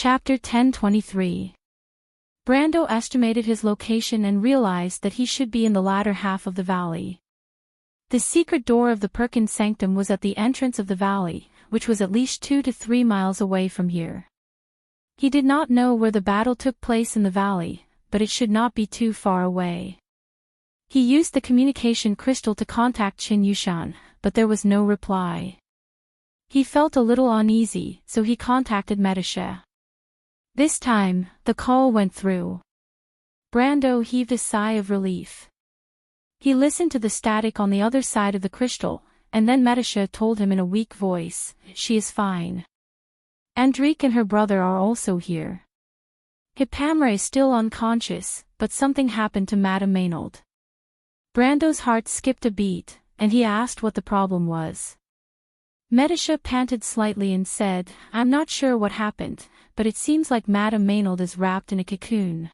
Chapter 1023. Brando estimated his location and realized that he should be in the latter half of the valley. The secret door of the Perkins sanctum was at the entrance of the valley, which was at least 2 to 3 miles away from here. He did not know where the battle took place in the valley, but it should not be too far away. He used the communication crystal to contact Qin Yushan, but there was no reply. He felt a little uneasy, so he contacted Medisha. This time, the call went through. Brando heaved a sigh of relief. He listened to the static on the other side of the crystal, and then Medisha told him in a weak voice, "She is fine. Enrich and her brother are also here. Hippamra is still unconscious, but something happened to Madame Maynard." Brando's heart skipped a beat, and he asked what the problem was. Medisha panted slightly and said, "I'm not sure what happened, but it seems like Madame Maynard is wrapped in a cocoon."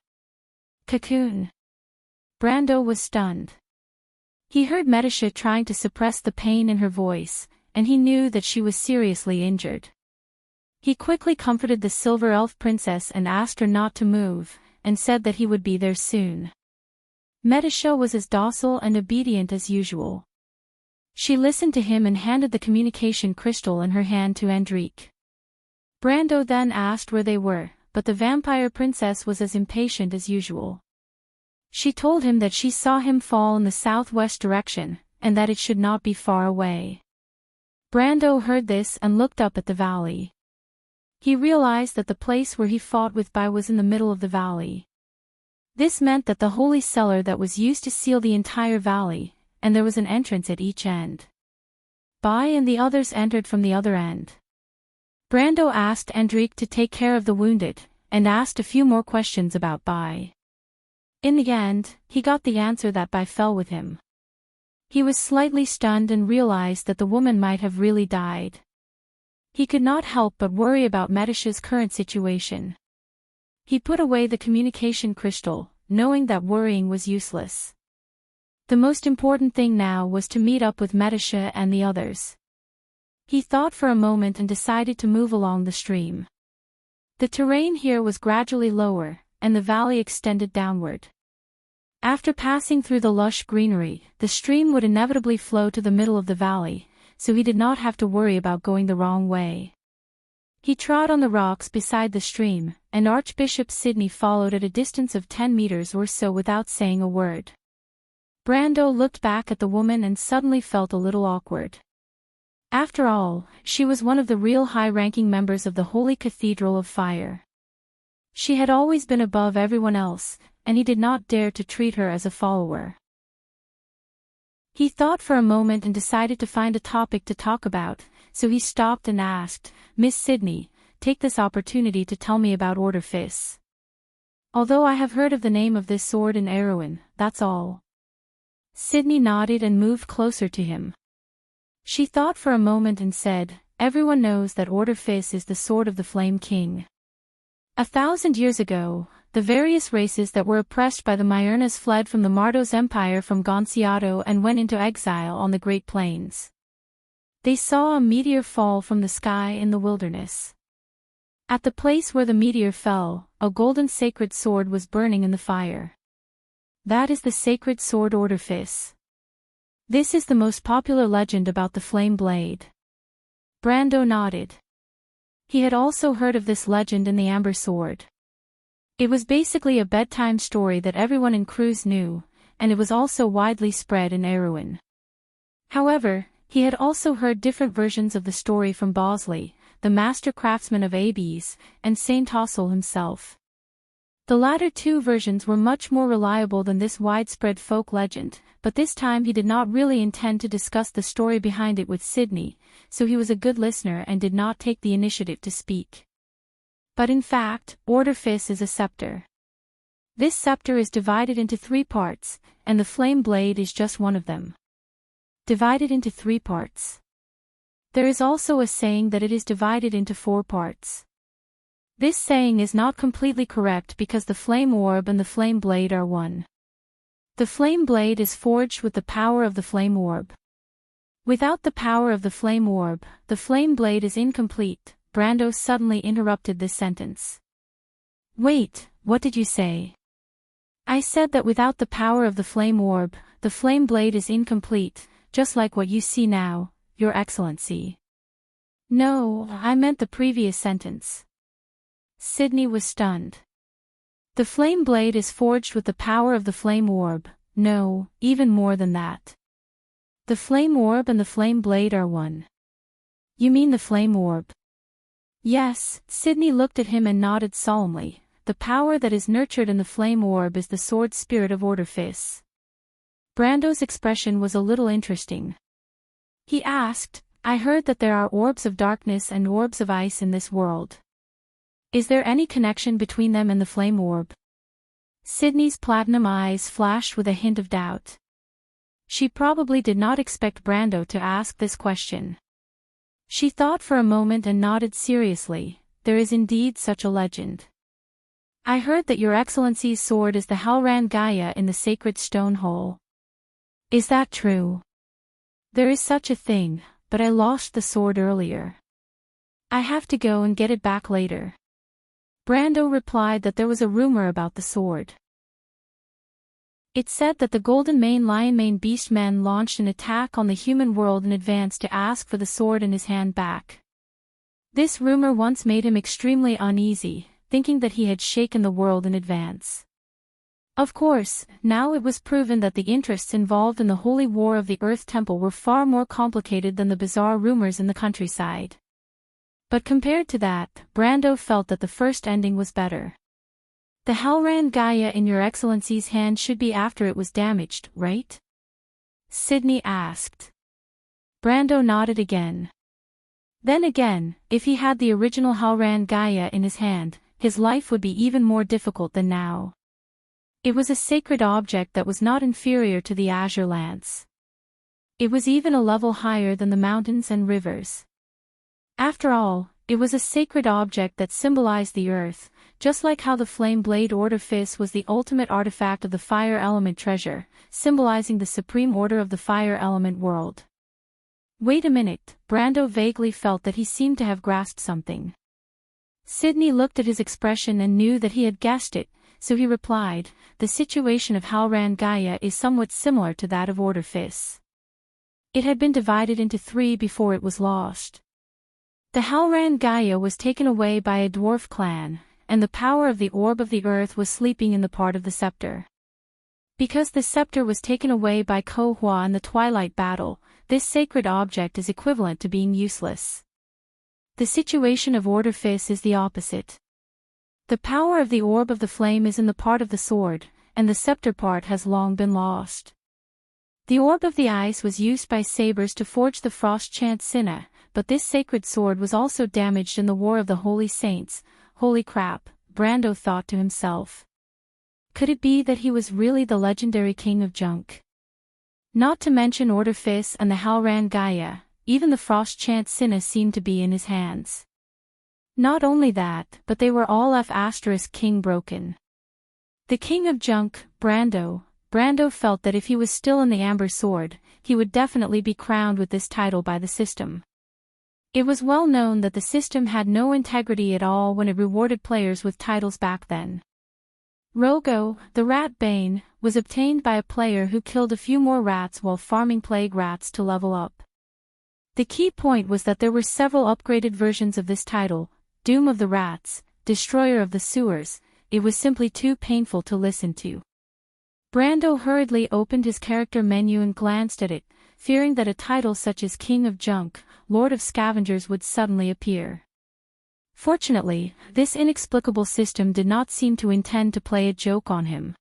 Cocoon? Brando was stunned. He heard Medisha trying to suppress the pain in her voice, and he knew that she was seriously injured. He quickly comforted the silver elf princess and asked her not to move, and said that he would be there soon. Medisha was as docile and obedient as usual. She listened to him and handed the communication crystal in her hand to Enrich. Brando then asked where they were, but the vampire princess was as impatient as usual. She told him that she saw him fall in the southwest direction, and that it should not be far away. Brando heard this and looked up at the valley. He realized that the place where he fought with Bai was in the middle of the valley. This meant that the holy cellar that was used to seal the entire valley, and there was an entrance at each end. Bai and the others entered from the other end. Brando asked Enrich to take care of the wounded, and asked a few more questions about Bai. In the end, he got the answer that Bai fell with him. He was slightly stunned and realized that the woman might have really died. He could not help but worry about Medisha's current situation. He put away the communication crystal, knowing that worrying was useless. The most important thing now was to meet up with Medisha and the others. He thought for a moment and decided to move along the stream. The terrain here was gradually lower, and the valley extended downward. After passing through the lush greenery, the stream would inevitably flow to the middle of the valley, so he did not have to worry about going the wrong way. He trod on the rocks beside the stream, and Archbishop Sidney followed at a distance of 10 meters or so without saying a word. Brando looked back at the woman and suddenly felt a little awkward. After all, she was one of the real high-ranking members of the Holy Cathedral of Fire. She had always been above everyone else, and he did not dare to treat her as a follower. He thought for a moment and decided to find a topic to talk about, so he stopped and asked, "Miss Sidney, take this opportunity to tell me about Order Fis. Although I have heard of the name of this sword in Erewhon, that's all." Sidney nodded and moved closer to him. She thought for a moment and said, "Everyone knows that Order Fis is the sword of the Flame King. 1,000 years ago, the various races that were oppressed by the Myernas fled from the Mardos Empire from Gonciato and went into exile on the Great Plains. They saw a meteor fall from the sky in the wilderness. At the place where the meteor fell, a golden sacred sword was burning in the fire. That is the sacred sword Order Fis. This is the most popular legend about the flame blade." Brando nodded. He had also heard of this legend in the Amber Sword. It was basically a bedtime story that everyone in Cruz knew, and it was also widely spread in Erewhon. However, he had also heard different versions of the story from Bosley, the master craftsman of Abes, and Saint Tossel himself. The latter two versions were much more reliable than this widespread folk legend, but this time he did not really intend to discuss the story behind it with Sidney, so he was a good listener and did not take the initiative to speak. But in fact, Order Fis is a scepter. This scepter is divided into 3 parts, and the flame blade is just one of them. Divided into 3 parts. There is also a saying that it is divided into 4 parts. This saying is not completely correct because the flame orb and the flame blade are one. The flame blade is forged with the power of the flame orb. Without the power of the flame orb, the flame blade is incomplete, Brando suddenly interrupted this sentence. Wait, what did you say? I said that without the power of the flame orb, the flame blade is incomplete, just like what you see now, Your Excellency. No, I meant the previous sentence. Sydney was stunned. The flame blade is forged with the power of the flame orb, no, even more than that. The flame orb and the flame blade are one. You mean the flame orb? Yes, Sydney looked at him and nodded solemnly. The power that is nurtured in the flame orb is the sword spirit of Orderfis. Brando's expression was a little interesting. He asked, I heard that there are orbs of darkness and orbs of ice in this world. Is there any connection between them and the flame orb? Sydney's platinum eyes flashed with a hint of doubt. She probably did not expect Brando to ask this question. She thought for a moment and nodded seriously. There is indeed such a legend. I heard that Your Excellency's sword is the Halran Gaia in the sacred stone hole. Is that true? There is such a thing, but I lost the sword earlier. I have to go and get it back later. Brando replied that there was a rumor about the sword. It said that the Golden Mane Lion Mane Beast Men launched an attack on the human world in advance to ask for the sword in his hand back. This rumor once made him extremely uneasy, thinking that he had shaken the world in advance. Of course, now it was proven that the interests involved in the Holy War of the Earth Temple were far more complicated than the bizarre rumors in the countryside. But compared to that, Brando felt that the first ending was better. The Halran Gaia in Your Excellency's hand should be after it was damaged, right? Sydney asked. Brando nodded again. Then again, if he had the original Halran Gaia in his hand, his life would be even more difficult than now. It was a sacred object that was not inferior to the Azure Lance. It was even a level higher than the mountains and rivers. After all, it was a sacred object that symbolized the earth, just like how the flame blade Orderfis was the ultimate artifact of the fire element treasure, symbolizing the supreme order of the fire element world. Wait a minute, Brando vaguely felt that he seemed to have grasped something. Sydney looked at his expression and knew that he had guessed it, so he replied, the situation of Halran Gaia is somewhat similar to that of Orderfis. It had been divided into 3 before it was lost. The Halran Gaia was taken away by a dwarf clan, and the power of the orb of the earth was sleeping in the part of the scepter. Because the scepter was taken away by Kohua in the Twilight battle, this sacred object is equivalent to being useless. The situation of Orderfis is the opposite. The power of the orb of the flame is in the part of the sword, and the scepter part has long been lost. The orb of the ice was used by sabers to forge the frost chant Sinna, but this sacred sword was also damaged in the War of the Holy Saints. Holy crap, Brando thought to himself. Could it be that he was really the legendary king of junk? Not to mention Orderfis and the Halran Gaia, even the frost chant Sinna seemed to be in his hands. Not only that, but they were all F***king broken. The king of junk, Brando felt that if he was still in the Amber Sword, he would definitely be crowned with this title by the system. It was well known that the system had no integrity at all when it rewarded players with titles back then. Rogo, the Rat Bane, was obtained by a player who killed a few more rats while farming plague rats to level up. The key point was that there were several upgraded versions of this title: Doom of the Rats, Destroyer of the Sewers. It was simply too painful to listen to. Brando hurriedly opened his character menu and glanced at it, fearing that a title such as King of Junk, Lord of Scavengers would suddenly appear. Fortunately, this inexplicable system did not seem to intend to play a joke on him.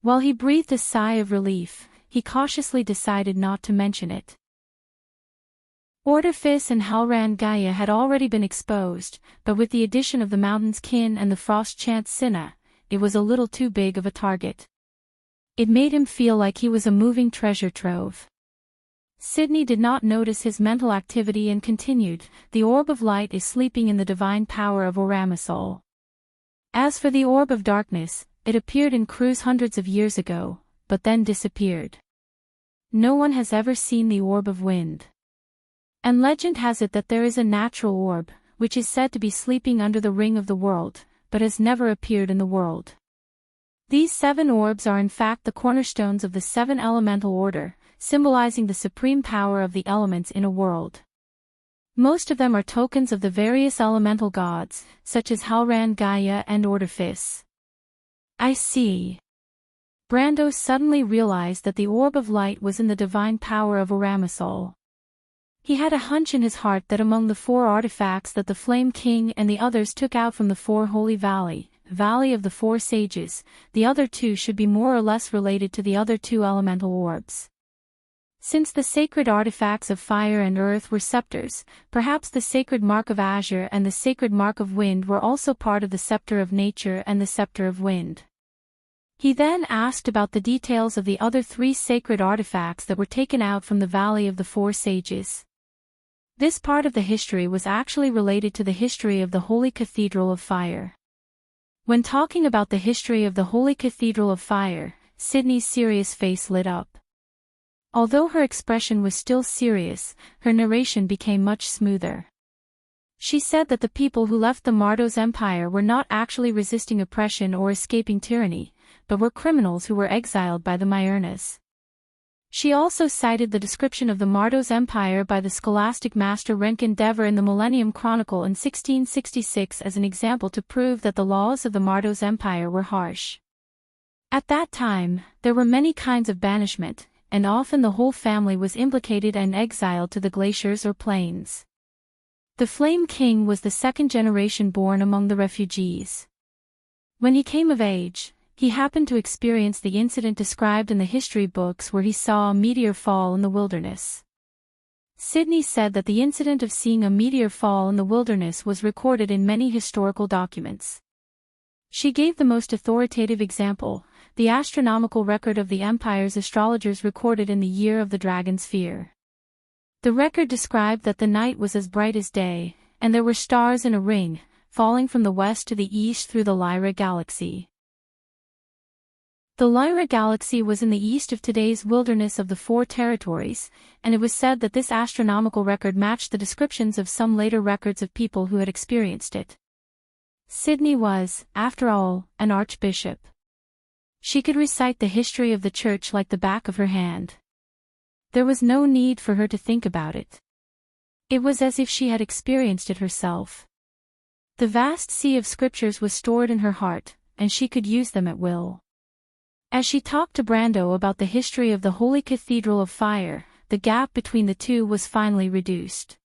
While he breathed a sigh of relief, he cautiously decided not to mention it. Orderfis and Halran Gaia had already been exposed, but with the addition of the Mountain's Kin and the Frost Chant Sinna, it was a little too big of a target. It made him feel like he was a moving treasure trove. Sydney did not notice his mental activity and continued, the Orb of Light is sleeping in the divine power of Oramisol. As for the Orb of Darkness, it appeared in Cruz hundreds of years ago, but then disappeared. No one has ever seen the Orb of Wind. And legend has it that there is a natural orb, which is said to be sleeping under the ring of the world, but has never appeared in the world. These 7 orbs are in fact the cornerstones of the 7 elemental order, symbolizing the supreme power of the elements in a world. Most of them are tokens of the various elemental gods, such as Halran, Gaia, and Orderphis. I see. Brando suddenly realized that the orb of light was in the divine power of Oramisol. He had a hunch in his heart that among the 4 artifacts that the Flame King and the others took out from the 4 Holy Valley of the 4 Sages, the other 2 should be more or less related to the other 2 elemental orbs. Since the sacred artifacts of fire and earth were scepters, perhaps the sacred mark of azure and the sacred mark of wind were also part of the scepter of nature and the scepter of wind. He then asked about the details of the other 3 sacred artifacts that were taken out from the Valley of the 4 Sages. This part of the history was actually related to the history of the Holy Cathedral of Fire. When talking about the history of the Holy Cathedral of Fire, Sydney's serious face lit up. Although her expression was still serious, her narration became much smoother. She said that the people who left the Mardos Empire were not actually resisting oppression or escaping tyranny, but were criminals who were exiled by the Myrnas. She also cited the description of the Mardos Empire by the scholastic master Renkin Dever in the Millennium Chronicle in 1666 as an example to prove that the laws of the Mardos Empire were harsh. At that time, there were many kinds of banishment, and often the whole family was implicated and exiled to the glaciers or plains. The Flame King was the 2nd generation born among the refugees. When he came of age, he happened to experience the incident described in the history books where he saw a meteor fall in the wilderness. Sydney said that the incident of seeing a meteor fall in the wilderness was recorded in many historical documents. She gave the most authoritative example, the astronomical record of the empire's astrologers recorded in the year of the dragon's fear. The record described that the night was as bright as day, and there were stars in a ring, falling from the west to the east through the Lyra galaxy. The Lyra galaxy was in the east of today's wilderness of the 4 territories, and it was said that this astronomical record matched the descriptions of some later records of people who had experienced it. Sydney was, after all, an archbishop. She could recite the history of the church like the back of her hand. There was no need for her to think about it. It was as if she had experienced it herself. The vast sea of scriptures was stored in her heart, and she could use them at will. As she talked to Brando about the history of the Holy Cathedral of Fire, the gap between the 2 was finally reduced.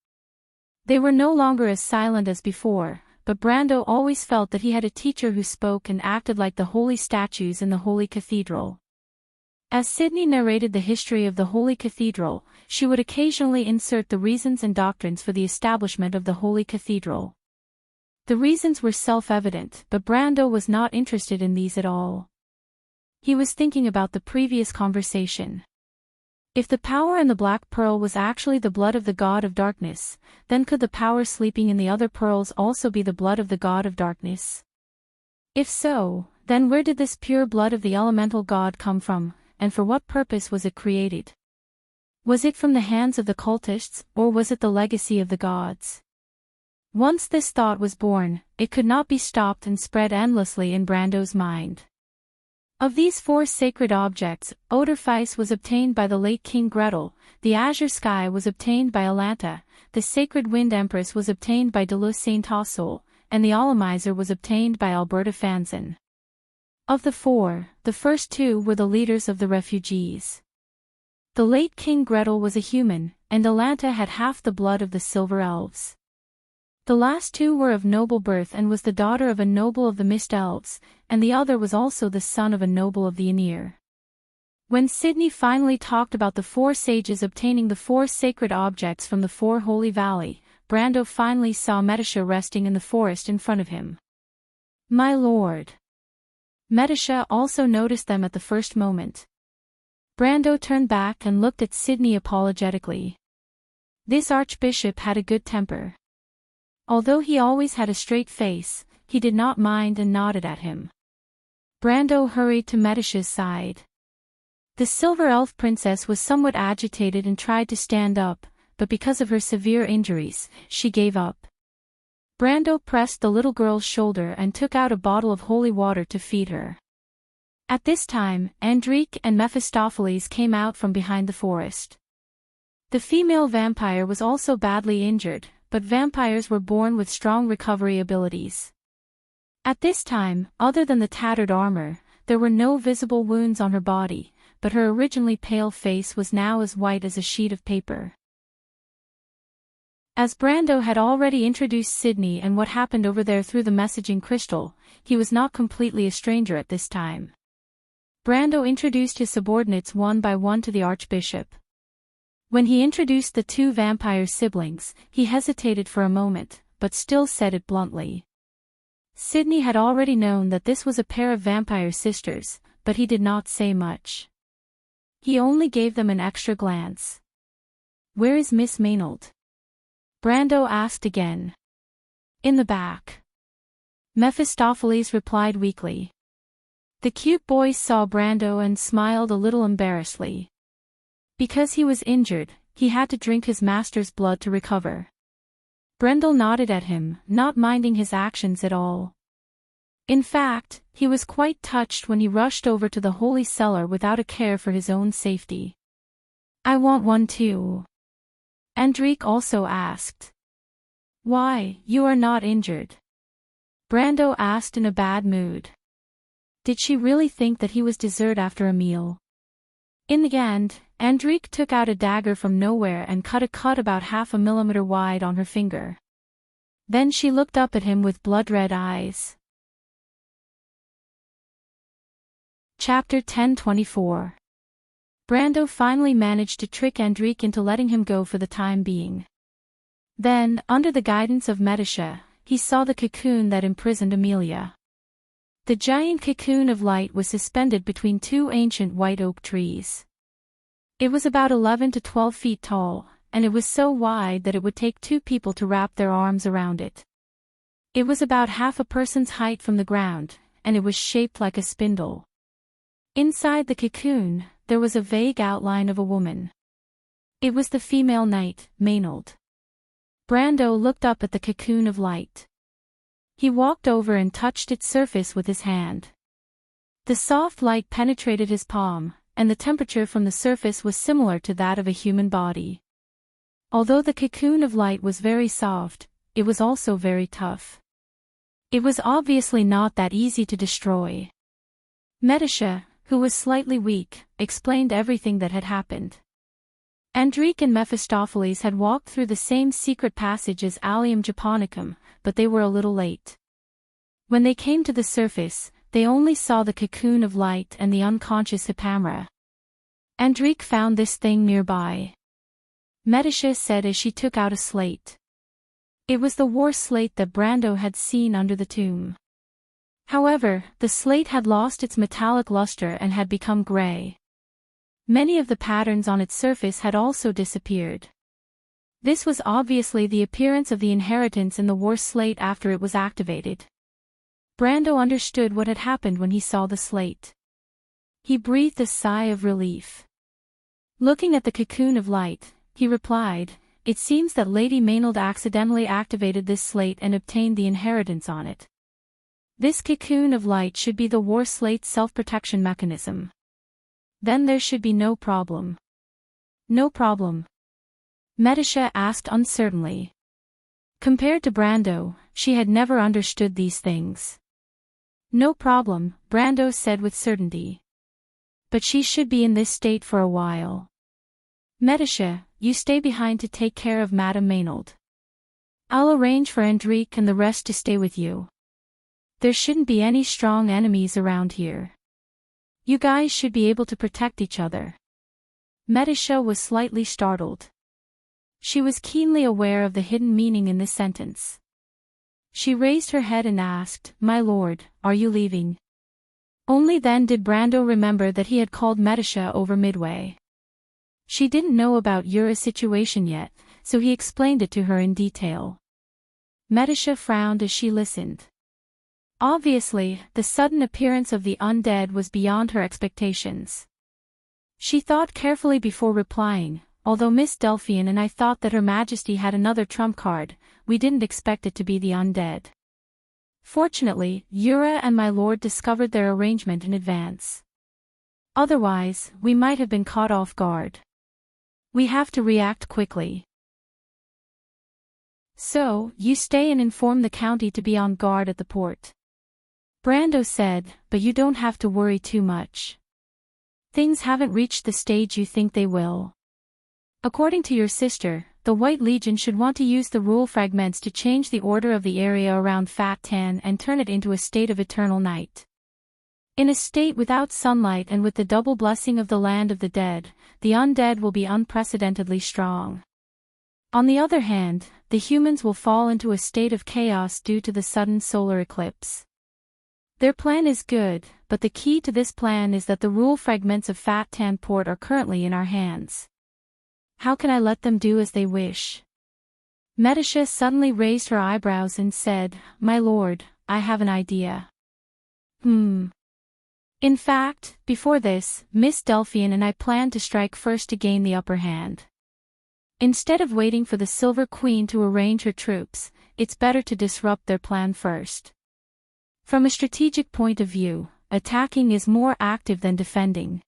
They were no longer as silent as before, but Brando always felt that he had a teacher who spoke and acted like the holy statues in the Holy Cathedral. As Sydney narrated the history of the Holy Cathedral, she would occasionally insert the reasons and doctrines for the establishment of the Holy Cathedral. The reasons were self-evident, but Brando was not interested in these at all. He was thinking about the previous conversation. If the power in the Black Pearl was actually the blood of the god of darkness, then could the power sleeping in the other pearls also be the blood of the god of darkness? If so, then where did this pure blood of the elemental god come from, and for what purpose was it created? Was it from the hands of the cultists, or was it the legacy of the gods? Once this thought was born, it could not be stopped and spread endlessly in Brando's mind. Of these 4 sacred objects, Odorphis was obtained by the late King Gretel, the azure sky was obtained by Alanta, the sacred wind empress was obtained by Delus Saint Tassol, and the Alamizer was obtained by Alberta Fanzon. Of the 4, the first 2 were the leaders of the refugees. The late King Gretel was a human, and Alanta had half the blood of the Silver Elves. The last 2 were of noble birth and was the daughter of a noble of the Mist Elves, and the other was also the son of a noble of the Aenir. When Sydney finally talked about the 4 sages obtaining the 4 sacred objects from the 4 Holy Valley, Brando finally saw Metasha resting in the forest in front of him. "My lord." Metasha also noticed them at the first moment. Brando turned back and looked at Sydney apologetically. This archbishop had a good temper. Although he always had a straight face, he did not mind and nodded at him. Brando hurried to Metasha's side. The Silver Elf princess was somewhat agitated and tried to stand up, but because of her severe injuries, she gave up. Brando pressed the little girl's shoulder and took out a bottle of holy water to feed her. At this time, Enrich and Mephistopheles came out from behind the forest. The female vampire was also badly injured, but vampires were born with strong recovery abilities. At this time, other than the tattered armor, there were no visible wounds on her body, but her originally pale face was now as white as a sheet of paper. As Brando had already introduced Sydney and what happened over there through the messaging crystal, he was not completely a stranger at this time. Brando introduced his subordinates one by one to the Archbishop. When he introduced the two vampire siblings, he hesitated for a moment, but still said it bluntly. Sydney had already known that this was a pair of vampire sisters, but he did not say much. He only gave them an extra glance. "Where is Miss Maynold?" Brando asked again. "In the back," Mephistopheles replied weakly. The cute boy saw Brando and smiled a little embarrassedly. Because he was injured, he had to drink his master's blood to recover. Brando nodded at him, not minding his actions at all. In fact, he was quite touched when he rushed over to the holy cellar without a care for his own safety. "I want one too," Enrich also asked. "Why, you are not injured?" Brando asked in a bad mood. Did she really think that he was dessert after a meal? In the end, Enrich took out a dagger from nowhere and cut a cut about 1/2 millimeter wide on her finger. Then she looked up at him with blood-red eyes. Chapter 10:24. Brando finally managed to trick Enrich into letting him go for the time being. Then, under the guidance of Medisha, he saw the cocoon that imprisoned Amelia. The giant cocoon of light was suspended between two ancient white oak trees. It was about 11 to 12 feet tall, and it was so wide that it would take 2 people to wrap their arms around it. It was about half a person's height from the ground, and it was shaped like a spindle. Inside the cocoon, there was a vague outline of a woman. It was the female knight, Maynold. Brando looked up at the cocoon of light. He walked over and touched its surface with his hand. The soft light penetrated his palm, and the temperature from the surface was similar to that of a human body. Although the cocoon of light was very soft, it was also very tough. It was obviously not that easy to destroy. Medisha, who was slightly weak, explained everything that had happened. Enrich and Mephistopheles had walked through the same secret passage as Allium Japonicum, but they were a little late. When they came to the surface, they only saw the cocoon of light and the unconscious Hippamera. Enrich found this thing nearby. Medisha said as she took out a slate. It was the war slate that Brando had seen under the tomb. However, the slate had lost its metallic luster and had become gray. Many of the patterns on its surface had also disappeared. This was obviously the appearance of the inheritance in the war slate after it was activated. Brando understood what had happened when he saw the slate. He breathed a sigh of relief. Looking at the cocoon of light, he replied, "It seems that Lady Maynold accidentally activated this slate and obtained the inheritance on it. This cocoon of light should be the war slate's self-protection mechanism. Then there should be no problem." "No problem?" Medisha asked uncertainly. Compared to Brando, she had never understood these things. "No problem," Brando said with certainty. "But she should be in this state for a while. Medisha, you stay behind to take care of Madame Maynold. I'll arrange for Enrich and the rest to stay with you. There shouldn't be any strong enemies around here. You guys should be able to protect each other." Medisha was slightly startled. She was keenly aware of the hidden meaning in this sentence. She raised her head and asked, "My lord, are you leaving?" Only then did Brando remember that he had called Medisha over midway. She didn't know about Yura's situation yet, so he explained it to her in detail. Medisha frowned as she listened. Obviously, the sudden appearance of the undead was beyond her expectations. She thought carefully before replying, although Miss Delphian and I thought that Her Majesty had another trump card, we didn't expect it to be the undead. Fortunately, Yura and my lord discovered their arrangement in advance. Otherwise, we might have been caught off guard. We have to react quickly. So, you stay and inform the county to be on guard at the port. Brando said, but you don't have to worry too much. Things haven't reached the stage you think they will. According to your sister, the White Legion should want to use the rule fragments to change the order of the area around Fat Tan and turn it into a state of eternal night. In a state without sunlight and with the double blessing of the land of the dead, the undead will be unprecedentedly strong. On the other hand, the humans will fall into a state of chaos due to the sudden solar eclipse. Their plan is good, but the key to this plan is that the rule fragments of Fat Tan Port are currently in our hands. How can I let them do as they wish? Medisha suddenly raised her eyebrows and said, My lord, I have an idea. In fact, before this, Miss Delphian and I planned to strike first to gain the upper hand. Instead of waiting for the Silver Queen to arrange her troops, it's better to disrupt their plan first. From a strategic point of view, attacking is more active than defending.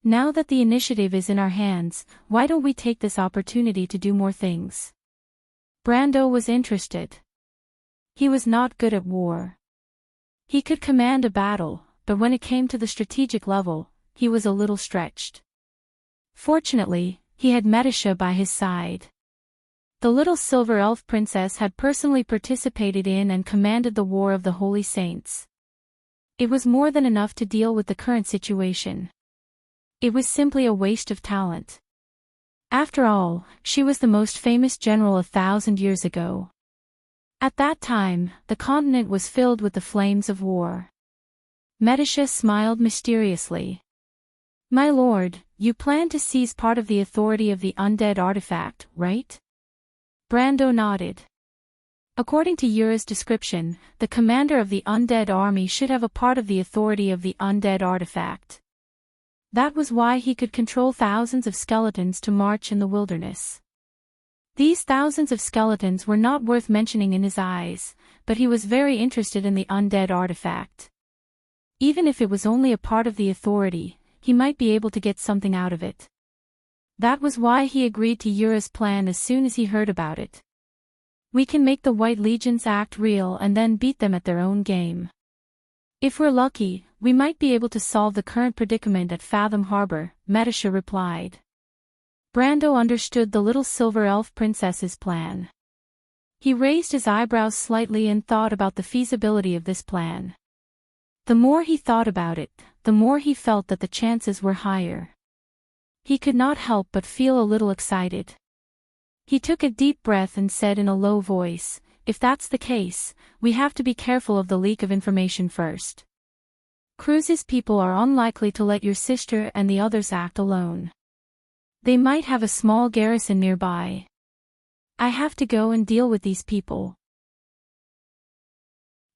Now that the initiative is in our hands, why don't we take this opportunity to do more things? Brando was interested. He was not good at war. He could command a battle, but when it came to the strategic level, he was a little stretched. Fortunately, he had Medisha by his side. The little silver elf princess had personally participated in and commanded the War of the Holy Saints. It was more than enough to deal with the current situation. It was simply a waste of talent. After all, she was the most famous general 1,000 years ago. At that time, the continent was filled with the flames of war. Medisha smiled mysteriously. My lord, you plan to seize part of the authority of the undead artifact, right? Brando nodded. According to Yura's description, the commander of the undead army should have a part of the authority of the undead artifact. That was why he could control thousands of skeletons to march in the wilderness. These thousands of skeletons were not worth mentioning in his eyes, but he was very interested in the undead artifact. Even if it was only a part of the authority, he might be able to get something out of it. That was why he agreed to Yura's plan as soon as he heard about it. We can make the White Legions act real and then beat them at their own game. If we're lucky, we might be able to solve the current predicament at Fathom Harbor, Medisha replied. Brando understood the little silver elf princess's plan. He raised his eyebrows slightly and thought about the feasibility of this plan. The more he thought about it, the more he felt that the chances were higher. He could not help but feel a little excited. He took a deep breath and said in a low voice, If that's the case, we have to be careful of the leak of information first. Cruz's people are unlikely to let your sister and the others act alone. They might have a small garrison nearby. I have to go and deal with these people.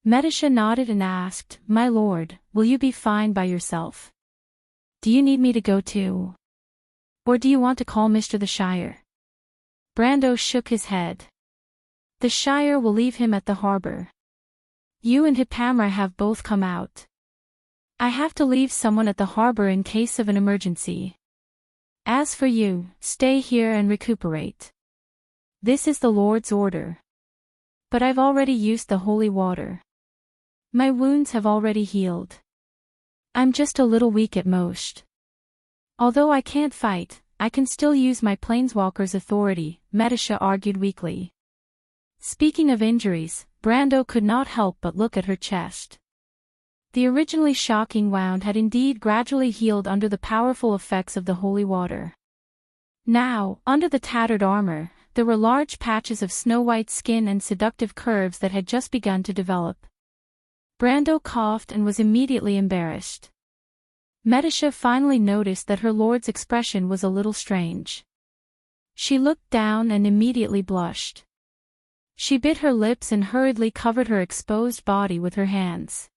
Medisha nodded and asked, My lord, will you be fine by yourself? Do you need me to go too? Or do you want to call Mr. the Shire? Brando shook his head. The Shire will leave him at the harbor. You and Hippamra have both come out. I have to leave someone at the harbor in case of an emergency. As for you, stay here and recuperate. This is the Lord's order. But I've already used the holy water. My wounds have already healed. I'm just a little weak at most. Although I can't fight, I can still use my planeswalker's authority, Medisha argued weakly. Speaking of injuries, Brando could not help but look at her chest. The originally shocking wound had indeed gradually healed under the powerful effects of the holy water. Now, under the tattered armor, there were large patches of snow-white skin and seductive curves that had just begun to develop. Brando coughed and was immediately embarrassed. Medisha finally noticed that her lord's expression was a little strange. She looked down and immediately blushed. She bit her lips and hurriedly covered her exposed body with her hands.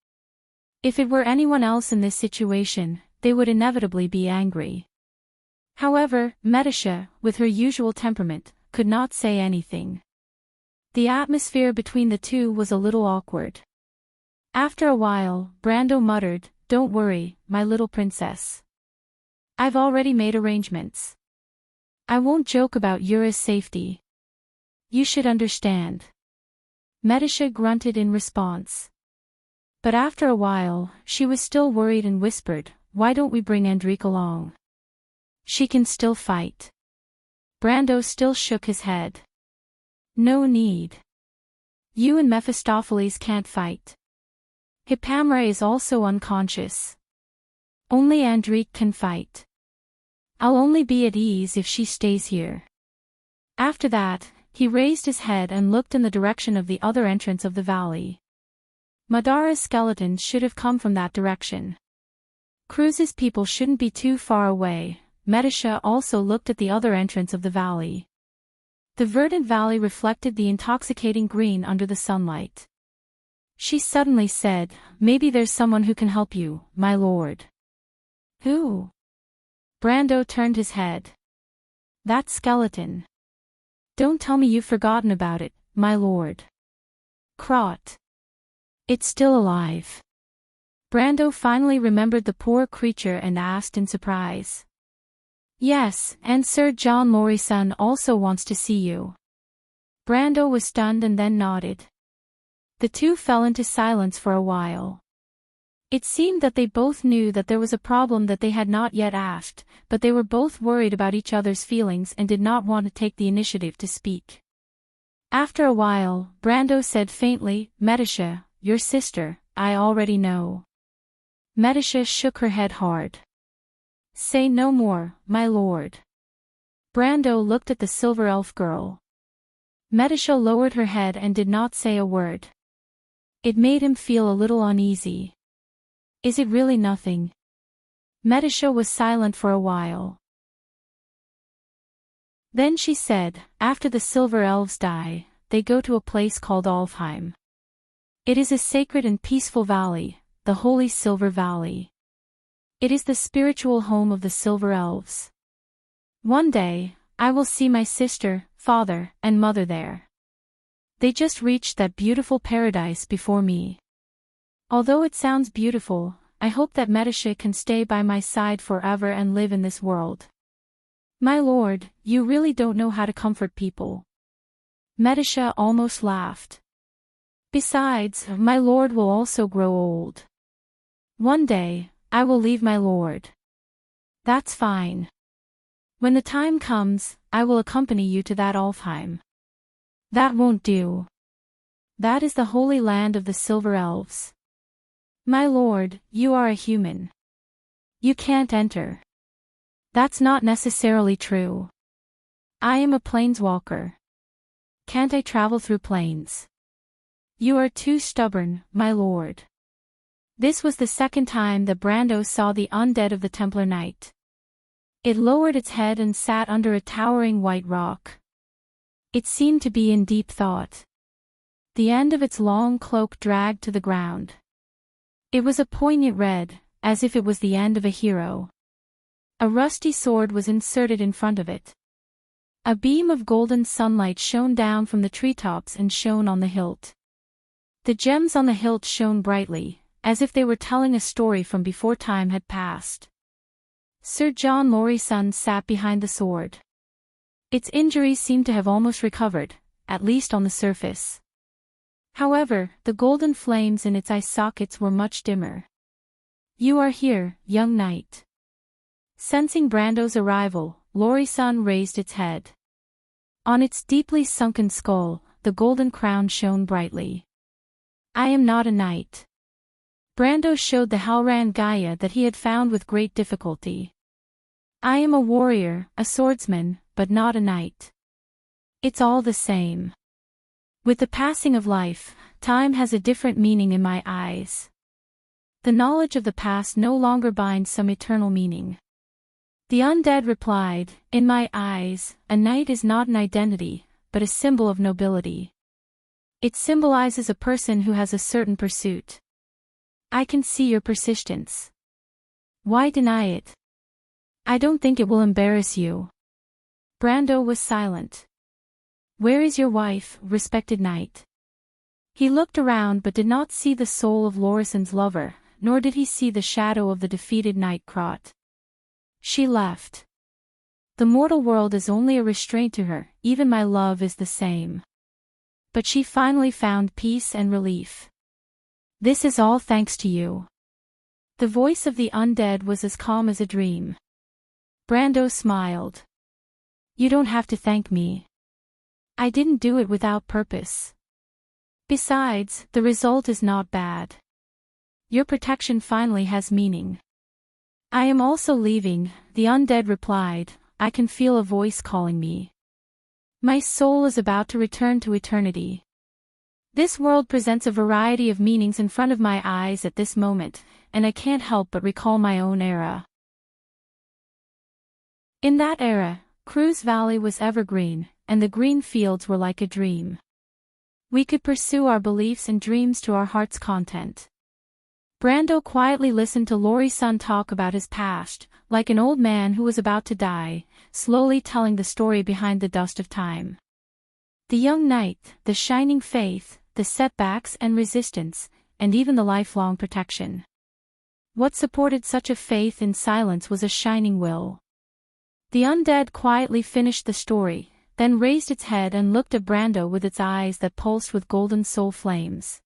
If it were anyone else in this situation, they would inevitably be angry. However, Medisha, with her usual temperament, could not say anything. The atmosphere between the two was a little awkward. After a while, Brando muttered, "Don't worry, my little princess. I've already made arrangements. I won't joke about Yura's safety. You should understand." Medisha grunted in response. But after a while, she was still worried and whispered, "Why don't we bring Enrich along? She can still fight." Brando still shook his head. "No need. You and Mephistopheles can't fight. Hippamra is also unconscious. Only Enrich can fight. I'll only be at ease if she stays here." After that, he raised his head and looked in the direction of the other entrance of the valley. Madara's skeletons should have come from that direction. Cruz's people shouldn't be too far away. Medisha also looked at the other entrance of the valley. The verdant valley reflected the intoxicating green under the sunlight. She suddenly said, "Maybe there's someone who can help you, my lord." "Who?" Brando turned his head. "That skeleton. Don't tell me you've forgotten about it, my lord." "Crot. It's still alive." Brando finally remembered the poor creature and asked in surprise. "Yes, and Sir John Lorison also wants to see you." Brando was stunned and then nodded. The two fell into silence for a while. It seemed that they both knew that there was a problem that they had not yet asked, but they were both worried about each other's feelings and did not want to take the initiative to speak. After a while, Brando said faintly, "Medisha, your sister, I already know." Medisha shook her head hard. "Say no more, my lord." Brando looked at the silver elf girl. Medisha lowered her head and did not say a word. It made him feel a little uneasy. "Is it really nothing?" Medisha was silent for a while. Then she said, "After the silver elves die, they go to a place called Alfheim. It is a sacred and peaceful valley, the Holy Silver Valley. It is the spiritual home of the silver elves. One day, I will see my sister, father, and mother there. They just reached that beautiful paradise before me. Although it sounds beautiful, I hope that Medisha can stay by my side forever and live in this world." "My lord, you really don't know how to comfort people." Medisha almost laughed. "Besides, my lord will also grow old. One day, I will leave my lord. That's fine. When the time comes, I will accompany you to that Alfheim." "That won't do. That is the holy land of the Silver Elves." "My lord, you are a human. You can't enter." "That's not necessarily true. I am a planeswalker. Can't I travel through planes?" "You are too stubborn, my lord." This was the second time that Brando saw the undead of the Templar Knight. It lowered its head and sat under a towering white rock. It seemed to be in deep thought. The end of its long cloak dragged to the ground. It was a poignant red, as if it was the end of a hero. A rusty sword was inserted in front of it. A beam of golden sunlight shone down from the treetops and shone on the hilt. The gems on the hilt shone brightly, as if they were telling a story from before time had passed. Sir John Lorison sat behind the sword. Its injuries seemed to have almost recovered, at least on the surface. However, the golden flames in its eye sockets were much dimmer. "You are here, young knight." Sensing Brando's arrival, Lorison raised its head. On its deeply sunken skull, the golden crown shone brightly. "I am not a knight." Brando showed the Halran Gaia that he had found with great difficulty. "I am a warrior, a swordsman, but not a knight. It's all the same. With the passing of life, time has a different meaning in my eyes. The knowledge of the past no longer binds some eternal meaning." The undead replied, "In my eyes, a knight is not an identity, but a symbol of nobility. It symbolizes a person who has a certain pursuit. I can see your persistence. Why deny it?" I don't think it will embarrass you. Brando was silent. Where is your wife, respected knight? He looked around but did not see the soul of Lorison's lover, nor did he see the shadow of the defeated knight Crot. She left. The mortal world is only a restraint to her, even my love is the same. But she finally found peace and relief. This is all thanks to you. The voice of the undead was as calm as a dream. Brando smiled. You don't have to thank me. I didn't do it without purpose. Besides, the result is not bad. Your protection finally has meaning. I am also leaving, the undead replied. I can feel a voice calling me. My soul is about to return to eternity. This world presents a variety of meanings in front of my eyes at this moment, and I can't help but recall my own era. In that era, Cruz Valley was evergreen, and the green fields were like a dream. We could pursue our beliefs and dreams to our heart's content. Brando quietly listened to Lorison talk about his past, like an old man who was about to die, slowly telling the story behind the dust of time. The young knight, the shining faith, the setbacks and resistance, and even the lifelong protection. What supported such a faith in silence was a shining will. The undead quietly finished the story, then raised its head and looked at Brando with its eyes that pulsed with golden soul flames.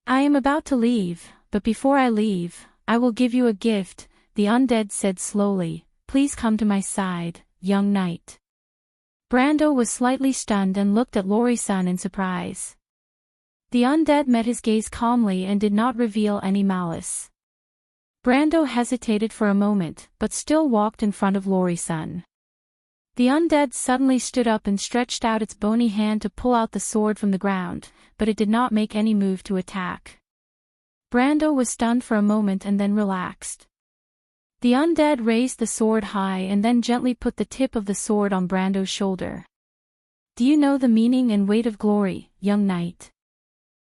I am about to leave, but before I leave, I will give you a gift, the undead said slowly. Please come to my side, young knight. Brando was slightly stunned and looked at Lorison in surprise. The undead met his gaze calmly and did not reveal any malice. Brando hesitated for a moment, but still walked in front of Lorison. The undead suddenly stood up and stretched out its bony hand to pull out the sword from the ground, but it did not make any move to attack. Brando was stunned for a moment and then relaxed. The undead raised the sword high and then gently put the tip of the sword on Brando's shoulder. Do you know the meaning and weight of glory, young knight?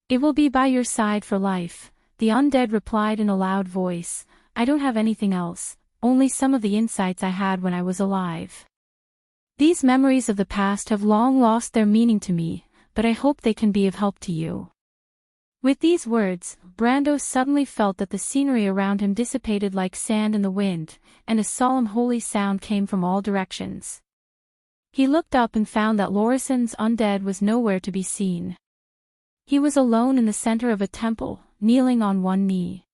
It will be by your side for life, the undead replied in a loud voice. I don't have anything else, only some of the insights I had when I was alive. These memories of the past have long lost their meaning to me, but I hope they can be of help to you. With these words, Brando suddenly felt that the scenery around him dissipated like sand in the wind, and a solemn holy sound came from all directions. He looked up and found that Lorison's undead was nowhere to be seen. He was alone in the center of a temple, kneeling on one knee.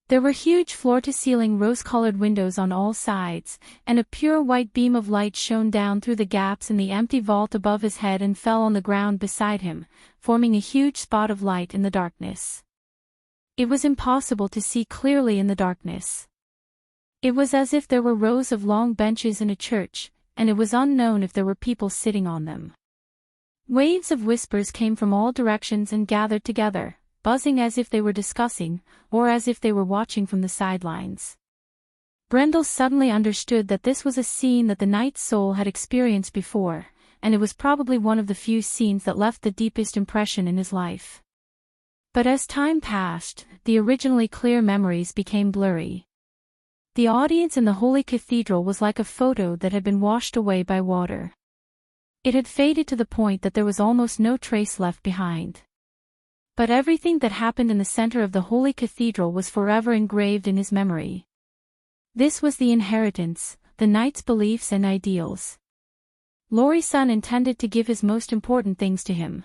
There were huge floor-to-ceiling rose-colored windows on all sides, and a pure white beam of light shone down through the gaps in the empty vault above his head and fell on the ground beside him, forming a huge spot of light in the darkness. It was impossible to see clearly in the darkness. It was as if there were rows of long benches in a church, and it was unknown if there were people sitting on them. Waves of whispers came from all directions and gathered together, buzzing as if they were discussing, or as if they were watching from the sidelines. Brendel suddenly understood that this was a scene that the knight's soul had experienced before, and it was probably one of the few scenes that left the deepest impression in his life. But as time passed, the originally clear memories became blurry. The audience in the holy cathedral was like a photo that had been washed away by water. It had faded to the point that there was almost no trace left behind. But everything that happened in the center of the holy cathedral was forever engraved in his memory. This was the inheritance, the knight's beliefs and ideals. Lorison intended to give his most important things to him.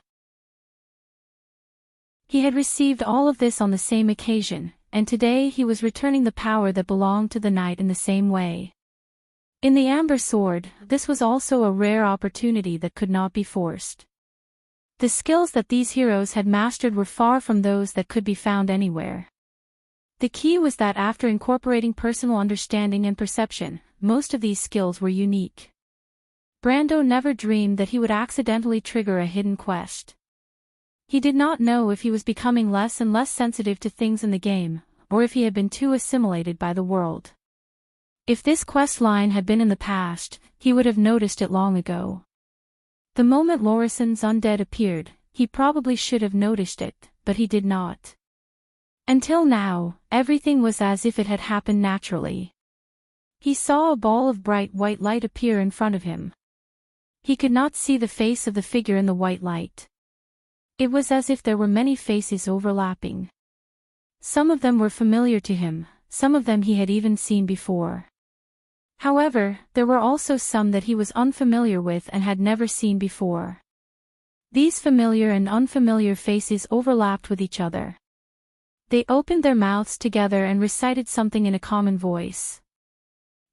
He had received all of this on the same occasion, and today he was returning the power that belonged to the knight in the same way. In the Amber Sword, this was also a rare opportunity that could not be forced. The skills that these heroes had mastered were far from those that could be found anywhere. The key was that after incorporating personal understanding and perception, most of these skills were unique. Brando never dreamed that he would accidentally trigger a hidden quest. He did not know if he was becoming less and less sensitive to things in the game, or if he had been too assimilated by the world. If this quest line had been in the past, he would have noticed it long ago. The moment Lorison's undead appeared, he probably should have noticed it, but he did not. Until now, everything was as if it had happened naturally. He saw a ball of bright white light appear in front of him. He could not see the face of the figure in the white light. It was as if there were many faces overlapping. Some of them were familiar to him, some of them he had even seen before. However, there were also some that he was unfamiliar with and had never seen before. These familiar and unfamiliar faces overlapped with each other. They opened their mouths together and recited something in a common voice.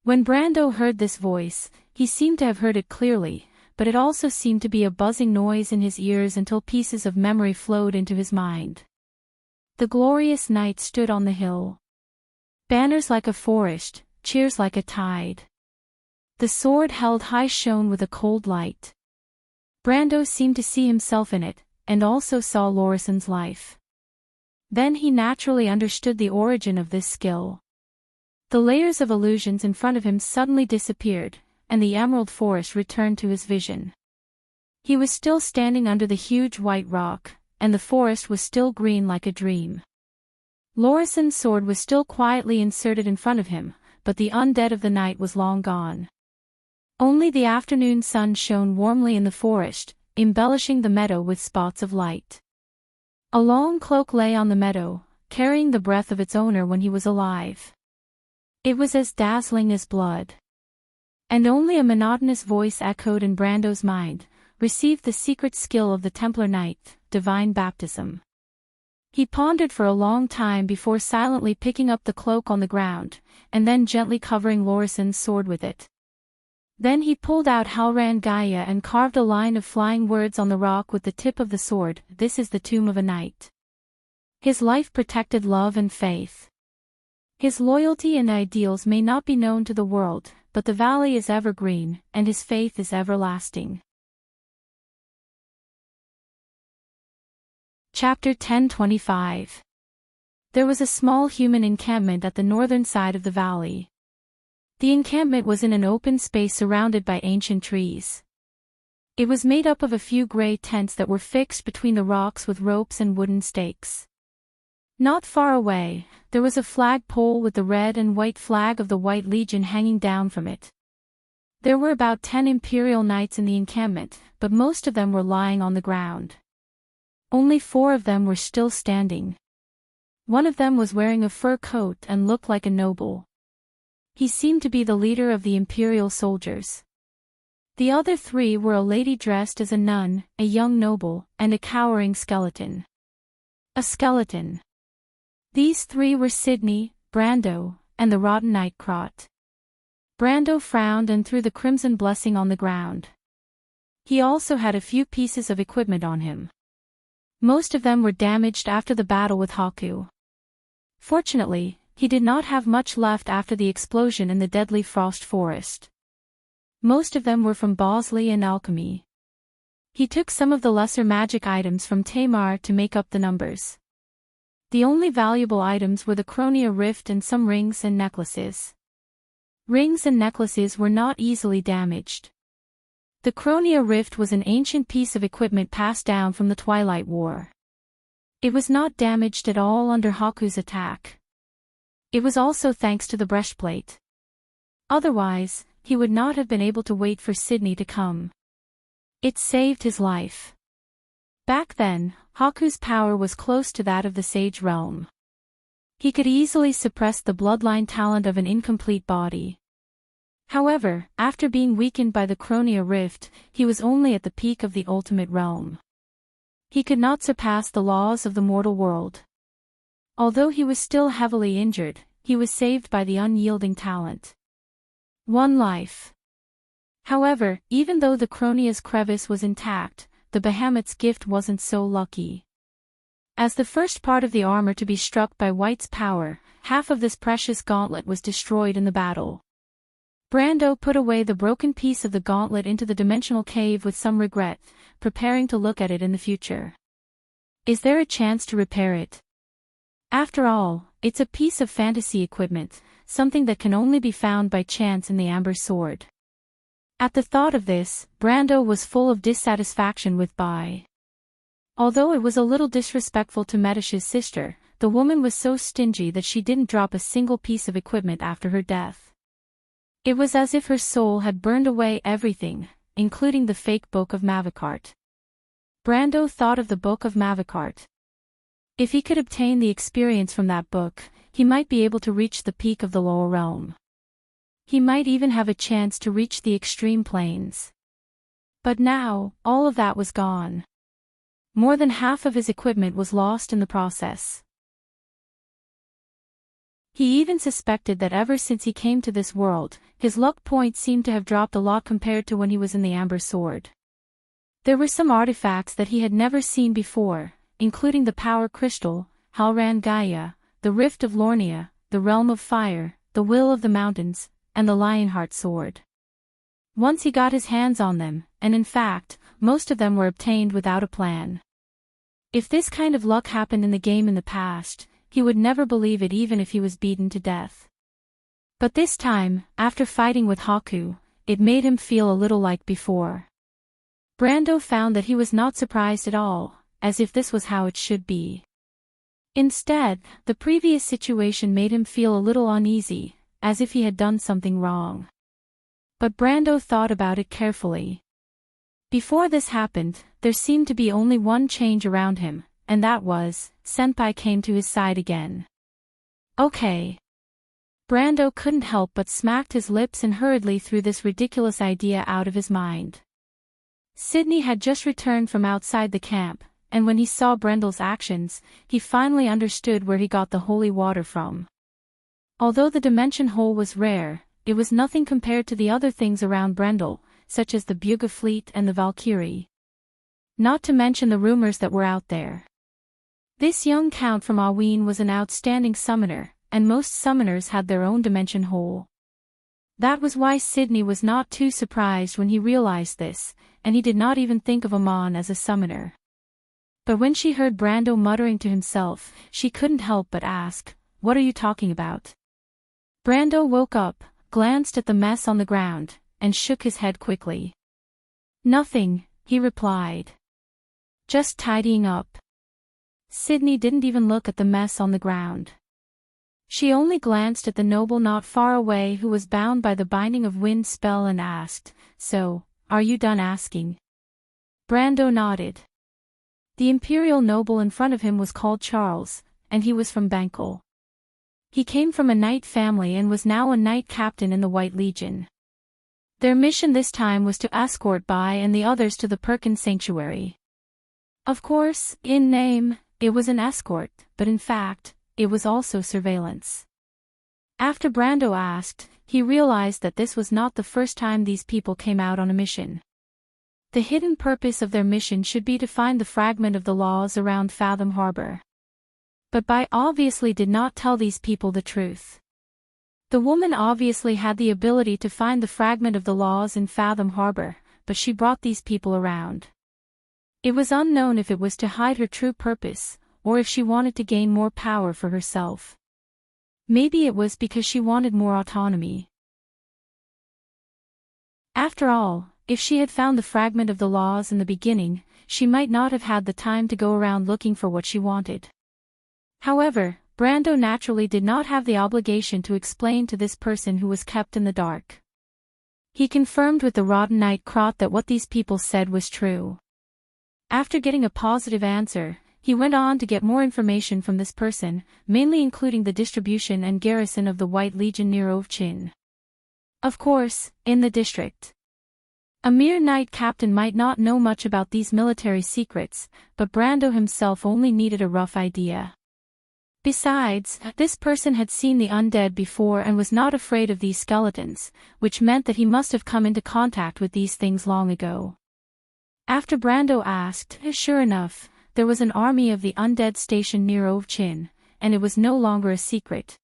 When Brando heard this voice, he seemed to have heard it clearly, but it also seemed to be a buzzing noise in his ears until pieces of memory flowed into his mind. The glorious night stood on the hill. Banners like a forest, cheers like a tide. The sword held high shone with a cold light. Brando seemed to see himself in it, and also saw Lorison's life. Then he naturally understood the origin of this skill. The layers of illusions in front of him suddenly disappeared, and the emerald forest returned to his vision. He was still standing under the huge white rock, and the forest was still green like a dream. Lorison's sword was still quietly inserted in front of him, but the undead of the night was long gone. Only the afternoon sun shone warmly in the forest, embellishing the meadow with spots of light. A long cloak lay on the meadow, carrying the breath of its owner when he was alive. It was as dazzling as blood. And only a monotonous voice echoed in Brando's mind, received the secret skill of the Templar Knight, divine baptism. He pondered for a long time before silently picking up the cloak on the ground, and then gently covering Lorison's sword with it. Then he pulled out Halran Gaia and carved a line of flying words on the rock with the tip of the sword. This is the tomb of a knight. His life protected love and faith. His loyalty and ideals may not be known to the world, but the valley is evergreen, and his faith is everlasting. Chapter 10:25. There was a small human encampment at the northern side of the valley. The encampment was in an open space surrounded by ancient trees. It was made up of a few gray tents that were fixed between the rocks with ropes and wooden stakes. Not far away, there was a flag pole with the red and white flag of the White Legion hanging down from it. There were about 10 Imperial Knights in the encampment, but most of them were lying on the ground. Only 4 of them were still standing. One of them was wearing a fur coat and looked like a noble. He seemed to be the leader of the Imperial soldiers. The other 3 were a lady dressed as a nun, a young noble, and a cowering skeleton. A skeleton. These 3 were Sydney, Brando, and the rotten Knight Crot. Brando frowned and threw the crimson blessing on the ground. He also had a few pieces of equipment on him. Most of them were damaged after the battle with Haku. Fortunately, he did not have much left after the explosion in the deadly frost forest. Most of them were from Bosley and alchemy. He took some of the lesser magic items from Tamar to make up the numbers. The only valuable items were the Chronia Rift and some rings and necklaces. Rings and necklaces were not easily damaged. The Chronia Rift was an ancient piece of equipment passed down from the Twilight War. It was not damaged at all under Haku's attack. It was also thanks to the breastplate. Otherwise, he would not have been able to wait for Sydney to come. It saved his life. Back then, Haku's power was close to that of the Sage Realm. He could easily suppress the bloodline talent of an incomplete body. However, after being weakened by the Chronia Rift, he was only at the peak of the ultimate realm. He could not surpass the laws of the mortal world. Although he was still heavily injured, he was saved by the unyielding talent. One life. However, even though the Chronia's crevice was intact, the Behemoth's gift wasn't so lucky. As the first part of the armor to be struck by White's power, half of this precious gauntlet was destroyed in the battle. Brando put away the broken piece of the gauntlet into the dimensional cave with some regret, preparing to look at it in the future. Is there a chance to repair it? After all, it's a piece of fantasy equipment, something that can only be found by chance in the Amber Sword. At the thought of this, Brando was full of dissatisfaction with Bai. Although it was a little disrespectful to Medish's sister, the woman was so stingy that she didn't drop a single piece of equipment after her death. It was as if her soul had burned away everything, including the fake Book of Mavicart. Brando thought of the Book of Mavicart. If he could obtain the experience from that book, he might be able to reach the peak of the lower realm. He might even have a chance to reach the extreme planes. But now, all of that was gone. More than half of his equipment was lost in the process. He even suspected that ever since he came to this world, his luck points seemed to have dropped a lot compared to when he was in the Amber Sword. There were some artifacts that he had never seen before, including the Power Crystal, Halran Gaia, the Rift of Lornia, the Realm of Fire, the Will of the Mountains, and the Lionheart Sword. Once he got his hands on them, and in fact, most of them were obtained without a plan. If this kind of luck happened in the game in the past, he would never believe it even if he was beaten to death. But this time, after fighting with Haku, it made him feel a little like before. Brando found that he was not surprised at all, as if this was how it should be. Instead, the previous situation made him feel a little uneasy, as if he had done something wrong. But Brando thought about it carefully. Before this happened, there seemed to be only one change around him, and that was, Senpai came to his side again. Okay. Brando couldn't help but smacked his lips and hurriedly threw this ridiculous idea out of his mind. Sydney had just returned from outside the camp, and when he saw Brendel's actions, he finally understood where he got the holy water from. Although the dimension hole was rare, it was nothing compared to the other things around Brendel, such as the Bugha fleet and the Valkyrie. Not to mention the rumors that were out there. This young count from Aween was an outstanding summoner, and most summoners had their own dimension hole. That was why Sydney was not too surprised when he realized this, and he did not even think of Amon as a summoner. But when she heard Brando muttering to himself, she couldn't help but ask, "What are you talking about?" Brando woke up, glanced at the mess on the ground, and shook his head quickly. "Nothing," he replied. "Just tidying up." Sydney didn't even look at the mess on the ground. She only glanced at the noble not far away who was bound by the Binding of Wind spell and asked, "So, are you done asking?" Brando nodded. The imperial noble in front of him was called Charles, and he was from Bankel. He came from a knight family and was now a knight captain in the White Legion. Their mission this time was to escort Bai and the others to the Perkin Sanctuary. Of course, in name, it was an escort, but in fact, it was also surveillance. After Brando asked, he realized that this was not the first time these people came out on a mission. The hidden purpose of their mission should be to find the fragment of the laws around Fathom Harbor. But Bai obviously did not tell these people the truth. The woman obviously had the ability to find the fragment of the laws in Fathom Harbor, but she brought these people around. It was unknown if it was to hide her true purpose, or if she wanted to gain more power for herself. Maybe it was because she wanted more autonomy. After all, if she had found the fragment of the laws in the beginning, she might not have had the time to go around looking for what she wanted. However, Brando naturally did not have the obligation to explain to this person who was kept in the dark. He confirmed with the rotten Knight Krot that what these people said was true. After getting a positive answer, he went on to get more information from this person, mainly including the distribution and garrison of the White Legion near Ovchin. Of course, in the district. A mere knight captain might not know much about these military secrets, but Brando himself only needed a rough idea. Besides, this person had seen the undead before and was not afraid of these skeletons, which meant that he must have come into contact with these things long ago. After Brando asked, sure enough, there was an army of the undead stationed near Ovchin, and it was no longer a secret.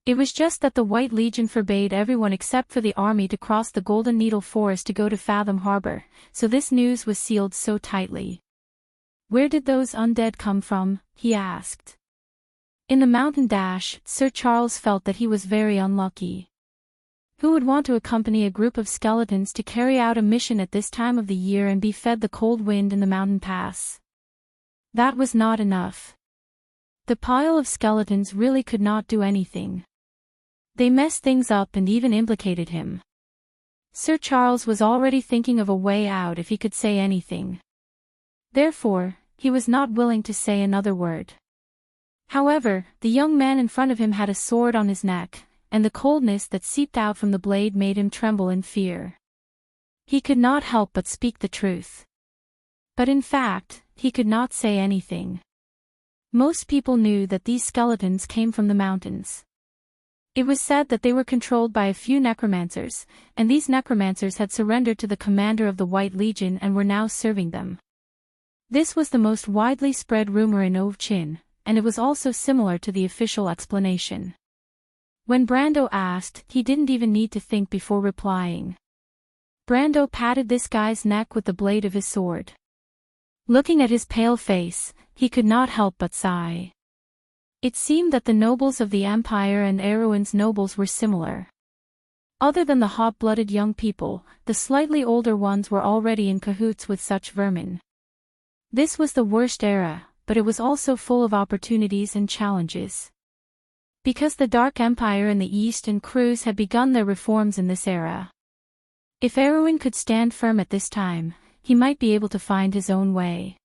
It was just that the White Legion forbade everyone except for the army to cross the Golden Needle Forest to go to Fathom Harbor, so this news was sealed so tightly. Where did those undead come from? He asked. In the mountain dash, Sir Charles felt that he was very unlucky. Who would want to accompany a group of skeletons to carry out a mission at this time of the year and be fed the cold wind in the mountain pass? That was not enough. The pile of skeletons really could not do anything. They messed things up and even implicated him. Sir Charles was already thinking of a way out if he could say anything. Therefore, he was not willing to say another word. However, the young man in front of him had a sword on his neck, and the coldness that seeped out from the blade made him tremble in fear. He could not help but speak the truth. But in fact, he could not say anything. Most people knew that these skeletons came from the mountains. It was said that they were controlled by a few necromancers, and these necromancers had surrendered to the commander of the White Legion and were now serving them. This was the most widely spread rumor in Ovchin, and it was also similar to the official explanation. When Brando asked, he didn't even need to think before replying. Brando patted this guy's neck with the blade of his sword. Looking at his pale face, he could not help but sigh. It seemed that the nobles of the Empire and Erewhon's nobles were similar. Other than the hot-blooded young people, the slightly older ones were already in cahoots with such vermin. This was the worst era, but it was also full of opportunities and challenges. Because the Dark Empire in the East and Cruz had begun their reforms in this era. If Erewhon could stand firm at this time, he might be able to find his own way.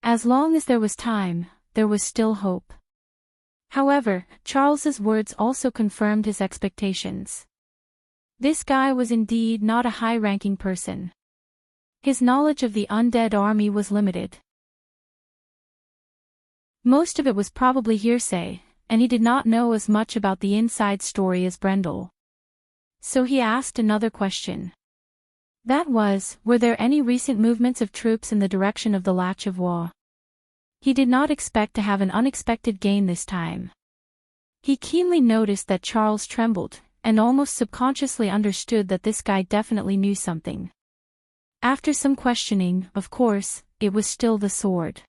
As long as there was time, there was still hope. However, Charles's words also confirmed his expectations. This guy was indeed not a high-ranking person. His knowledge of the undead army was limited. Most of it was probably hearsay, and he did not know as much about the inside story as Brendel. So he asked another question. That was, were there any recent movements of troops in the direction of the Latch of Wa? He did not expect to have an unexpected gain this time. He keenly noticed that Charles trembled, and almost subconsciously understood that this guy definitely knew something. After some questioning, of course, it was still the sword.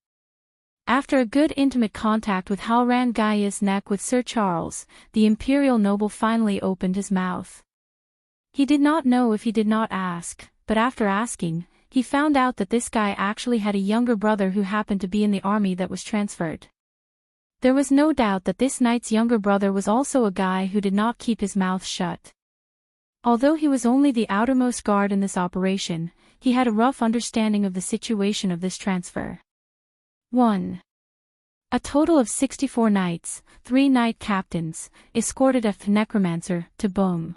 After a good intimate contact with Halran Gaia's neck with Sir Charles, the imperial noble finally opened his mouth. He did not know if he did not ask, but after asking, he found out that this guy actually had a younger brother who happened to be in the army that was transferred. There was no doubt that this knight's younger brother was also a guy who did not keep his mouth shut. Although he was only the outermost guard in this operation, he had a rough understanding of the situation of this transfer. 1. A total of 64 knights, 3 knight captains, escorted a necromancer to Boom.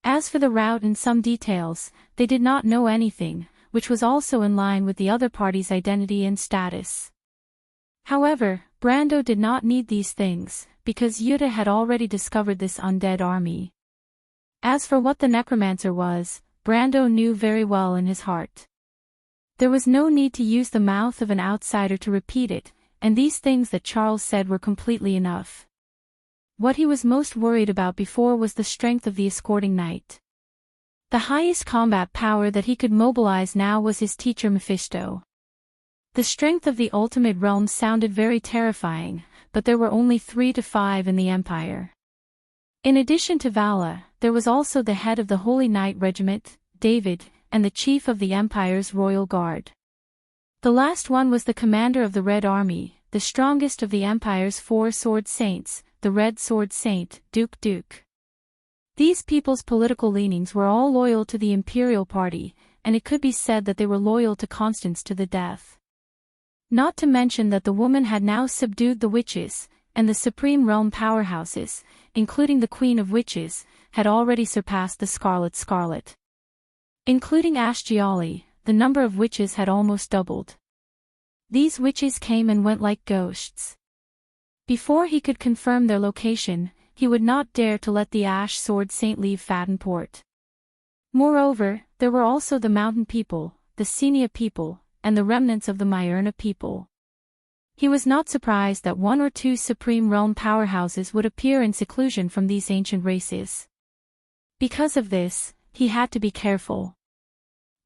As for the route and some details, they did not know anything, which was also in line with the other party's identity and status. However, Brando did not need these things, because Yuta had already discovered this undead army. As for what the necromancer was, Brando knew very well in his heart. There was no need to use the mouth of an outsider to repeat it, and these things that Charles said were completely enough. What he was most worried about before was the strength of the escorting knight. The highest combat power that he could mobilize now was his teacher Mephisto. The strength of the ultimate realm sounded very terrifying, but there were only 3 to 5 in the Empire. In addition to Vala, there was also the head of the Holy Knight Regiment, David, and the chief of the Empire's Royal Guard. The last one was the commander of the Red Army, the strongest of the Empire's 4 sword saints, the Red Sword Saint, Duke. These people's political leanings were all loyal to the Imperial Party, and it could be said that they were loyal to Constance to the death. Not to mention that the woman had now subdued the witches, and the Supreme Realm powerhouses, including the Queen of Witches, had already surpassed the Scarlet. Including Ashgiali, the number of witches had almost doubled. These witches came and went like ghosts. Before he could confirm their location, he would not dare to let the Ash Sword Saint leave Faden Port. Moreover, there were also the Mountain people, the Senia people, and the remnants of the Myrna people. He was not surprised that 1 or 2 Supreme Realm powerhouses would appear in seclusion from these ancient races. Because of this, he had to be careful.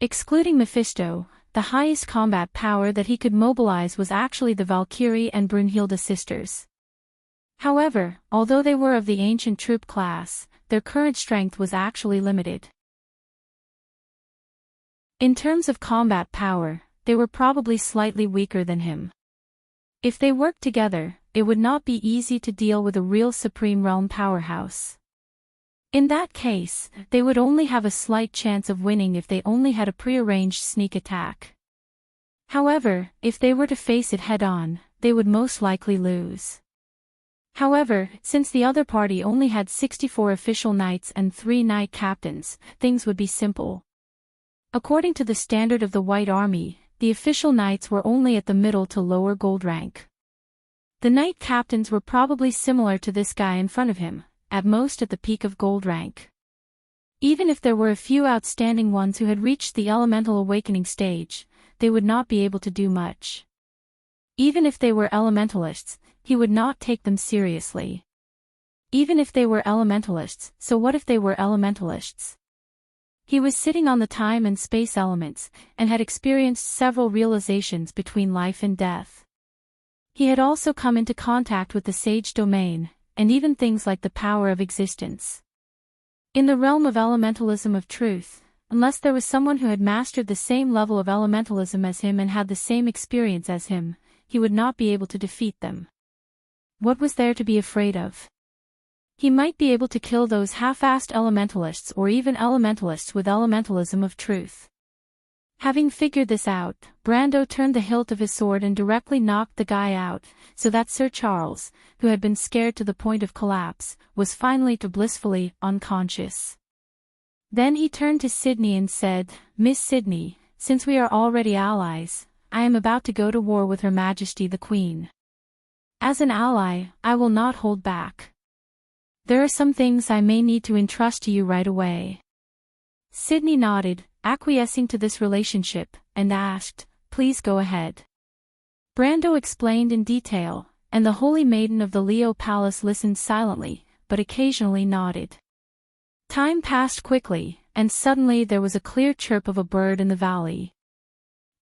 Excluding Mephisto, the highest combat power that he could mobilize was actually the Valkyrie and Brunhilde sisters. However, although they were of the ancient troop class, their current strength was actually limited. In terms of combat power, they were probably slightly weaker than him. If they worked together, it would not be easy to deal with a real Supreme Realm powerhouse. In that case, they would only have a slight chance of winning if they only had a prearranged sneak attack. However, if they were to face it head-on, they would most likely lose. However, since the other party only had 64 official knights and 3 knight captains, things would be simple. According to the standard of the White Army, the official knights were only at the middle to lower gold rank. The knight captains were probably similar to this guy in front of him, at most at the peak of gold rank. Even if there were a few outstanding ones who had reached the elemental awakening stage, they would not be able to do much. Even if they were elementalists, he would not take them seriously. Even if they were elementalists, so what if they were elementalists? He was sitting on the time and space elements, and had experienced several realizations between life and death. He had also come into contact with the sage domain, and even things like the power of existence. In the realm of elementalism of truth, unless there was someone who had mastered the same level of elementalism as him and had the same experience as him, he would not be able to defeat them. What was there to be afraid of? He might be able to kill those half-assed elementalists or even elementalists with elementalism of truth. Having figured this out, Brando turned the hilt of his sword and directly knocked the guy out, so that Sir Charles, who had been scared to the point of collapse, was finally blissfully unconscious. Then he turned to Sydney and said, "Miss Sydney, since we are already allies, I am about to go to war with Her Majesty the Queen. As an ally, I will not hold back. There are some things I may need to entrust to you right away." Sydney nodded, acquiescing to this relationship, and asked, "Please go ahead." Brando explained in detail, and the Holy Maiden of the Leo Palace listened silently, but occasionally nodded. Time passed quickly, and suddenly there was a clear chirp of a bird in the valley.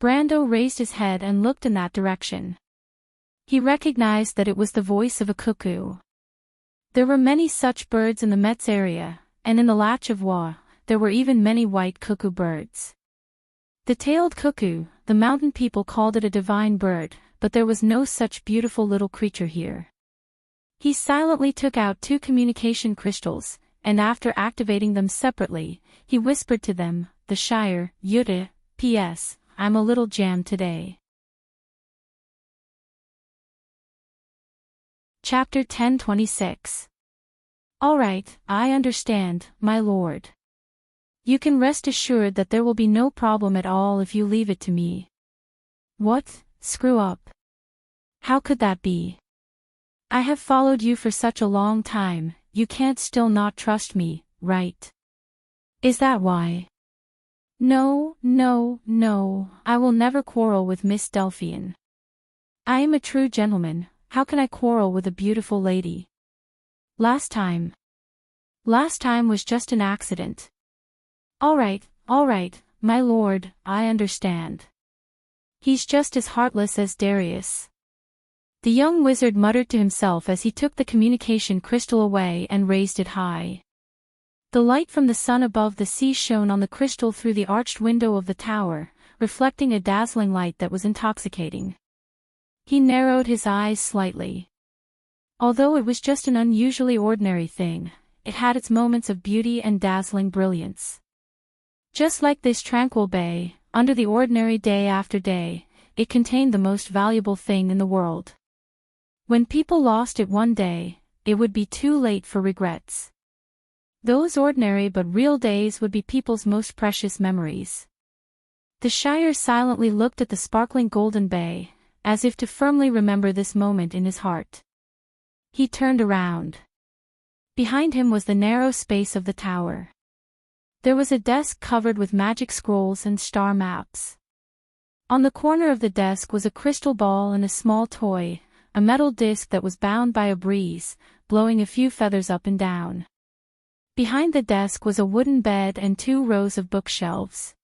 Brando raised his head and looked in that direction. He recognized that it was the voice of a cuckoo. There were many such birds in the Metz area, and in the Lac of Voix, there were even many white cuckoo birds. The tailed cuckoo, the mountain people called it a divine bird, but there was no such beautiful little creature here. He silently took out 2 communication crystals, and after activating them separately, he whispered to them, "The Shire, Yute, P.S., I'm a little jammed today." Chapter 1026. All right, I understand, my lord. You can rest assured that there will be no problem at all if you leave it to me. What, screw up? How could that be? I have followed you for such a long time, you can't still not trust me, right? Is that why? No, no, no, I will never quarrel with Miss Delphian. I am a true gentleman, how can I quarrel with a beautiful lady? Last time was just an accident. All right, my lord, I understand. He's just as heartless as Darius. The young wizard muttered to himself as he took the communication crystal away and raised it high. The light from the sun above the sea shone on the crystal through the arched window of the tower, reflecting a dazzling light that was intoxicating. He narrowed his eyes slightly. Although it was just an unusually ordinary thing, it had its moments of beauty and dazzling brilliance. Just like this tranquil bay, under the ordinary day after day, it contained the most valuable thing in the world. When people lost it one day, it would be too late for regrets. Those ordinary but real days would be people's most precious memories. The Shire silently looked at the sparkling golden bay, as if to firmly remember this moment in his heart. He turned around. Behind him was the narrow space of the tower. There was a desk covered with magic scrolls and star maps. On the corner of the desk was a crystal ball and a small toy, a metal disc that was bound by a breeze, blowing a few feathers up and down. Behind the desk was a wooden bed and 2 rows of bookshelves.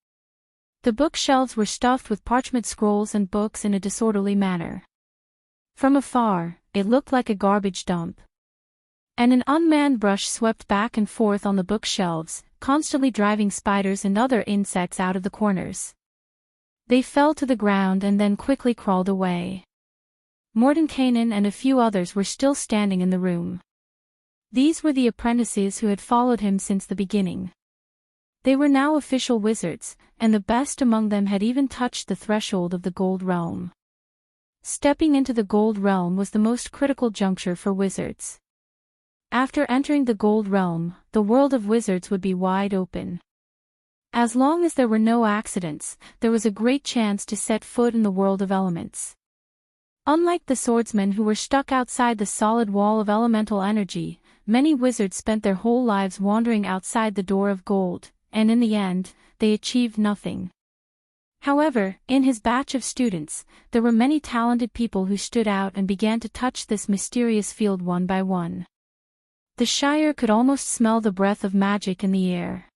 The bookshelves were stuffed with parchment scrolls and books in a disorderly manner. From afar, it looked like a garbage dump. And an unmanned brush swept back and forth on the bookshelves, constantly driving spiders and other insects out of the corners. They fell to the ground and then quickly crawled away. Mordenkainen and a few others were still standing in the room. These were the apprentices who had followed him since the beginning. They were now official wizards, and the best among them had even touched the threshold of the Gold Realm. Stepping into the Gold Realm was the most critical juncture for wizards. After entering the Gold Realm, the world of wizards would be wide open. As long as there were no accidents, there was a great chance to set foot in the world of elements. Unlike the swordsmen who were stuck outside the solid wall of elemental energy, many wizards spent their whole lives wandering outside the door of gold, and in the end, they achieved nothing. However, in his batch of students, there were many talented people who stood out and began to touch this mysterious field one by one. The Shire could almost smell the breath of magic in the air.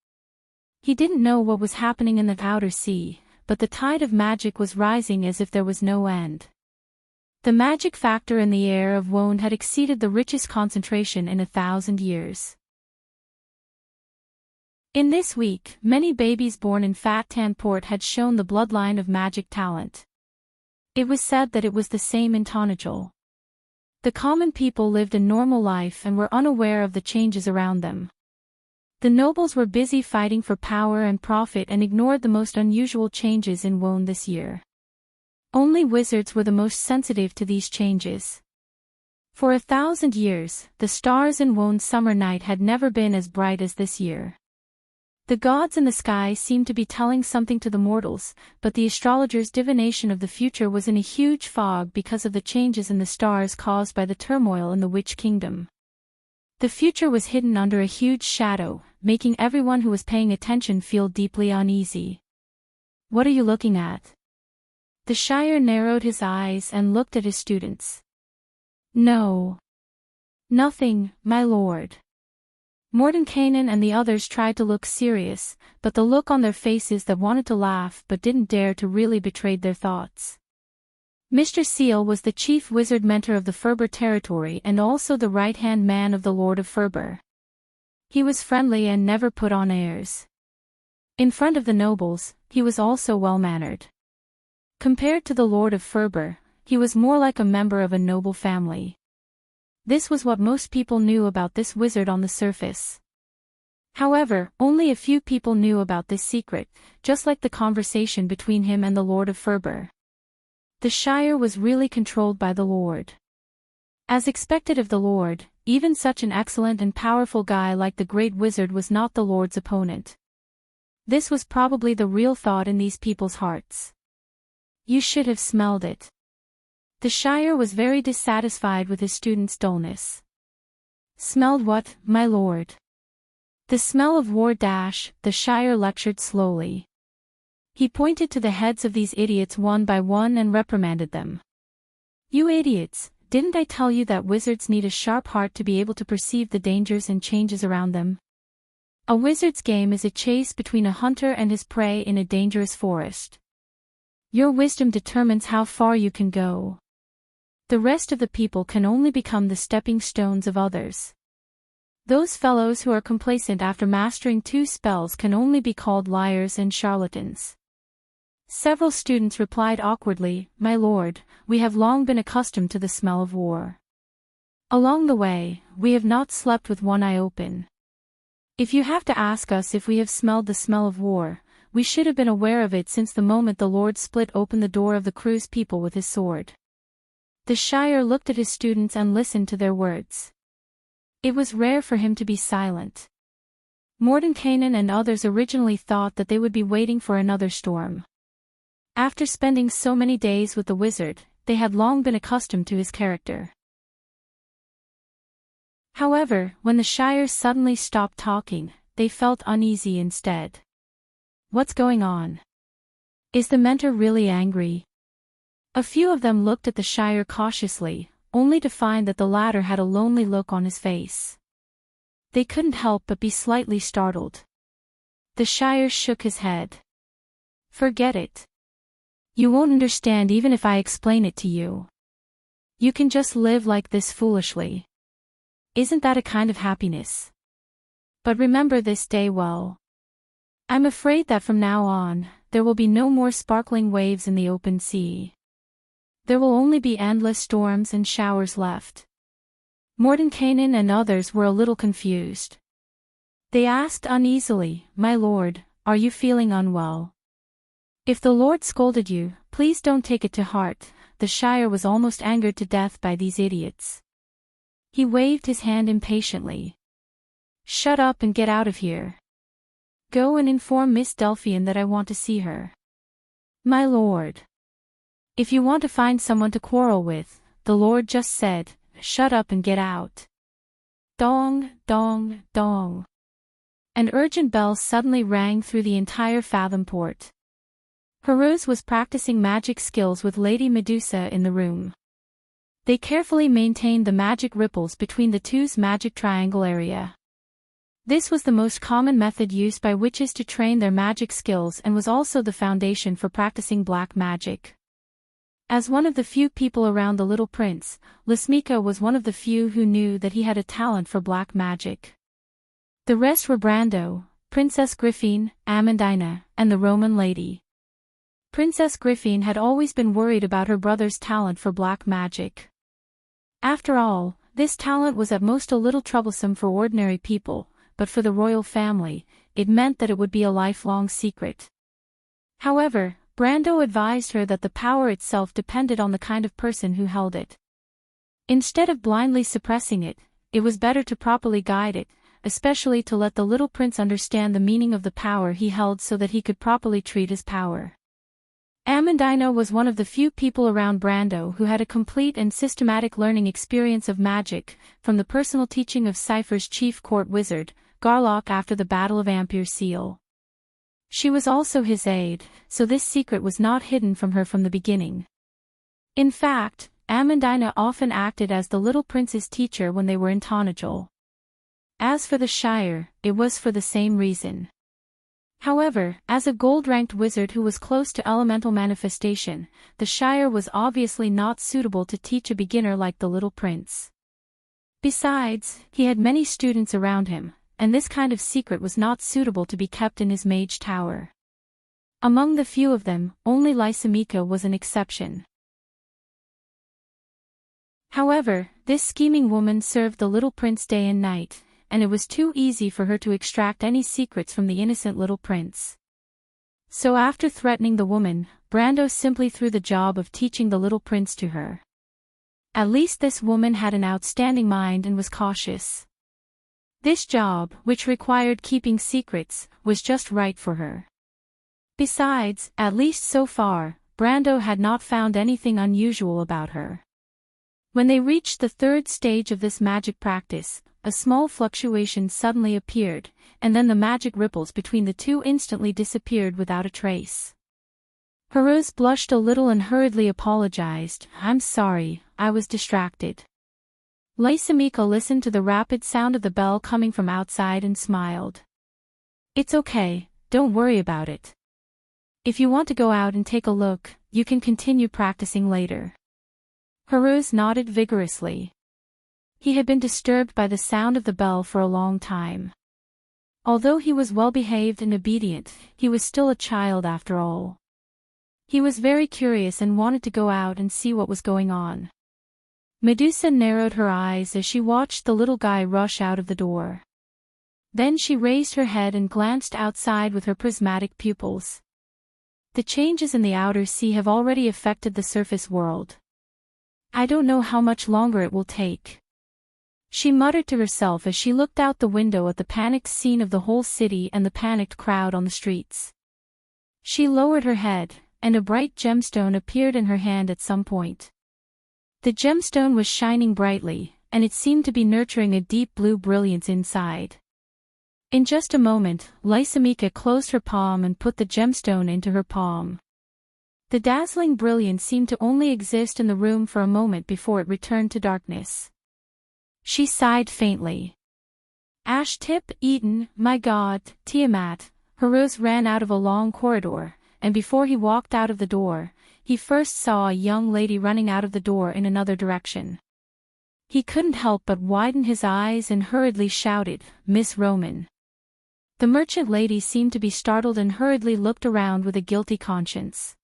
He didn't know what was happening in the outer sea, but the tide of magic was rising as if there was no end. The magic factor in the air of Wone had exceeded the richest concentration in 1,000 years. In this week, many babies born in Fat Tan Port had shown the bloodline of magic talent. It was said that it was the same in Tonajol. The common people lived a normal life and were unaware of the changes around them. The nobles were busy fighting for power and profit and ignored the most unusual changes in Wone this year. Only wizards were the most sensitive to these changes. For 1,000 years, the stars in Wone's summer night had never been as bright as this year. The gods in the sky seemed to be telling something to the mortals, but the astrologer's divination of the future was in a huge fog because of the changes in the stars caused by the turmoil in the Witch Kingdom. The future was hidden under a huge shadow, making everyone who was paying attention feel deeply uneasy. "What are you looking at?" The Shire narrowed his eyes and looked at his students. "No. Nothing, my lord." Mordenkainen and the others tried to look serious, but the look on their faces that wanted to laugh but didn't dare to really betrayed their thoughts. Mr. Seal was the chief wizard mentor of the Ferber territory and also the right-hand man of the Lord of Ferber. He was friendly and never put on airs. In front of the nobles, he was also well-mannered. Compared to the Lord of Ferber, he was more like a member of a noble family. This was what most people knew about this wizard on the surface. However, only a few people knew about this secret, just like the conversation between him and the Lord of Ferber. The Shire was really controlled by the Lord. As expected of the Lord, even such an excellent and powerful guy like the Great Wizard was not the Lord's opponent. This was probably the real thought in these people's hearts. You should have smelled it. The Shire was very dissatisfied with his students' dullness. "Smelled what, my lord?" "The smell of war dash," the Shire lectured slowly. He pointed to the heads of these idiots one by one and reprimanded them. "You idiots, didn't I tell you that wizards need a sharp heart to be able to perceive the dangers and changes around them? A wizard's game is a chase between a hunter and his prey in a dangerous forest. Your wisdom determines how far you can go. The rest of the people can only become the stepping stones of others. Those fellows who are complacent after mastering 2 spells can only be called liars and charlatans." Several students replied awkwardly, "My lord, we have long been accustomed to the smell of war. Along the way, we have not slept with one eye open. If you have to ask us if we have smelled the smell of war, we should have been aware of it since the moment the Lord split open the door of the crew's people with his sword." The Shire looked at his students and listened to their words. It was rare for him to be silent. Mordenkainen and others originally thought that they would be waiting for another storm. After spending so many days with the wizard, they had long been accustomed to his character. However, when the Shire suddenly stopped talking, they felt uneasy instead. "What's going on? Is the mentor really angry?" A few of them looked at the Shire cautiously, only to find that the latter had a lonely look on his face. They couldn't help but be slightly startled. The Shire shook his head. "Forget it. You won't understand even if I explain it to you. You can just live like this foolishly. Isn't that a kind of happiness? But remember this day well. I'm afraid that from now on, there will be no more sparkling waves in the open sea. There will only be endless storms and showers left. Mordenkainen and others were a little confused. They asked uneasily, "My lord, are you feeling unwell? If the Lord scolded you, please don't take it to heart." The Shire was almost angered to death by these idiots. He waved his hand impatiently. "Shut up and get out of here. Go and inform Miss Delphian that I want to see her." "My lord. If you want to find someone to quarrel with," the Lord just said, "shut up and get out." Dong, dong, dong. An urgent bell suddenly rang through the entire Fathom Port. Hearse was practicing magic skills with Lady Medusa in the room. They carefully maintained the magic ripples between the two's magic triangle area. This was the most common method used by witches to train their magic skills and was also the foundation for practicing black magic. As one of the few people around the little prince, Lasmika was one of the few who knew that he had a talent for black magic. The rest were Brando, Princess Griffine, Amandina, and the Roman lady. Princess Griffine had always been worried about her brother's talent for black magic. After all, this talent was at most a little troublesome for ordinary people, but for the royal family, it meant that it would be a lifelong secret. However, Brando advised her that the power itself depended on the kind of person who held it. Instead of blindly suppressing it, it was better to properly guide it, especially to let the little prince understand the meaning of the power he held so that he could properly treat his power. Amandina was one of the few people around Brando who had a complete and systematic learning experience of magic, from the personal teaching of Cypher's chief court wizard, Garlock, after the Battle of Ampere Seal. She was also his aide, so this secret was not hidden from her from the beginning. In fact, Amandina often acted as the little prince's teacher when they were in Tonajol. As for the Shire, it was for the same reason. However, as a gold-ranked wizard who was close to elemental manifestation, the Shire was obviously not suitable to teach a beginner like the little prince. Besides, he had many students around him, and this kind of secret was not suitable to be kept in his mage tower. Among the few of them, only Lysimika was an exception. However, this scheming woman served the little prince day and night, and it was too easy for her to extract any secrets from the innocent little prince. So after threatening the woman, Brando simply threw the job of teaching the little prince to her. At least this woman had an outstanding mind and was cautious. This job, which required keeping secrets, was just right for her. Besides, at least so far, Brando had not found anything unusual about her. When they reached the third stage of this magic practice, a small fluctuation suddenly appeared, and then the magic ripples between the two instantly disappeared without a trace. Hearse blushed a little and hurriedly apologized. "I'm sorry, I was distracted." Lysimika listened to the rapid sound of the bell coming from outside and smiled. "It's okay, don't worry about it. If you want to go out and take a look, you can continue practicing later." Hearse nodded vigorously. He had been disturbed by the sound of the bell for a long time. Although he was well-behaved and obedient, he was still a child after all. He was very curious and wanted to go out and see what was going on. Medusa narrowed her eyes as she watched the little guy rush out of the door. Then she raised her head and glanced outside with her prismatic pupils. "The changes in the outer sea have already affected the surface world. I don't know how much longer it will take," she muttered to herself as she looked out the window at the panicked scene of the whole city and the panicked crowd on the streets. She lowered her head, and a bright gemstone appeared in her hand at some point. The gemstone was shining brightly, and it seemed to be nurturing a deep blue brilliance inside. In just a moment, Lysimika closed her palm and put the gemstone into her palm. The dazzling brilliance seemed to only exist in the room for a moment before it returned to darkness. She sighed faintly. "Ashtip, Eaton, my God, Tiamat." Hearse ran out of a long corridor, and before he walked out of the door, he first saw a young lady running out of the door in another direction. He couldn't help but widen his eyes and hurriedly shouted, "Miss Roman." The merchant lady seemed to be startled and hurriedly looked around with a guilty conscience.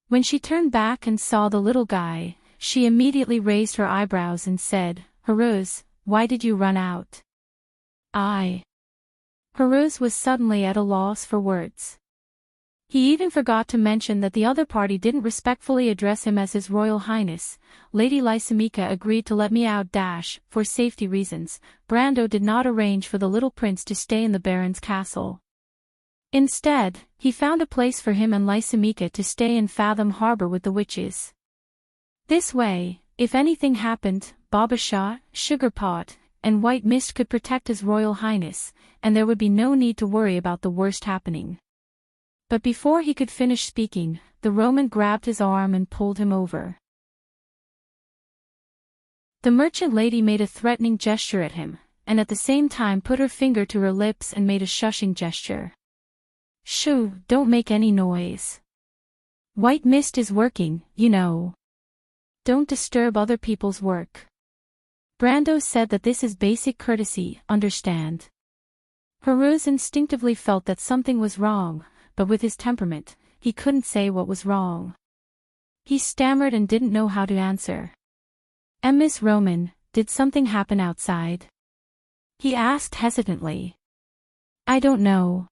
When she turned back and saw the little guy, she immediately raised her eyebrows and said, "Hearse, why did you run out?" Hearse was suddenly at a loss for words. He even forgot to mention that the other party didn't respectfully address him as His Royal Highness. Lady Lysimeka agreed to let me out. For safety reasons, Brando did not arrange for the little prince to stay in the Baron's castle. Instead, he found a place for him and Lysimeka to stay in Fathom Harbor with the witches. This way, if anything happened, Baba Shah, Sugarpot, and White Mist could protect His Royal Highness, and there would be no need to worry about the worst happening. But before he could finish speaking, the Roman grabbed his arm and pulled him over. The merchant lady made a threatening gesture at him, and at the same time put her finger to her lips and made a shushing gesture. "Shoo, don't make any noise. White Mist is working, you know. Don't disturb other people's work." Brando said that this is basic courtesy, understand? Hearse instinctively felt that something was wrong, but with his temperament, he couldn't say what was wrong. He stammered and didn't know how to answer. "Miss Roman, did something happen outside?" he asked hesitantly. "I don't know.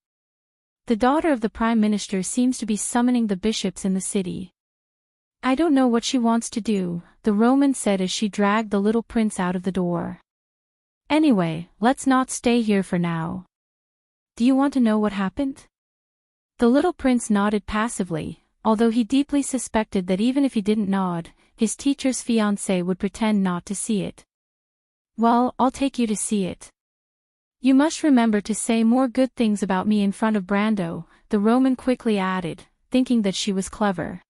The daughter of the Prime Minister seems to be summoning the bishops in the city. I don't know what she wants to do," the Roman said as she dragged the little prince out of the door. "Anyway, let's not stay here for now. Do you want to know what happened?" The little prince nodded passively, although he deeply suspected that even if he didn't nod, his teacher's fiancé would pretend not to see it. "Well, I'll take you to see it. You must remember to say more good things about me in front of Brando," the Roman quickly added, thinking that she was clever.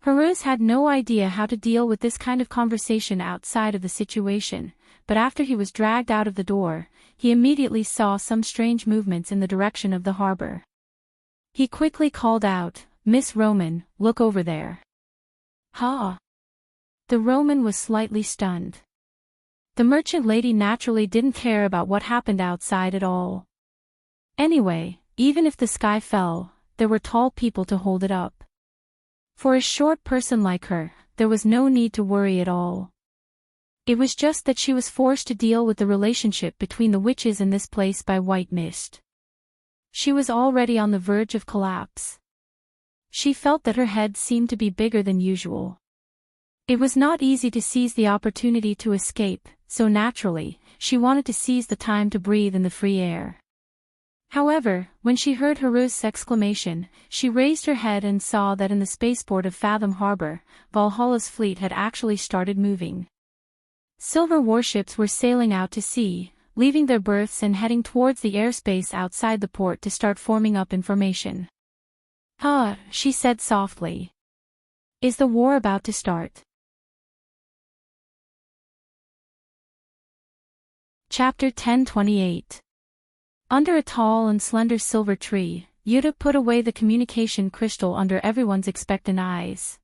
Hearse had no idea how to deal with this kind of conversation outside of the situation, but after he was dragged out of the door, he immediately saw some strange movements in the direction of the harbor. He quickly called out, "Miss Roman, look over there." "Huh?" The Roman was slightly stunned. The merchant lady naturally didn't care about what happened outside at all. Anyway, even if the sky fell, there were tall people to hold it up. For a short person like her, there was no need to worry at all. It was just that she was forced to deal with the relationship between the witches in this place by White Mist. She was already on the verge of collapse. She felt that her head seemed to be bigger than usual. It was not easy to seize the opportunity to escape, so naturally, she wanted to seize the time to breathe in the free air. However, when she heard Hearse's exclamation, she raised her head and saw that in the spaceport of Fathom Harbor, Valhalla's fleet had actually started moving. Silver warships were sailing out to sea, leaving their berths and heading towards the airspace outside the port to start forming up in formation. "Huh," she said softly. "Is the war about to start?" Chapter 1028. Under a tall and slender silver tree, Yuta put away the communication crystal under everyone's expectant eyes.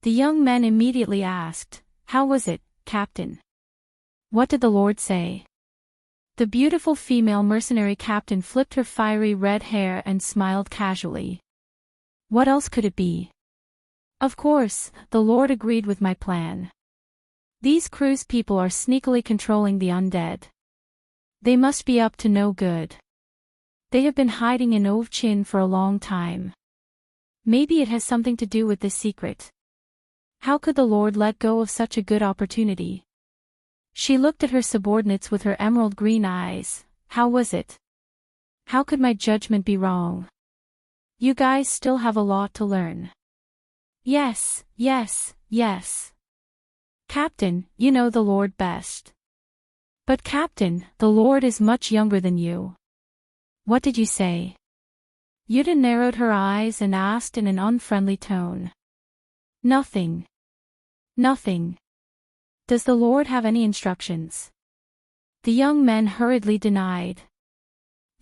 The young men immediately asked, "How was it, Captain? What did the Lord say?" The beautiful female mercenary captain flipped her fiery red hair and smiled casually. "What else could it be? Of course, the Lord agreed with my plan. These cruise people are sneakily controlling the undead. They must be up to no good. They have been hiding in Ovchin for a long time. Maybe it has something to do with this secret. How could the Lord let go of such a good opportunity?" She looked at her subordinates with her emerald green eyes. "How was it? How could my judgment be wrong? You guys still have a lot to learn." Yes. "Captain, you know the Lord best." "But Captain, the Lord is much younger than you." "What did you say?" Yuta narrowed her eyes and asked in an unfriendly tone. Nothing. Does the Lord have any instructions?" The young men hurriedly denied.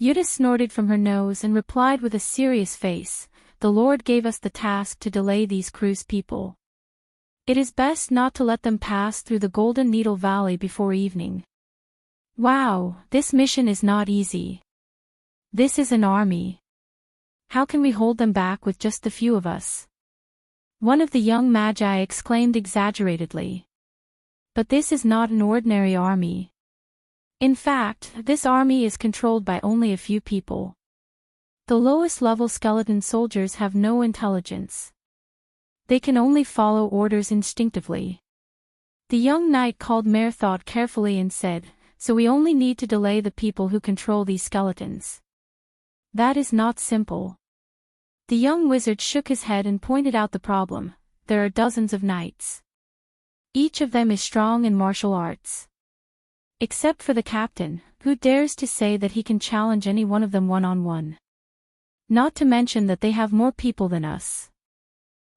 Yuta snorted from her nose and replied with a serious face, "The Lord gave us the task to delay these cruise people. It is best not to let them pass through the Golden Needle Valley before evening." "Wow, this mission is not easy. This is an army. How can we hold them back with just the few of us?" One of the young magi exclaimed exaggeratedly. But this is not an ordinary army. In fact, this army is controlled by only a few people. The lowest level skeleton soldiers have no intelligence. They can only follow orders instinctively. The young knight called Mare thought carefully and said, "So we only need to delay the people who control these skeletons." That is not simple. The young wizard shook his head and pointed out the problem. There are dozens of knights. Each of them is strong in martial arts. Except for the captain, who dares to say that he can challenge any one of them one-on-one. Not to mention that they have more people than us.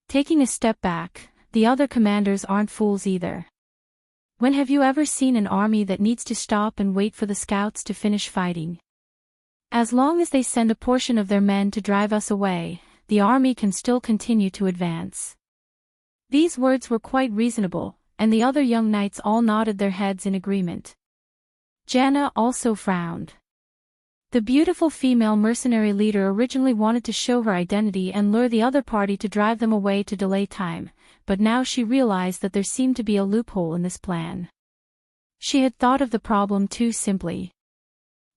Taking a step back, the other commanders aren't fools either. When have you ever seen an army that needs to stop and wait for the scouts to finish fighting? As long as they send a portion of their men to drive us away, the army can still continue to advance. These words were quite reasonable, and the other young knights all nodded their heads in agreement. Janna also frowned. The beautiful female mercenary leader originally wanted to show her identity and lure the other party to drive them away to delay time, but now she realized that there seemed to be a loophole in this plan. She had thought of the problem too simply.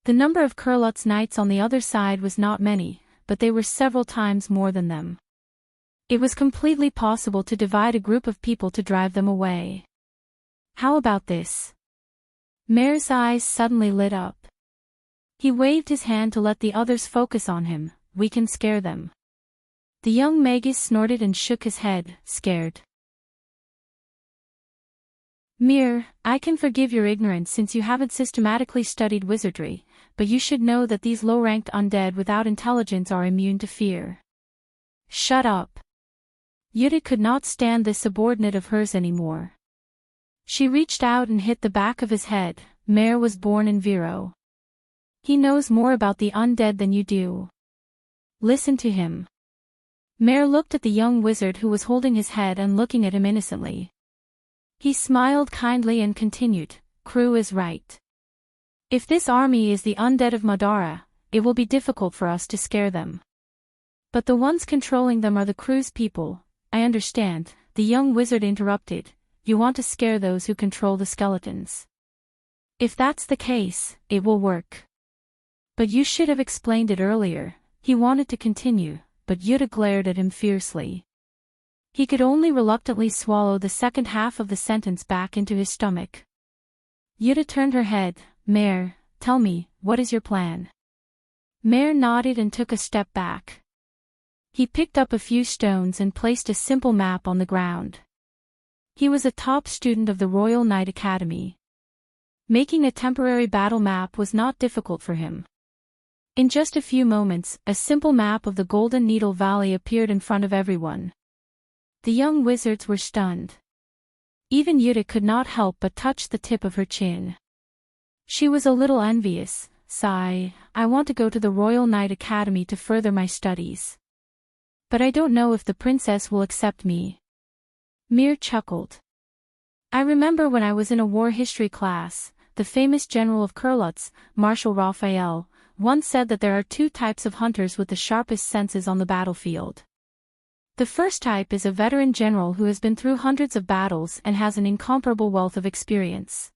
The number of Kurlut's knights on the other side was not many, but they were several times more than them. It was completely possible to divide a group of people to drive them away. How about this? Mare's eyes suddenly lit up. He waved his hand to let the others focus on him. "We can scare them." The young magus snorted and shook his head, scared. "Mir, I can forgive your ignorance since you haven't systematically studied wizardry, but you should know that these low-ranked undead without intelligence are immune to fear." "Shut up." Yuta could not stand this subordinate of hers anymore. She reached out and hit the back of his head. "Mare was born in Viro. He knows more about the undead than you do. Listen to him." Mare looked at the young wizard who was holding his head and looking at him innocently. He smiled kindly and continued, "Crew is right. If this army is the undead of Madara, it will be difficult for us to scare them. But the ones controlling them are the crew's people." "I understand," the young wizard interrupted. "You want to scare those who control the skeletons. If that's the case, it will work. But you should have explained it earlier." He wanted to continue, but Yuta glared at him fiercely. He could only reluctantly swallow the second half of the sentence back into his stomach. Yuta turned her head. "Mare, tell me, what is your plan?" Mare nodded and took a step back. He picked up a few stones and placed a simple map on the ground. He was a top student of the Royal Knight Academy. Making a temporary battle map was not difficult for him. In just a few moments, a simple map of the Golden Needle Valley appeared in front of everyone. The young wizards were stunned. Even Yuta could not help but touch the tip of her chin. She was a little envious. "Sigh, I want to go to the Royal Knight Academy to further my studies. But I don't know if the princess will accept me." Mir chuckled. "I remember when I was in a war history class, the famous general of Kurlutz, Marshal Raphael, once said that there are two types of hunters with the sharpest senses on the battlefield. The first type is a veteran general who has been through hundreds of battles and has an incomparable wealth of experience.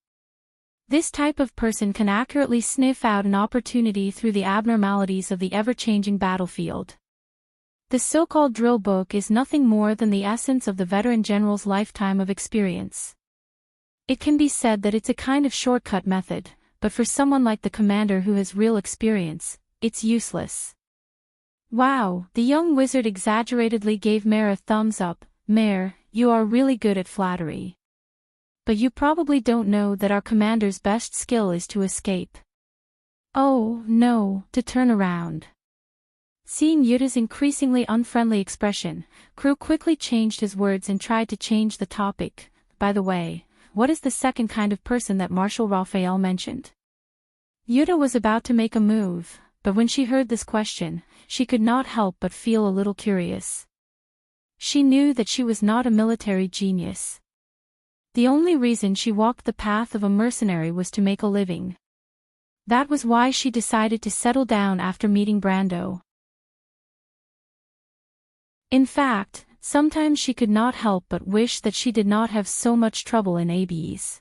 This type of person can accurately sniff out an opportunity through the abnormalities of the ever-changing battlefield. The so-called drill book is nothing more than the essence of the veteran general's lifetime of experience. It can be said that it's a kind of shortcut method, but for someone like the commander who has real experience, it's useless." "Wow," the young wizard exaggeratedly gave Mare a thumbs up. "Mare, you are really good at flattery. But you probably don't know that our commander's best skill is to escape. Oh, no, to turn around." Seeing Yuta's increasingly unfriendly expression, Crew quickly changed his words and tried to change the topic. "By the way, what is the second kind of person that Marshal Raphael mentioned?" Yuta was about to make a move, but when she heard this question, she could not help but feel a little curious. She knew that she was not a military genius. The only reason she walked the path of a mercenary was to make a living. That was why she decided to settle down after meeting Brando. In fact, sometimes she could not help but wish that she did not have so much trouble in Abes.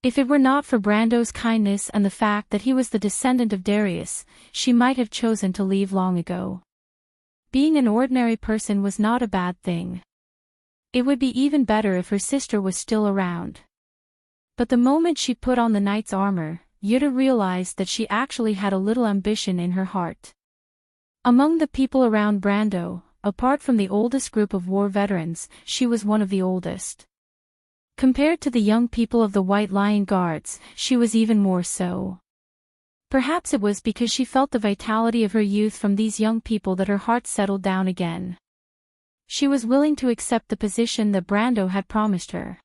If it were not for Brando's kindness and the fact that he was the descendant of Darius, she might have chosen to leave long ago. Being an ordinary person was not a bad thing. It would be even better if her sister was still around. But the moment she put on the knight's armor, Yuta realized that she actually had a little ambition in her heart. Among the people around Brando, apart from the oldest group of war veterans, she was one of the oldest. Compared to the young people of the White Lion Guards, she was even more so. Perhaps it was because she felt the vitality of her youth from these young people that her heart settled down again. She was willing to accept the position that Brando had promised her.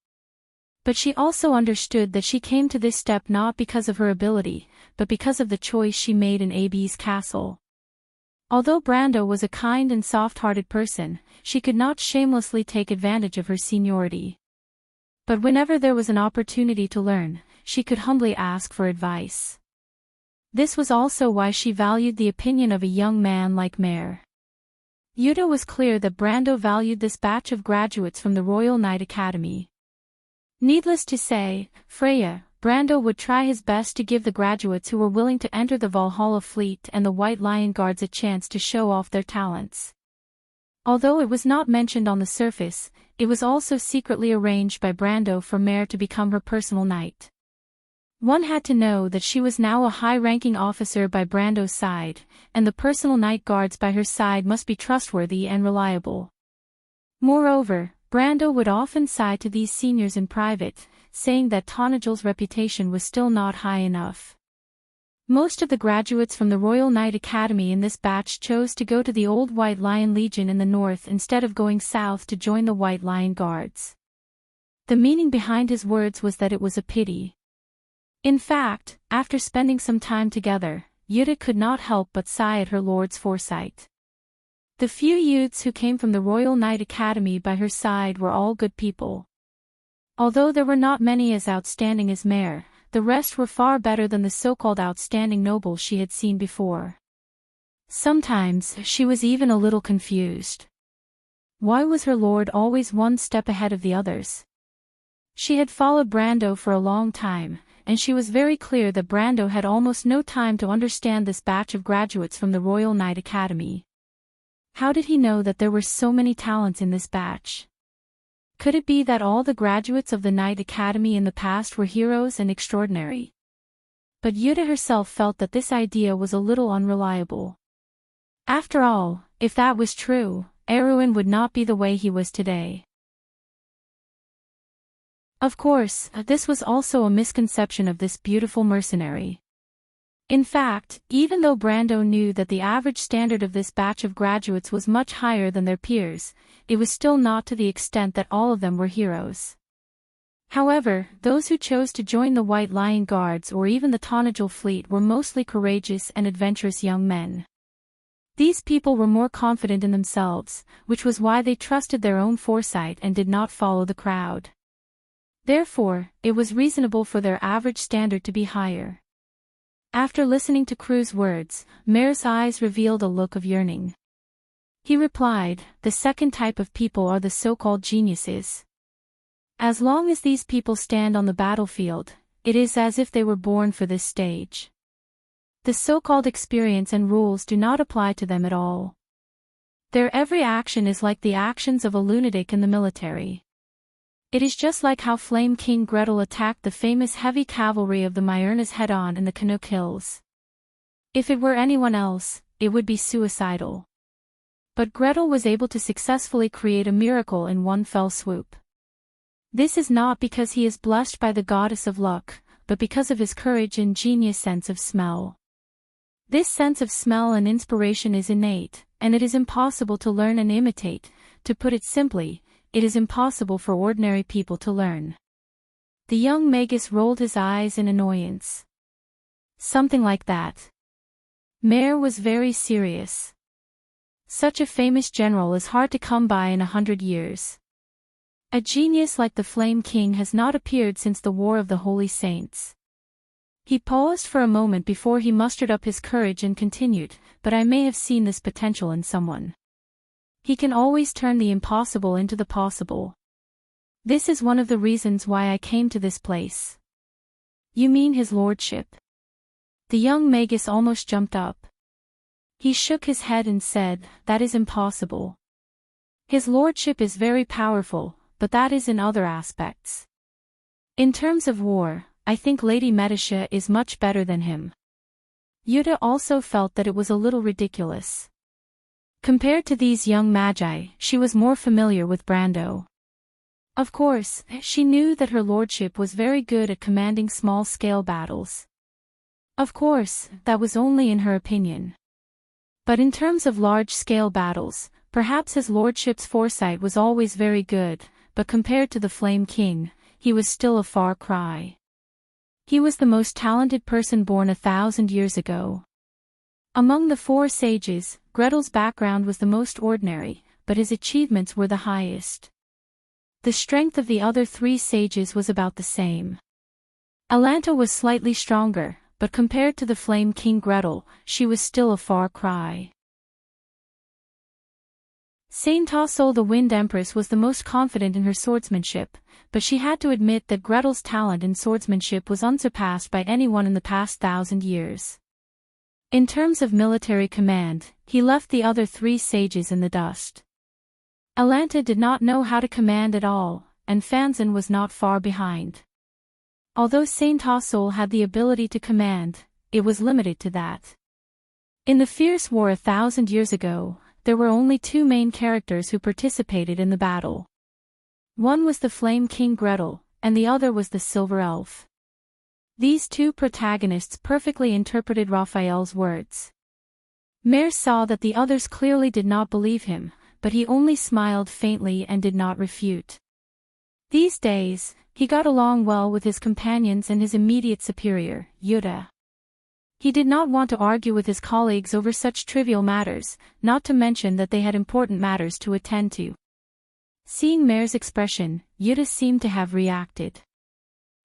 But she also understood that she came to this step not because of her ability, but because of the choice she made in Ab's castle. Although Brando was a kind and soft-hearted person, she could not shamelessly take advantage of her seniority. But whenever there was an opportunity to learn, she could humbly ask for advice. This was also why she valued the opinion of a young man like Mare. Yuta was clear that Brando valued this batch of graduates from the Royal Knight Academy. Needless to say, Brando would try his best to give the graduates who were willing to enter the Valhalla Fleet and the White Lion Guards a chance to show off their talents. Although it was not mentioned on the surface, it was also secretly arranged by Brando for Mare to become her personal knight. One had to know that she was now a high-ranking officer by Brando's side, and the personal knight guards by her side must be trustworthy and reliable. Moreover, Brando would often sigh to these seniors in private, saying that Tanajal's reputation was still not high enough. Most of the graduates from the Royal Knight Academy in this batch chose to go to the old White Lion Legion in the north instead of going south to join the White Lion Guards. The meaning behind his words was that it was a pity. In fact, after spending some time together, Yuta could not help but sigh at her lord's foresight. The few youths who came from the Royal Knight Academy by her side were all good people. Although there were not many as outstanding as Mare, the rest were far better than the so-called outstanding nobles she had seen before. Sometimes, she was even a little confused. Why was her lord always one step ahead of the others? She had followed Brando for a long time, and she was very clear that Brando had almost no time to understand this batch of graduates from the Royal Knight Academy. How did he know that there were so many talents in this batch? Could it be that all the graduates of the Knight Academy in the past were heroes and extraordinary? But Yuta herself felt that this idea was a little unreliable. After all, if that was true, Erwin would not be the way he was today. Of course, this was also a misconception of this beautiful mercenary. In fact, even though Brando knew that the average standard of this batch of graduates was much higher than their peers, it was still not to the extent that all of them were heroes. However, those who chose to join the White Lion Guards or even the Tanajal fleet were mostly courageous and adventurous young men. These people were more confident in themselves, which was why they trusted their own foresight and did not follow the crowd. Therefore, it was reasonable for their average standard to be higher. After listening to Kru's words, Mare's eyes revealed a look of yearning. He replied, "The second type of people are the so-called geniuses. As long as these people stand on the battlefield, it is as if they were born for this stage. The so-called experience and rules do not apply to them at all. Their every action is like the actions of a lunatic in the military. It is just like how Flame King Gretel attacked the famous heavy cavalry of the Myrnas head-on in the Canuck Hills. If it were anyone else, it would be suicidal. But Gretel was able to successfully create a miracle in one fell swoop. This is not because he is blessed by the goddess of luck, but because of his courage and genius sense of smell. This sense of smell and inspiration is innate, and it is impossible to learn and imitate. To put it simply, it is impossible for ordinary people to learn." The young Magus rolled his eyes in annoyance. Something like that. Mare was very serious. Such a famous general is hard to come by in 100 years. A genius like the Flame King has not appeared since the War of the Holy Saints. He paused for a moment before he mustered up his courage and continued, "But I may have seen this potential in someone. He can always turn the impossible into the possible. This is one of the reasons why I came to this place. You mean his lordship? The young magus almost jumped up. He shook his head and said, that is impossible. His lordship is very powerful, but that is in other aspects. In terms of war, I think Lady Medisha is much better than him. Yuta also felt that it was a little ridiculous. Compared to these young magi, she was more familiar with Brando. Of course, she knew that her lordship was very good at commanding small-scale battles. Of course, that was only in her opinion. But in terms of large-scale battles, perhaps his lordship's foresight was always very good, but compared to the Flame King, he was still a far cry. He was the most talented person born 1,000 years ago. Among the 4 sages, Gretel's background was the most ordinary, but his achievements were the highest. The strength of the other 3 sages was about the same. Alanta was slightly stronger, but compared to the Flame King Gretel, she was still a far cry. Saint-Tassel the Wind Empress was the most confident in her swordsmanship, but she had to admit that Gretel's talent in swordsmanship was unsurpassed by anyone in the past 1,000 years. In terms of military command, he left the other 3 sages in the dust. Alanta did not know how to command at all, and Fanzan was not far behind. Although Saint-Tassel had the ability to command, it was limited to that. In the fierce war 1,000 years ago, there were only 2 main characters who participated in the battle. One was the Flame King Gretel, and the other was the Silver Elf. These 2 protagonists perfectly interpreted Raphael's words. Mare saw that the others clearly did not believe him, but he only smiled faintly and did not refute. These days, he got along well with his companions and his immediate superior, Yuta. He did not want to argue with his colleagues over such trivial matters, not to mention that they had important matters to attend to. Seeing Mare's expression, Yuta seemed to have reacted.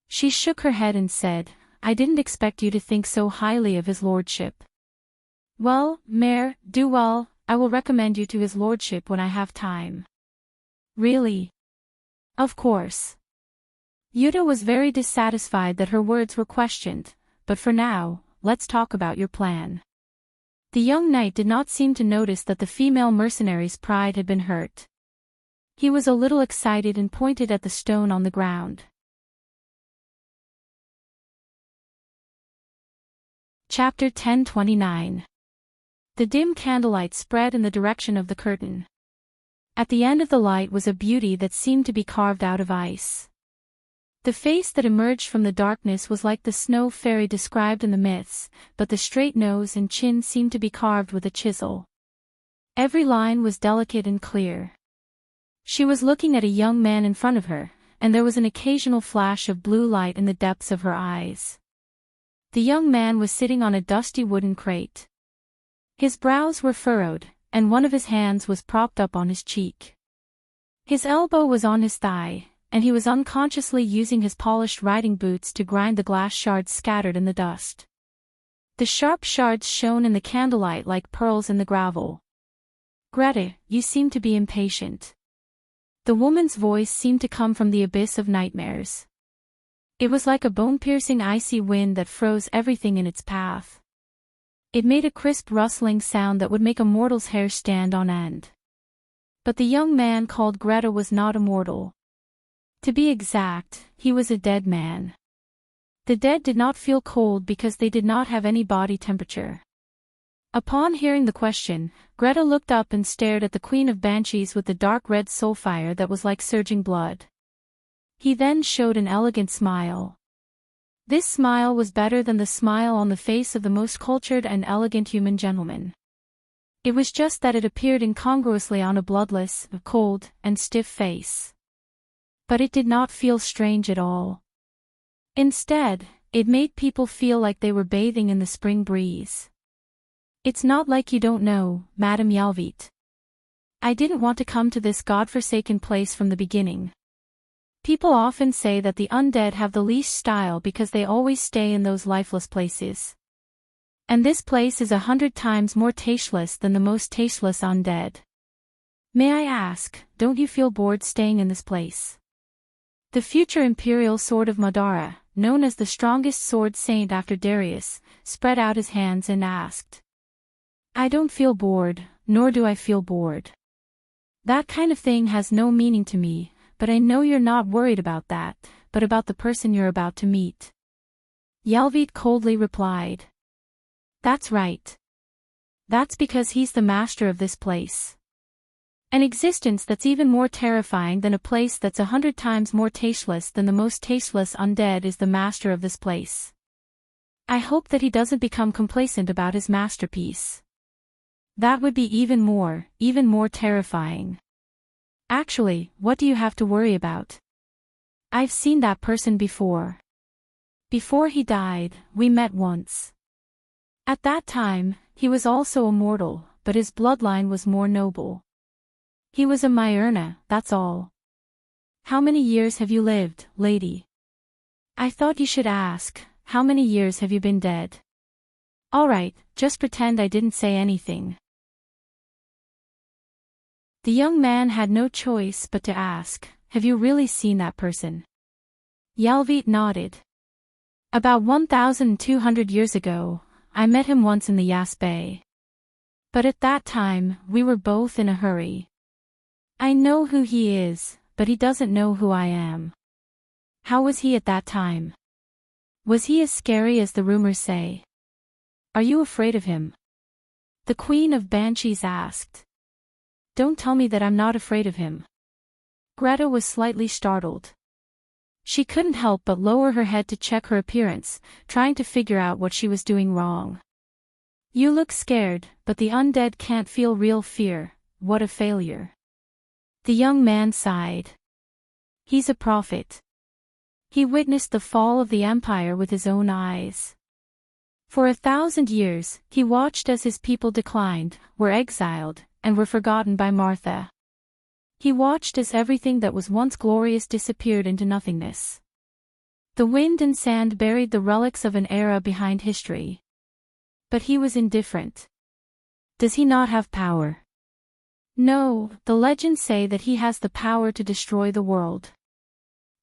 She shook her head and said, I didn't expect you to think so highly of his lordship. Well, Mare, do well, I will recommend you to his lordship when I have time. Really? Of course. Yuta was very dissatisfied that her words were questioned, but for now, let's talk about your plan. The young knight did not seem to notice that the female mercenary's pride had been hurt. He was a little excited and pointed at the stone on the ground. Chapter 1029. The dim candlelight spread in the direction of the curtain. At the end of the light was a beauty that seemed to be carved out of ice. The face that emerged from the darkness was like the snow fairy described in the myths, but the straight nose and chin seemed to be carved with a chisel. Every line was delicate and clear. She was looking at a young man in front of her, and there was an occasional flash of blue light in the depths of her eyes. The young man was sitting on a dusty wooden crate. His brows were furrowed, and one of his hands was propped up on his cheek. His elbow was on his thigh, and he was unconsciously using his polished riding boots to grind the glass shards scattered in the dust. The sharp shards shone in the candlelight like pearls in the gravel. Greta, you seem to be impatient. The woman's voice seemed to come from the abyss of nightmares. It was like a bone-piercing icy wind that froze everything in its path. It made a crisp rustling sound that would make a mortal's hair stand on end. But the young man called Greta was not a mortal. To be exact, he was a dead man. The dead did not feel cold because they did not have any body temperature. Upon hearing the question, Greta looked up and stared at the Queen of Banshees with the dark red soul fire that was like surging blood. He then showed an elegant smile. This smile was better than the smile on the face of the most cultured and elegant human gentleman. It was just that it appeared incongruously on a bloodless, cold, and stiff face. But it did not feel strange at all. Instead, it made people feel like they were bathing in the spring breeze. It's not like you don't know, Madame Yalvit. I didn't want to come to this godforsaken place from the beginning. People often say that the undead have the least style because they always stay in those lifeless places. And this place is 100 times more tasteless than the most tasteless undead. May I ask, don't you feel bored staying in this place? The future imperial sword of Madara, known as the strongest sword saint after Darius, spread out his hands and asked. I don't feel bored, nor do I feel bored. That kind of thing has no meaning to me, but I know you're not worried about that, but about the person you're about to meet. Yalvit coldly replied. That's right. That's because he's the master of this place. An existence that's even more terrifying than a place that's 100 times more tasteless than the most tasteless undead is the master of this place. I hope that he doesn't become complacent about his masterpiece. That would be even more terrifying. Actually, what do you have to worry about? I've seen that person before. Before he died, we met once. At that time, he was also immortal, but his bloodline was more noble. He was a Myrna, that's all. How many years have you lived, lady? I thought you should ask, how many years have you been dead? Alright, just pretend I didn't say anything. The young man had no choice but to ask, have you really seen that person? Yalvit nodded. About 1,200 years ago, I met him once in the Yas Bay. But at that time, we were both in a hurry. I know who he is, but he doesn't know who I am. How was he at that time? Was he as scary as the rumors say? Are you afraid of him? The Queen of Banshees asked. Don't tell me that I'm not afraid of him. Greta was slightly startled. She couldn't help but lower her head to check her appearance, trying to figure out what she was doing wrong. You look scared, but the undead can't feel real fear. What a failure. The young man sighed. He's a prophet. He witnessed the fall of the empire with his own eyes. For 1,000 years, he watched as his people declined, were exiled, and were forgotten by Martha. He watched as everything that was once glorious disappeared into nothingness. The wind and sand buried the relics of an era behind history. But he was indifferent. Does he not have power? No, the legends say that he has the power to destroy the world.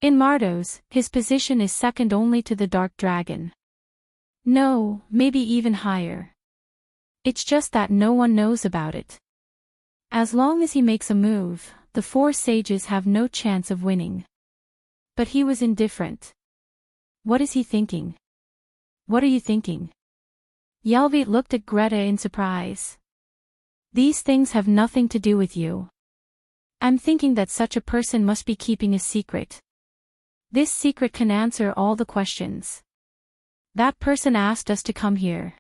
In Mardos, his position is second only to the Dark Dragon. No, maybe even higher. It's just that no one knows about it. As long as he makes a move, the four sages have no chance of winning. But he was indifferent. What is he thinking? What are you thinking? Yalvit looked at Greta in surprise. These things have nothing to do with you. I'm thinking that such a person must be keeping a secret. This secret can answer all the questions. That person asked us to come here.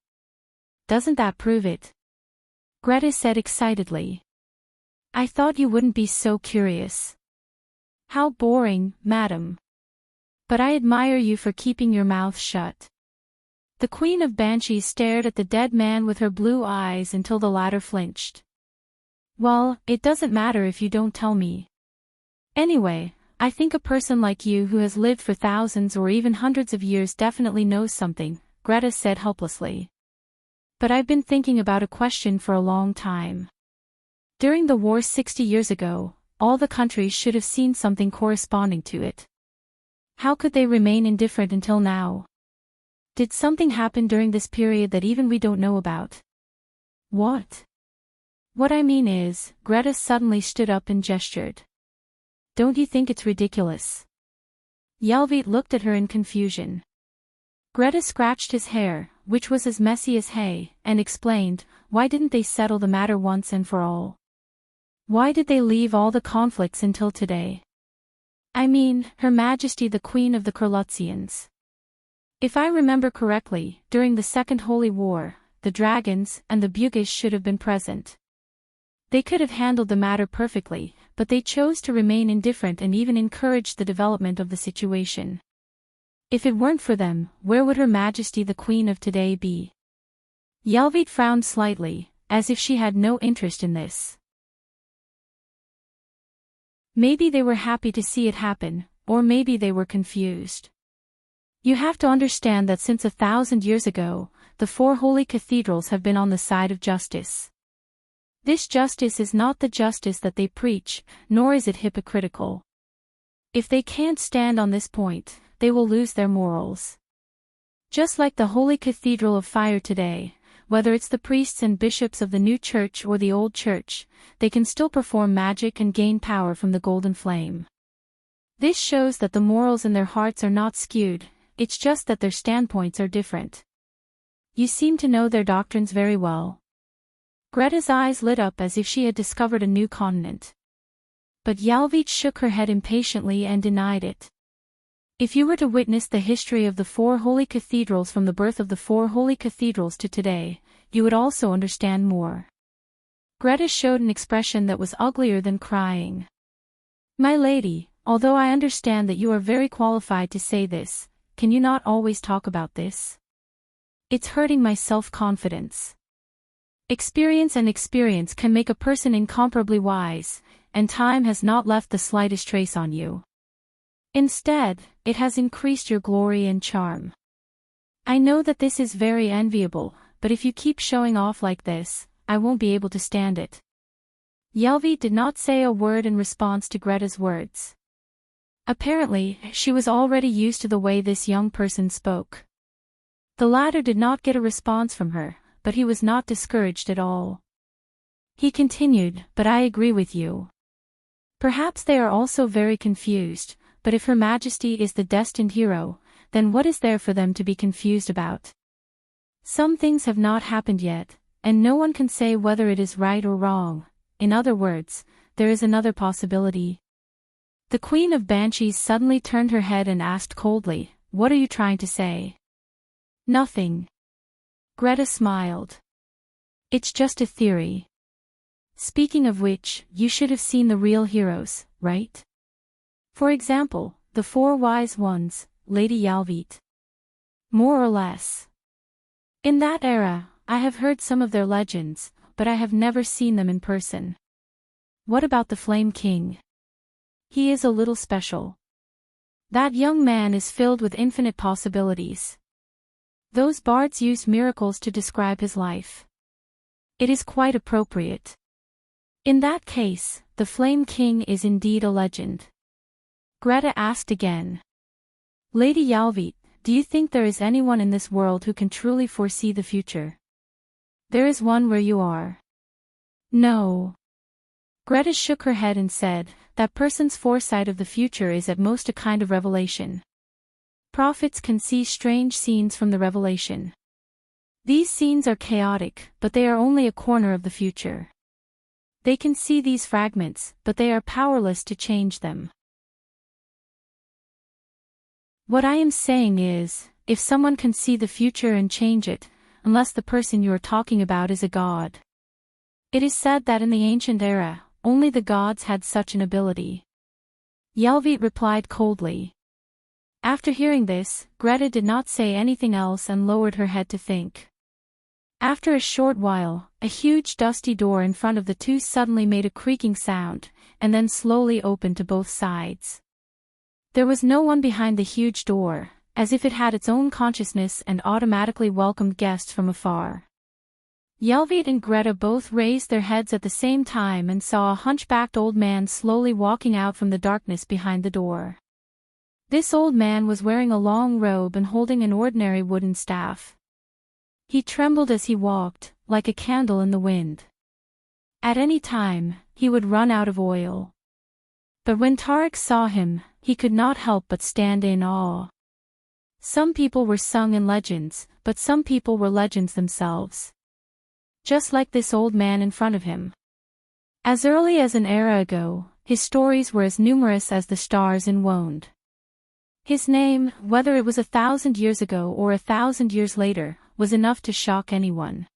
Doesn't that prove it? Greta said excitedly. I thought you wouldn't be so curious. How boring, madam. But I admire you for keeping your mouth shut. The Queen of Banshees stared at the dead man with her blue eyes until the latter flinched. Well, it doesn't matter if you don't tell me. Anyway, I think a person like you who has lived for thousands or even hundreds of years definitely knows something, Greta said helplessly. But I've been thinking about a question for a long time. During the war 60 years ago, all the countries should have seen something corresponding to it. How could they remain indifferent until now? Did something happen during this period that even we don't know about? What? What I mean is, Greta suddenly stood up and gestured. Don't you think it's ridiculous? Yalvit looked at her in confusion. Greta scratched his hair, which was as messy as hay, and explained, why didn't they settle the matter once and for all? Why did they leave all the conflicts until today? I mean, Her Majesty the Queen of the Kurlutzians. If I remember correctly, during the Second Holy War, the dragons and the Bugis should have been present. They could have handled the matter perfectly, but they chose to remain indifferent and even encouraged the development of the situation. If it weren't for them, where would Her Majesty the Queen of today be? Yalvit frowned slightly, as if she had no interest in this. Maybe they were happy to see it happen, or maybe they were confused. You have to understand that since 1,000 years ago, the four holy cathedrals have been on the side of justice. This justice is not the justice that they preach, nor is it hypocritical. If they can't stand on this point, they will lose their morals. Just like the Holy Cathedral of Fire today, whether it's the priests and bishops of the new church or the old church, they can still perform magic and gain power from the golden flame. This shows that the morals in their hearts are not skewed, it's just that their standpoints are different. You seem to know their doctrines very well. Greta's eyes lit up as if she had discovered a new continent. But Yalvit shook her head impatiently and denied it. If you were to witness the history of the 4 holy cathedrals from the birth of the 4 holy cathedrals to today, you would also understand more. Greta showed an expression that was uglier than crying. My lady, although I understand that you are very qualified to say this, can you not always talk about this? It's hurting my self-confidence. Experience can make a person incomparably wise, and time has not left the slightest trace on you. Instead, it has increased your glory and charm. I know that this is very enviable, but if you keep showing off like this, I won't be able to stand it. Yalvit did not say a word in response to Greta's words. Apparently, she was already used to the way this young person spoke. The latter did not get a response from her, but he was not discouraged at all. He continued, but I agree with you. Perhaps they are also very confused, but if Her Majesty is the destined hero, then what is there for them to be confused about? Some things have not happened yet, and no one can say whether it is right or wrong. In other words, there is another possibility. The Queen of Banshees suddenly turned her head and asked coldly, "What are you trying to say?" "Nothing." Greta smiled. "It's just a theory. Speaking of which, you should have seen the real heroes, right? For example, the 4 wise ones, Lady Yalvit. More or less. In that era, I have heard some of their legends, but I have never seen them in person. What about the Flame King? He is a little special. That young man is filled with infinite possibilities. Those bards used miracles to describe his life. It is quite appropriate. In that case, the Flame King is indeed a legend." Greta asked again. "Lady Yalvit, do you think there is anyone in this world who can truly foresee the future? There is one where you are." "No." Greta shook her head and said, "That person's foresight of the future is at most a kind of revelation. Prophets can see strange scenes from the revelation. These scenes are chaotic, but they are only a corner of the future. They can see these fragments, but they are powerless to change them. What I am saying is, if someone can see the future and change it, unless the person you are talking about is a god. It is said that in the ancient era, only the gods had such an ability." Yalvit replied coldly. After hearing this, Greta did not say anything else and lowered her head to think. After a short while, a huge dusty door in front of the two suddenly made a creaking sound, and then slowly opened to both sides. There was no one behind the huge door, as if it had its own consciousness and automatically welcomed guests from afar. Yalvit and Greta both raised their heads at the same time and saw a hunchbacked old man slowly walking out from the darkness behind the door. This old man was wearing a long robe and holding an ordinary wooden staff. He trembled as he walked, like a candle in the wind. At any time, he would run out of oil. But when Tarek saw him, he could not help but stand in awe. Some people were sung in legends, but some people were legends themselves. Just like this old man in front of him. As early as an era ago, his stories were as numerous as the stars in Wonde. His name, whether it was 1,000 years ago or 1,000 years later, was enough to shock anyone.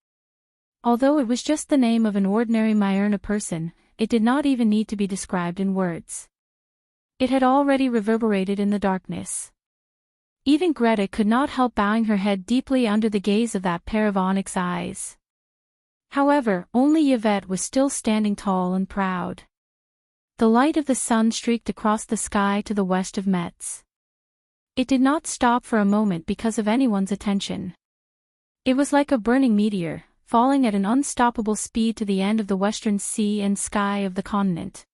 Although it was just the name of an ordinary Myrna person, it did not even need to be described in words. It had already reverberated in the darkness. Even Greta could not help bowing her head deeply under the gaze of that pair of onyx eyes. However, only Yvette was still standing tall and proud. The light of the sun streaked across the sky to the west of Metz. It did not stop for a moment because of anyone's attention. It was like a burning meteor, falling at an unstoppable speed to the end of the western sea and sky of the continent.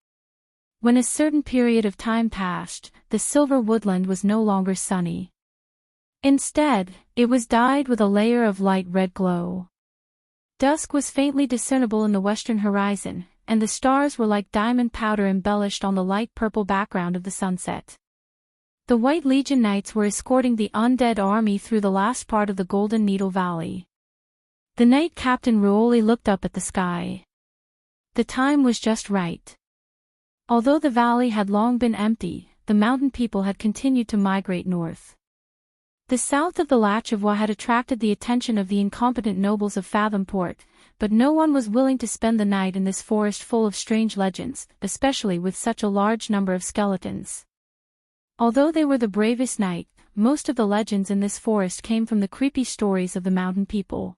When a certain period of time passed, the silver woodland was no longer sunny. Instead, it was dyed with a layer of light red glow. Dusk was faintly discernible in the western horizon, and the stars were like diamond powder embellished on the light purple background of the sunset. The White Legion Knights were escorting the undead army through the last part of the Golden Needle Valley. The Knight Captain Ruoli looked up at the sky. The time was just right. Although the valley had long been empty, the mountain people had continued to migrate north. The south of the Latch of Wa had attracted the attention of the incompetent nobles of Fathomport, but no one was willing to spend the night in this forest full of strange legends, especially with such a large number of skeletons. Although they were the bravest knight, most of the legends in this forest came from the creepy stories of the mountain people.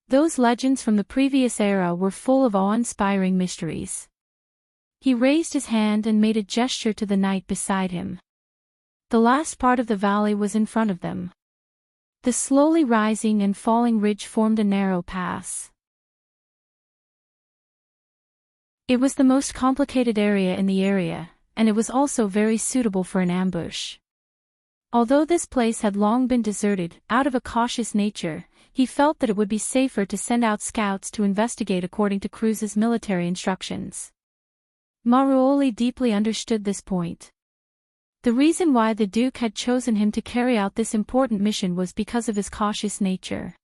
Those legends from the previous era were full of awe-inspiring mysteries. He raised his hand and made a gesture to the knight beside him. The last part of the valley was in front of them. The slowly rising and falling ridge formed a narrow pass. It was the most complicated area in the area, and it was also very suitable for an ambush. Although this place had long been deserted, out of a cautious nature, he felt that it would be safer to send out scouts to investigate according to Cruz's military instructions. Maruoli deeply understood this point. The reason why the Duke had chosen him to carry out this important mission was because of his cautious nature.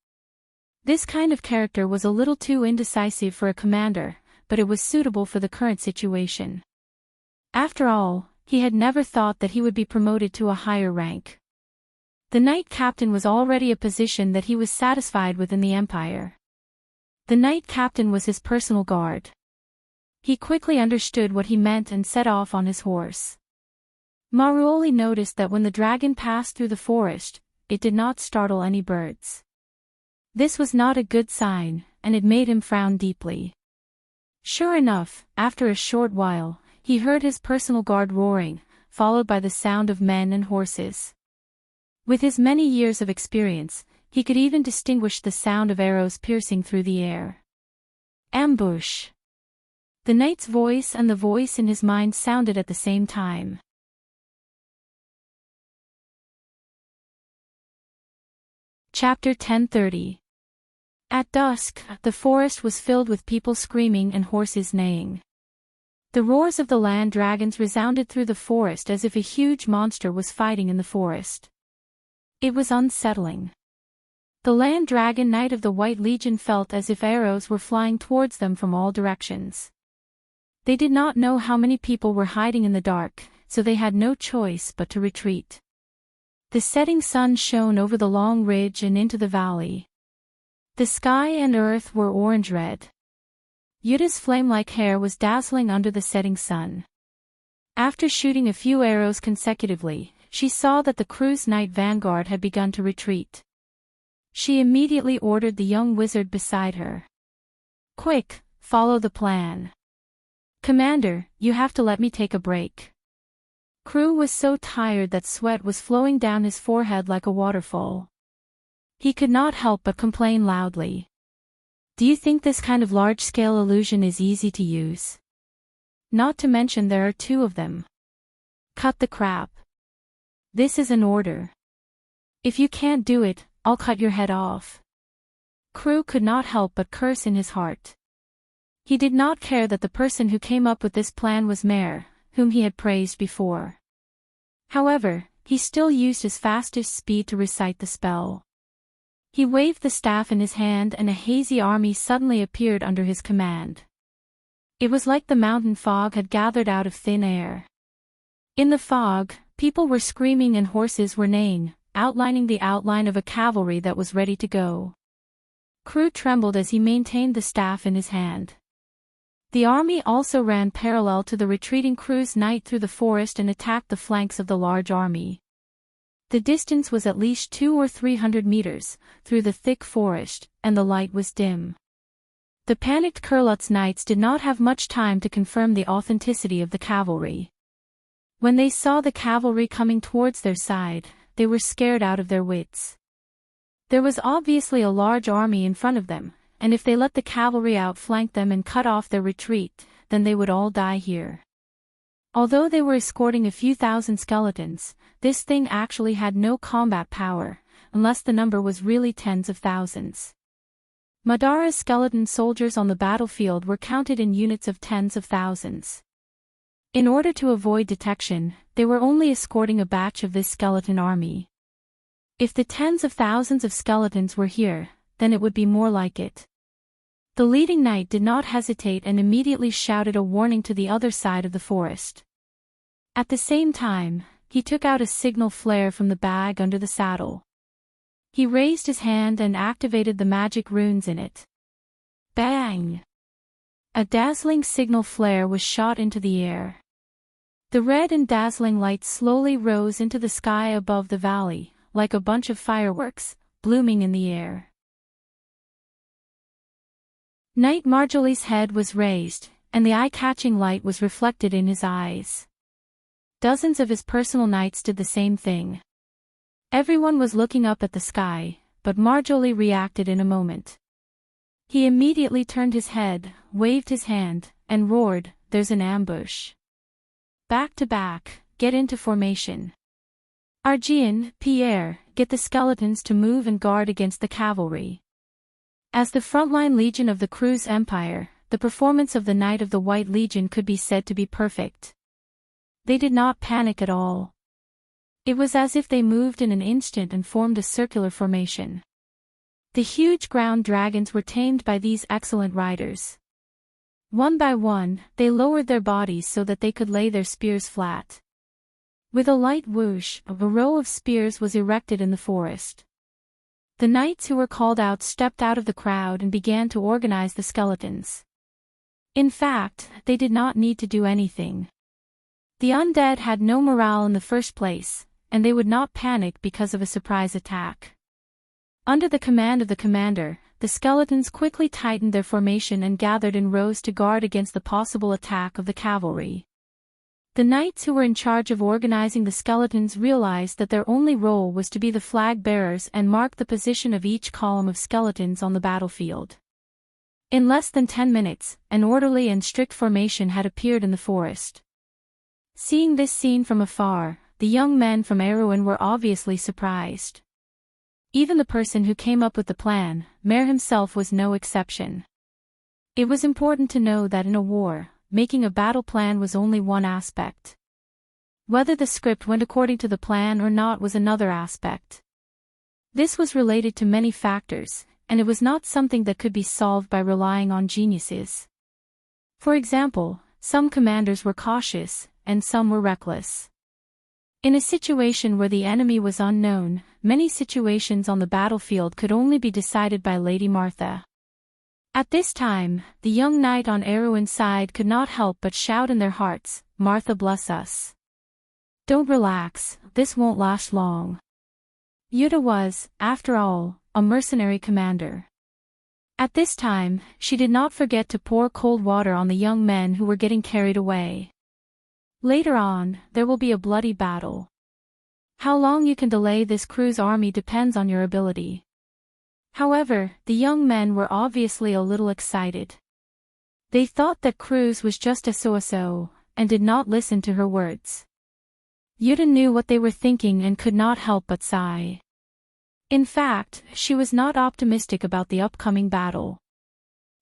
This kind of character was a little too indecisive for a commander, but it was suitable for the current situation. After all, he had never thought that he would be promoted to a higher rank. The Knight Captain was already a position that he was satisfied with in the Empire. The Knight Captain was his personal guard. He quickly understood what he meant and set off on his horse. Maruoli noticed that when the dragon passed through the forest, it did not startle any birds. This was not a good sign, and it made him frown deeply. Sure enough, after a short while, he heard his personal guard roaring, followed by the sound of men and horses. With his many years of experience, he could even distinguish the sound of arrows piercing through the air. Ambush! The knight's voice and the voice in his mind sounded at the same time. Chapter 1030. At dusk, the forest was filled with people screaming and horses neighing. The roars of the land dragons resounded through the forest as if a huge monster was fighting in the forest. It was unsettling. The land dragon knight of the White Legion felt as if arrows were flying towards them from all directions. They did not know how many people were hiding in the dark, so they had no choice but to retreat. The setting sun shone over the long ridge and into the valley. The sky and earth were orange-red. Yutta's flame-like hair was dazzling under the setting sun. After shooting a few arrows consecutively, she saw that the Cruz Knight vanguard had begun to retreat. She immediately ordered the young wizard beside her. "Quick, follow the plan. Commander, you have to let me take a break." Crew was so tired that sweat was flowing down his forehead like a waterfall. He could not help but complain loudly. "Do you think this kind of large-scale illusion is easy to use? Not to mention there are two of them. Cut the crap. This is an order. If you can't do it, I'll cut your head off." Crew could not help but curse in his heart. He did not care that the person who came up with this plan was Mare, whom he had praised before. However, he still used his fastest speed to recite the spell. He waved the staff in his hand and a hazy army suddenly appeared under his command. It was like the mountain fog had gathered out of thin air. In the fog, people were screaming and horses were neighing, outlining the outline of a cavalry that was ready to go. Crew trembled as he maintained the staff in his hand. The army also ran parallel to the retreating Cruz Knight through the forest and attacked the flanks of the large army. The distance was at least 200 or 300 meters, through the thick forest, and the light was dim. The panicked Kurlutz knights did not have much time to confirm the authenticity of the cavalry. When they saw the cavalry coming towards their side, they were scared out of their wits. There was obviously a large army in front of them, and if they let the cavalry outflank them and cut off their retreat, then they would all die here. Although they were escorting a few thousand skeletons, this thing actually had no combat power, unless the number was really tens of thousands. Madara's skeleton soldiers on the battlefield were counted in units of tens of thousands. In order to avoid detection, they were only escorting a batch of this skeleton army. If the tens of thousands of skeletons were here, then it would be more like it. The leading knight did not hesitate and immediately shouted a warning to the other side of the forest. At the same time, he took out a signal flare from the bag under the saddle. He raised his hand and activated the magic runes in it. Bang! A dazzling signal flare was shot into the air. The red and dazzling light slowly rose into the sky above the valley, like a bunch of fireworks, blooming in the air. Knight Marjolie's head was raised, and the eye-catching light was reflected in his eyes. Dozens of his personal knights did the same thing. Everyone was looking up at the sky, but Marjolie reacted in a moment. He immediately turned his head, waved his hand, and roared, "There's an ambush. Back to back, get into formation. Argian, Pierre, get the skeletons to move and guard against the cavalry." As the frontline legion of the Cruz Empire, the performance of the Knight of the White Legion could be said to be perfect. They did not panic at all. It was as if they moved in an instant and formed a circular formation. The huge ground dragons were tamed by these excellent riders. One by one, they lowered their bodies so that they could lay their spears flat. With a light whoosh, a row of spears was erected in the forest. The knights who were called out stepped out of the crowd and began to organize the skeletons. In fact, they did not need to do anything. The undead had no morale in the first place, and they would not panic because of a surprise attack. Under the command of the commander, the skeletons quickly tightened their formation and gathered in rows to guard against the possible attack of the cavalry. The knights who were in charge of organizing the skeletons realized that their only role was to be the flag bearers and mark the position of each column of skeletons on the battlefield. In less than 10 minutes, an orderly and strict formation had appeared in the forest. Seeing this scene from afar, the young men from Erewhon were obviously surprised. Even the person who came up with the plan, Mayor himself, was no exception. It was important to know that in a war, making a battle plan was only one aspect. Whether the script went according to the plan or not was another aspect. This was related to many factors, and it was not something that could be solved by relying on geniuses. For example, some commanders were cautious, and some were reckless. In a situation where the enemy was unknown, many situations on the battlefield could only be decided by Lady Martha. At this time, the young knight on Erewhon's side could not help but shout in their hearts, "Martha bless us. Don't relax, this won't last long." Yuta was, after all, a mercenary commander. At this time, she did not forget to pour cold water on the young men who were getting carried away. Later on, there will be a bloody battle. How long you can delay this Cruz army depends on your ability. However, the young men were obviously a little excited. They thought that Cruz was just a so-so, and did not listen to her words. Yuta knew what they were thinking and could not help but sigh. In fact, she was not optimistic about the upcoming battle.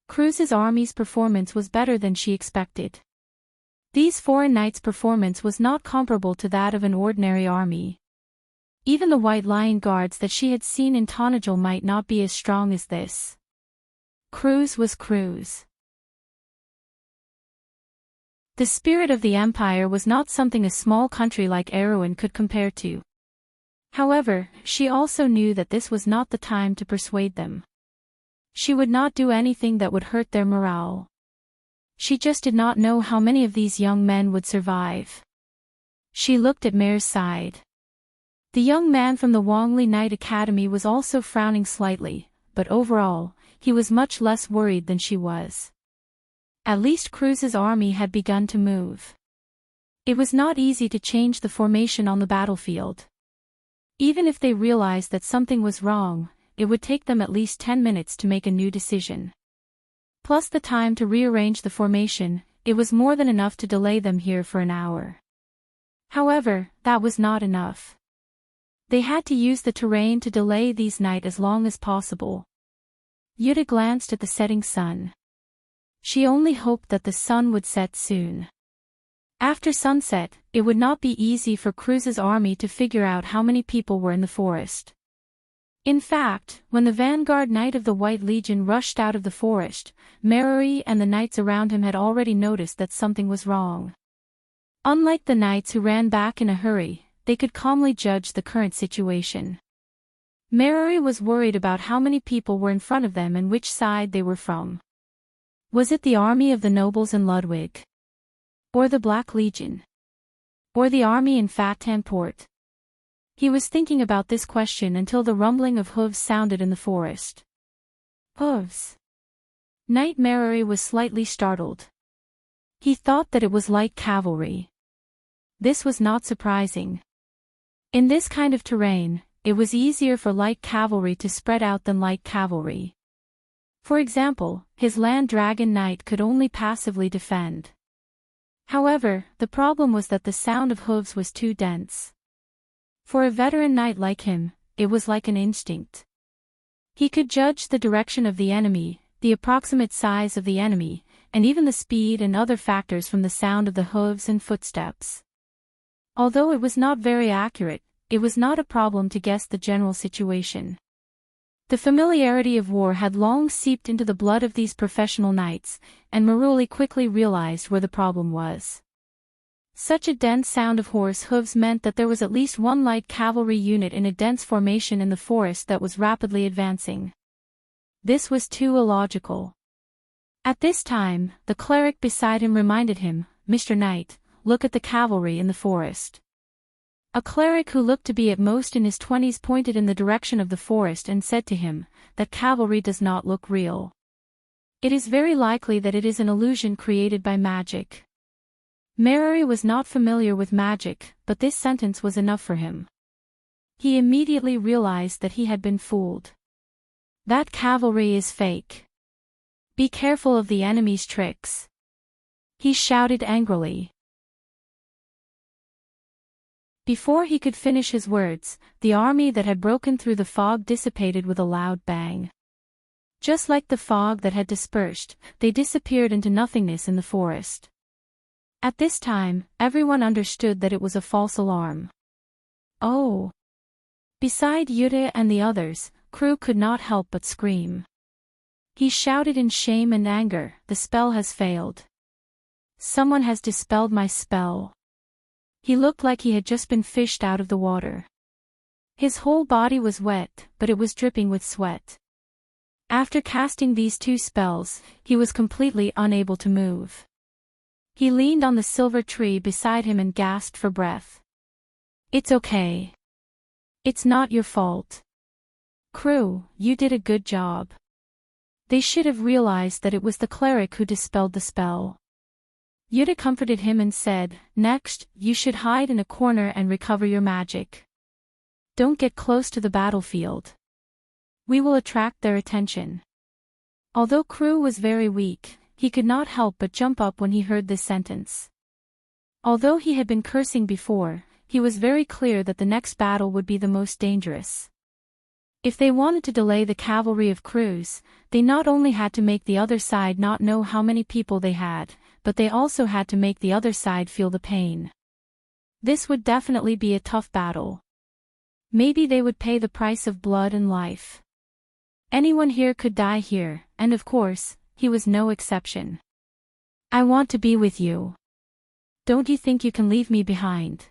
Cruz's army's performance was better than she expected. These foreign knights' performance was not comparable to that of an ordinary army. Even the White Lion Guards that she had seen in Tonajol might not be as strong as this. Cruz was Cruz. The spirit of the Empire was not something a small country like Erewhon could compare to. However, she also knew that this was not the time to persuade them. She would not do anything that would hurt their morale. She just did not know how many of these young men would survive. She looked at Mare's side. The young man from the Wongli Knight Academy was also frowning slightly, but overall, he was much less worried than she was. At least Cruz's army had begun to move. It was not easy to change the formation on the battlefield. Even if they realized that something was wrong, it would take them at least 10 minutes to make a new decision. Plus the time to rearrange the formation, it was more than enough to delay them here for an hour. However, that was not enough. They had to use the terrain to delay these night as long as possible. Yuta glanced at the setting sun. She only hoped that the sun would set soon. After sunset, it would not be easy for Cruz's army to figure out how many people were in the forest. In fact, when the vanguard knight of the White Legion rushed out of the forest, Marori and the knights around him had already noticed that something was wrong. Unlike the knights who ran back in a hurry, they could calmly judge the current situation. Marori was worried about how many people were in front of them and which side they were from. Was it the army of the nobles in Ludwig? Or the Black Legion? Or the army in Fatanport? He was thinking about this question until the rumbling of hooves sounded in the forest. Hooves. Knight Marori was slightly startled. He thought that it was light cavalry. This was not surprising. In this kind of terrain, it was easier for light cavalry to spread out than light cavalry. For example, his land dragon knight could only passively defend. However, the problem was that the sound of hooves was too dense. For a veteran knight like him, it was like an instinct. He could judge the direction of the enemy, the approximate size of the enemy, and even the speed and other factors from the sound of the hooves and footsteps. Although it was not very accurate, it was not a problem to guess the general situation. The familiarity of war had long seeped into the blood of these professional knights, and Maruli quickly realized where the problem was. Such a dense sound of horse hooves meant that there was at least one light cavalry unit in a dense formation in the forest that was rapidly advancing. This was too illogical. At this time, the cleric beside him reminded him, "Mr. Knight, look at the cavalry in the forest." A cleric who looked to be at most in his 20s pointed in the direction of the forest and said to him, "That cavalry does not look real. It is very likely that it is an illusion created by magic." Marori was not familiar with magic, but this sentence was enough for him. He immediately realized that he had been fooled. That cavalry is fake. Be careful of the enemy's tricks. He shouted angrily. Before he could finish his words, the army that had broken through the fog dissipated with a loud bang. Just like the fog that had dispersed, they disappeared into nothingness in the forest. At this time, everyone understood that it was a false alarm. Oh! Beside Yuta and the others, Crew could not help but scream. He shouted in shame and anger, "The spell has failed. Someone has dispelled my spell." He looked like he had just been fished out of the water. His whole body was wet, but it was dripping with sweat. After casting these two spells, he was completely unable to move. He leaned on the silver tree beside him and gasped for breath. "It's okay. It's not your fault. Crew, you did a good job." They should have realized that it was the cleric who dispelled the spell. Yuta comforted him and said, "Next, you should hide in a corner and recover your magic. Don't get close to the battlefield. We will attract their attention." Although Crew was very weak, he could not help but jump up when he heard this sentence. Although he had been cursing before, he was very clear that the next battle would be the most dangerous. If they wanted to delay the cavalry of Cruz, they not only had to make the other side not know how many people they had, but they also had to make the other side feel the pain. This would definitely be a tough battle. Maybe they would pay the price of blood and life. Anyone here could die here, and of course, he was no exception. "I want to be with you. Don't you think you can leave me behind?"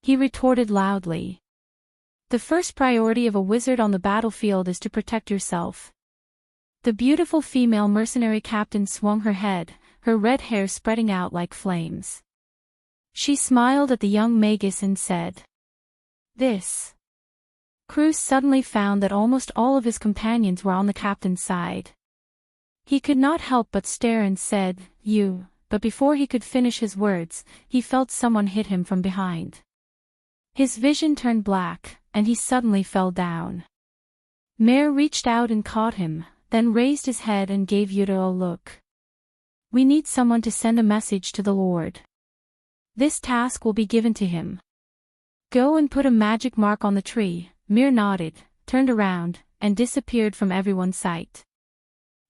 he retorted loudly. The first priority of a wizard on the battlefield is to protect yourself. The beautiful female mercenary captain swung her head, her red hair spreading out like flames. She smiled at the young magus and said, "This." Cruz suddenly found that almost all of his companions were on the captain's side. He could not help but stare and said, "You," but before he could finish his words, he felt someone hit him from behind. His vision turned black, and he suddenly fell down. Mare reached out and caught him, then raised his head and gave Yuta a look. We need someone to send a message to the Lord. This task will be given to him. Go and put a magic mark on the tree. Mare nodded, turned around, and disappeared from everyone's sight.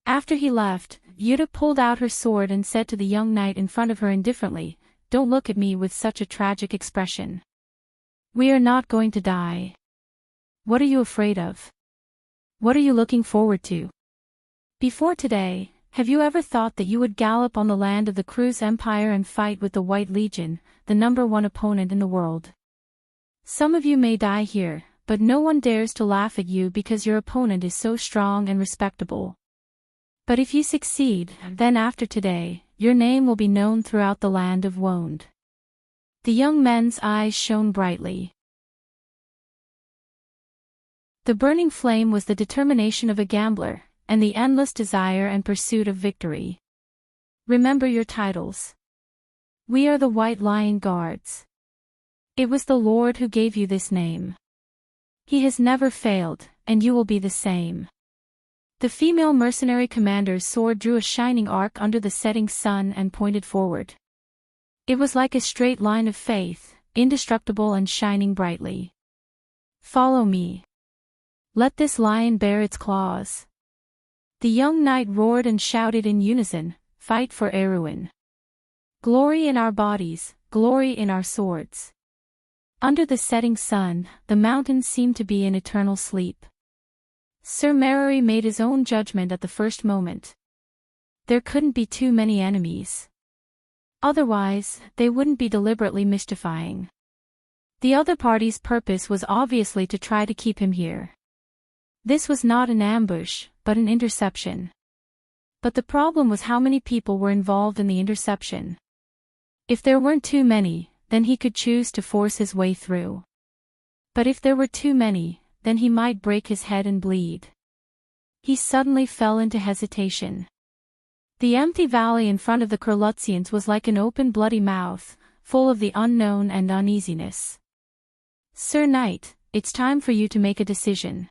After he left, Yuta pulled out her sword and said to the young knight in front of her indifferently, "Don't look at me with such a tragic expression. We are not going to die. What are you afraid of? What are you looking forward to? Before today, have you ever thought that you would gallop on the land of the Cruz Empire and fight with the White Legion, the #1 opponent in the world? Some of you may die here, but no one dares to laugh at you because your opponent is so strong and respectable. But if you succeed, then after today, your name will be known throughout the land of Woned." The young man's eyes shone brightly. The burning flame was the determination of a gambler, and the endless desire and pursuit of victory. Remember your titles. We are the White Lion Guards. It was the Lord who gave you this name. He has never failed, and you will be the same. The female mercenary commander's sword drew a shining arc under the setting sun and pointed forward. It was like a straight line of faith, indestructible and shining brightly. Follow me. Let this lion bare its claws. The young knight roared and shouted in unison, "Fight for Erewhon. Glory in our bodies, glory in our swords." Under the setting sun, the mountains seemed to be in eternal sleep. Sir Marary made his own judgment at the first moment. There couldn't be too many enemies. Otherwise, they wouldn't be deliberately mystifying. The other party's purpose was obviously to try to keep him here. This was not an ambush, but an interception. But the problem was how many people were involved in the interception. If there weren't too many, then he could choose to force his way through. But if there were too many, then he might break his head and bleed. He suddenly fell into hesitation. The empty valley in front of the Kurlutzians was like an open bloody mouth, full of the unknown and uneasiness. "Sir Knight, it's time for you to make a decision."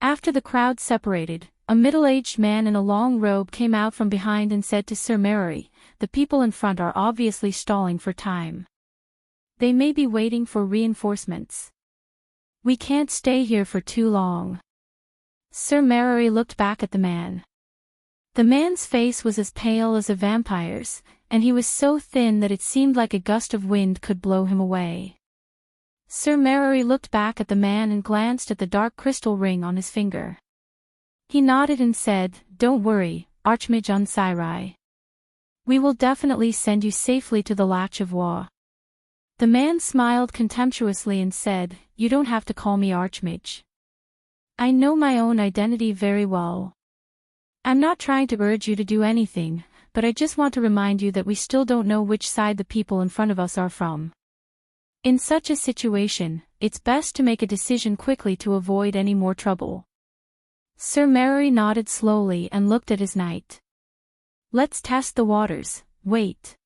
After the crowd separated, a middle-aged man in a long robe came out from behind and said to Sir Marary, "The people in front are obviously stalling for time. They may be waiting for reinforcements. We can't stay here for too long." Sir Marary looked back at the man. The man's face was as pale as a vampire's, and he was so thin that it seemed like a gust of wind could blow him away. Sir Marary looked back at the man and glanced at the dark crystal ring on his finger. He nodded and said, "Don't worry, Archmage Unsirai. We will definitely send you safely to the Latch of Wa." The man smiled contemptuously and said, "You don't have to call me Archmage. I know my own identity very well. I'm not trying to urge you to do anything, but I just want to remind you that we still don't know which side the people in front of us are from. In such a situation, it's best to make a decision quickly to avoid any more trouble." Sir Marary nodded slowly and looked at his knight. "Let's test the waters. Wait.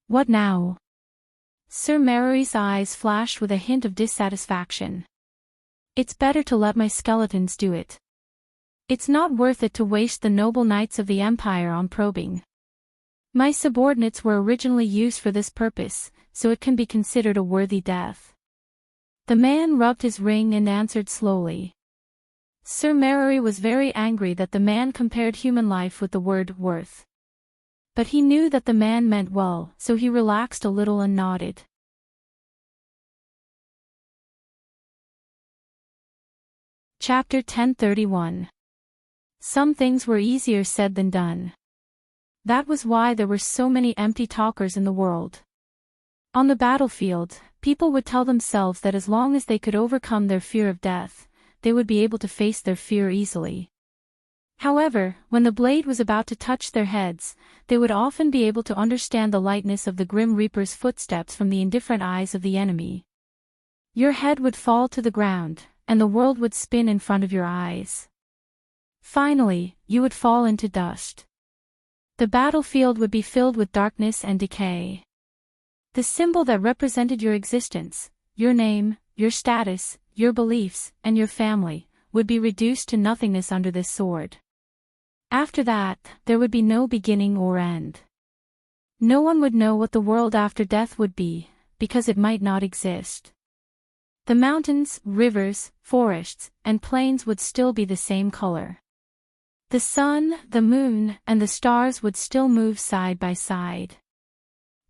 What now?" Sir Mary's eyes flashed with a hint of dissatisfaction. "It's better to let my skeletons do it. It's not worth it to waste the noble knights of the Empire on probing. My subordinates were originally used for this purpose, so it can be considered a worthy death." The man rubbed his ring and answered slowly. Sir Marary was very angry that the man compared human life with the word worth. But he knew that the man meant well, so he relaxed a little and nodded. Chapter 1031. Some things were easier said than done. That was why there were so many empty talkers in the world. On the battlefield, people would tell themselves that as long as they could overcome their fear of death, they would be able to face their fear easily. However, when the blade was about to touch their heads, they would often be able to understand the lightness of the Grim Reaper's footsteps from the indifferent eyes of the enemy. Your head would fall to the ground, and the world would spin in front of your eyes. Finally, you would fall into dust. The battlefield would be filled with darkness and decay. The symbol that represented your existence, your name, your status, your beliefs, and your family, would be reduced to nothingness under this sword. After that, there would be no beginning or end. No one would know what the world after death would be, because it might not exist. The mountains, rivers, forests, and plains would still be the same color. The sun, the moon, and the stars would still move side by side.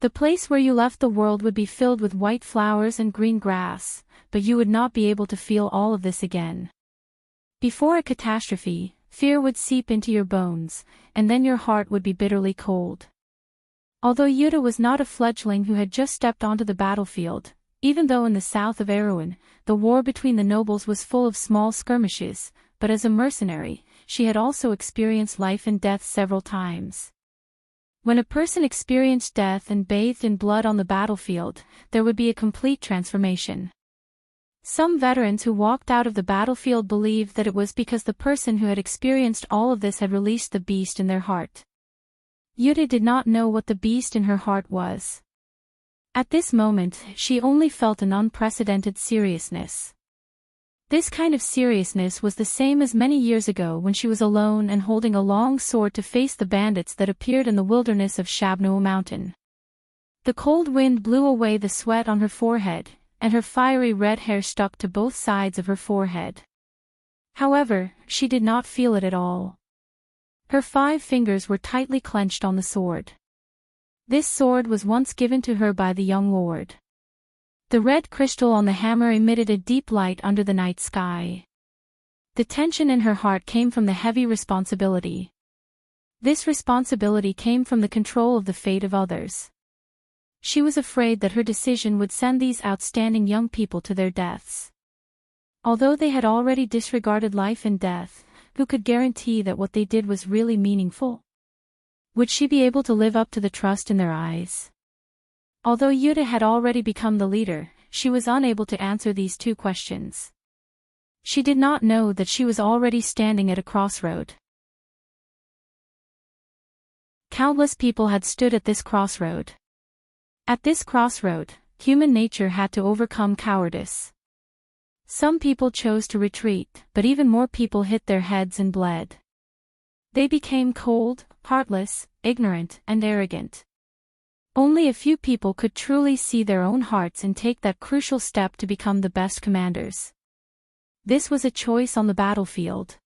The place where you left the world would be filled with white flowers and green grass, but you would not be able to feel all of this again. Before a catastrophe, fear would seep into your bones, and then your heart would be bitterly cold. Although Yuta was not a fledgling who had just stepped onto the battlefield, even though in the south of Erewhon, the war between the nobles was full of small skirmishes, but as a mercenary, she had also experienced life and death several times. When a person experienced death and bathed in blood on the battlefield, there would be a complete transformation. Some veterans who walked out of the battlefield believed that it was because the person who had experienced all of this had released the beast in their heart. Yuta did not know what the beast in her heart was. At this moment, she only felt an unprecedented seriousness. This kind of seriousness was the same as many years ago when she was alone and holding a long sword to face the bandits that appeared in the wilderness of Shabno Mountain. The cold wind blew away the sweat on her forehead, and her fiery red hair stuck to both sides of her forehead. However, she did not feel it at all. Her 5 fingers were tightly clenched on the sword. This sword was once given to her by the young lord. The red crystal on the hammer emitted a deep light under the night sky. The tension in her heart came from the heavy responsibility. This responsibility came from the control of the fate of others. She was afraid that her decision would send these outstanding young people to their deaths. Although they had already disregarded life and death, who could guarantee that what they did was really meaningful? Would she be able to live up to the trust in their eyes? Although Yuta had already become the leader, she was unable to answer these 2 questions. She did not know that she was already standing at a crossroad. Countless people had stood at this crossroad. At this crossroad, human nature had to overcome cowardice. Some people chose to retreat, but even more people hit their heads and bled. They became cold, heartless, ignorant, and arrogant. Only a few people could truly see their own hearts and take that crucial step to become the best commanders. This was a choice on the battlefield.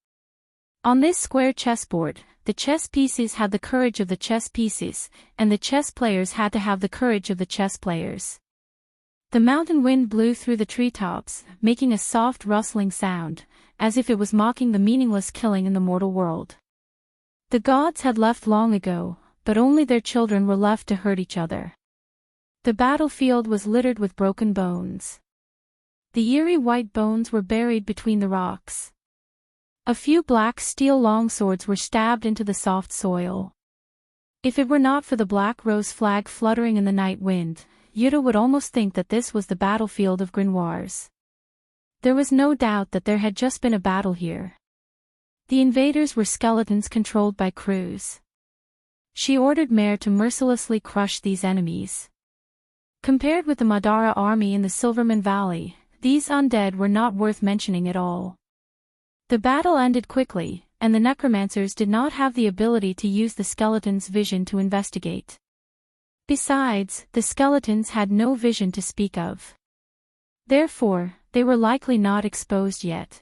On this square chessboard, the chess pieces had the courage of the chess pieces, and the chess players had to have the courage of the chess players. The mountain wind blew through the treetops, making a soft rustling sound, as if it was mocking the meaningless killing in the mortal world. The gods had left long ago, but only their children were left to hurt each other. The battlefield was littered with broken bones. The eerie white bones were buried between the rocks. A few black steel longswords were stabbed into the soft soil. If it were not for the black rose flag fluttering in the night wind, Yuta would almost think that this was the battlefield of Grimoires. There was no doubt that there had just been a battle here. The invaders were skeletons controlled by crews. She ordered Mare to mercilessly crush these enemies. Compared with the Madara army in the Silverman Valley, these undead were not worth mentioning at all. The battle ended quickly, and the necromancers did not have the ability to use the skeletons' vision to investigate. Besides, the skeletons had no vision to speak of. Therefore, they were likely not exposed yet.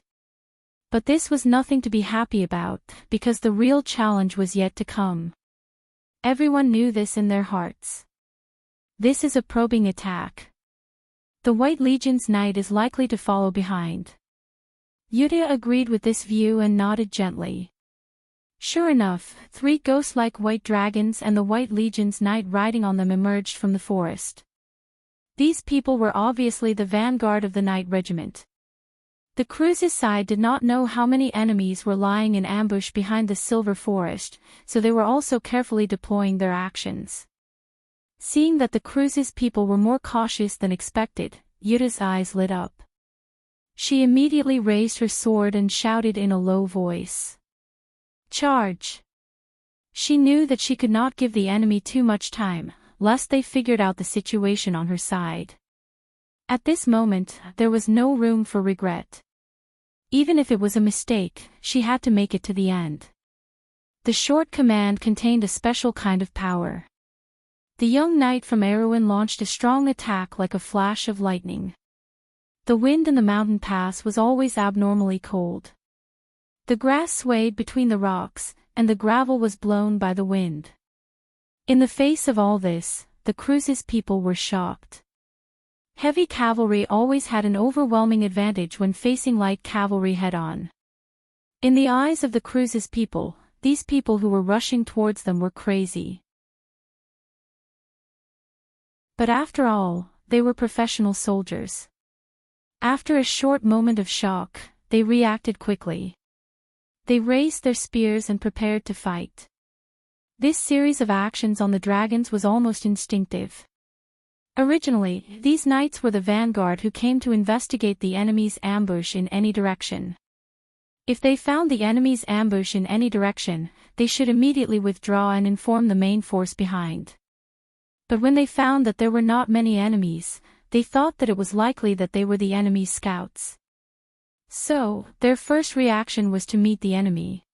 But this was nothing to be happy about, because the real challenge was yet to come. Everyone knew this in their hearts. This is a probing attack. The White Legion's knight is likely to follow behind. Yuta agreed with this view and nodded gently. Sure enough, 3 ghost-like white dragons and the White Legion's knight riding on them emerged from the forest. These people were obviously the vanguard of the knight regiment. The crew's side did not know how many enemies were lying in ambush behind the Silver Forest, so they were also carefully deploying their actions. Seeing that the crew's people were more cautious than expected, Yuta's eyes lit up. She immediately raised her sword and shouted in a low voice. Charge! She knew that she could not give the enemy too much time, lest they figured out the situation on her side. At this moment, there was no room for regret. Even if it was a mistake, she had to make it to the end. The short command contained a special kind of power. The young knight from Erewhon launched a strong attack like a flash of lightning. The wind in the mountain pass was always abnormally cold. The grass swayed between the rocks, and the gravel was blown by the wind. In the face of all this, the cruise's people were shocked. Heavy cavalry always had an overwhelming advantage when facing light cavalry head-on. In the eyes of the cruise's people, these people who were rushing towards them were crazy. But after all, they were professional soldiers. After a short moment of shock, they reacted quickly. They raised their spears and prepared to fight. This series of actions on the dragons was almost instinctive. Originally, these knights were the vanguard who came to investigate the enemy's ambush in any direction. If they found the enemy's ambush in any direction, they should immediately withdraw and inform the main force behind. But when they found that there were not many enemies, they thought that it was likely that they were the enemy's scouts. So, their first reaction was to meet the enemy.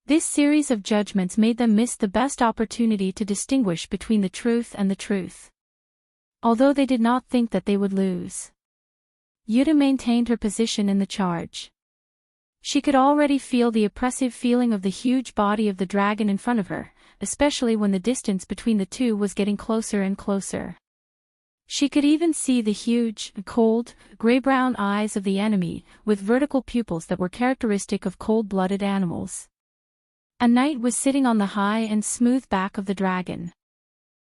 This series of judgments made them miss the best opportunity to distinguish between the truth and the truth. Although they did not think that they would lose. Yuta maintained her position in the charge. She could already feel the oppressive feeling of the huge body of the dragon in front of her, especially when the distance between the two was getting closer and closer. She could even see the huge, cold, gray-brown eyes of the enemy, with vertical pupils that were characteristic of cold-blooded animals. A knight was sitting on the high and smooth back of the dragon.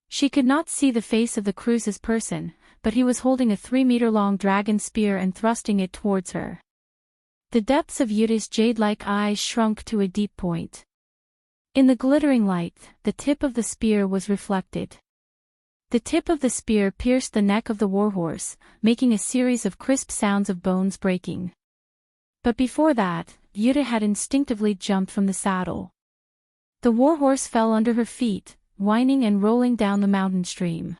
She could not see the face of the cruise's person, but he was holding a 3-meter-long dragon spear and thrusting it towards her. The depths of Yuta's jade-like eyes shrunk to a deep point. In the glittering light, the tip of the spear was reflected. The tip of the spear pierced the neck of the warhorse, making a series of crisp sounds of bones breaking. But before that, Yuta had instinctively jumped from the saddle. The warhorse fell under her feet, whining and rolling down the mountain stream.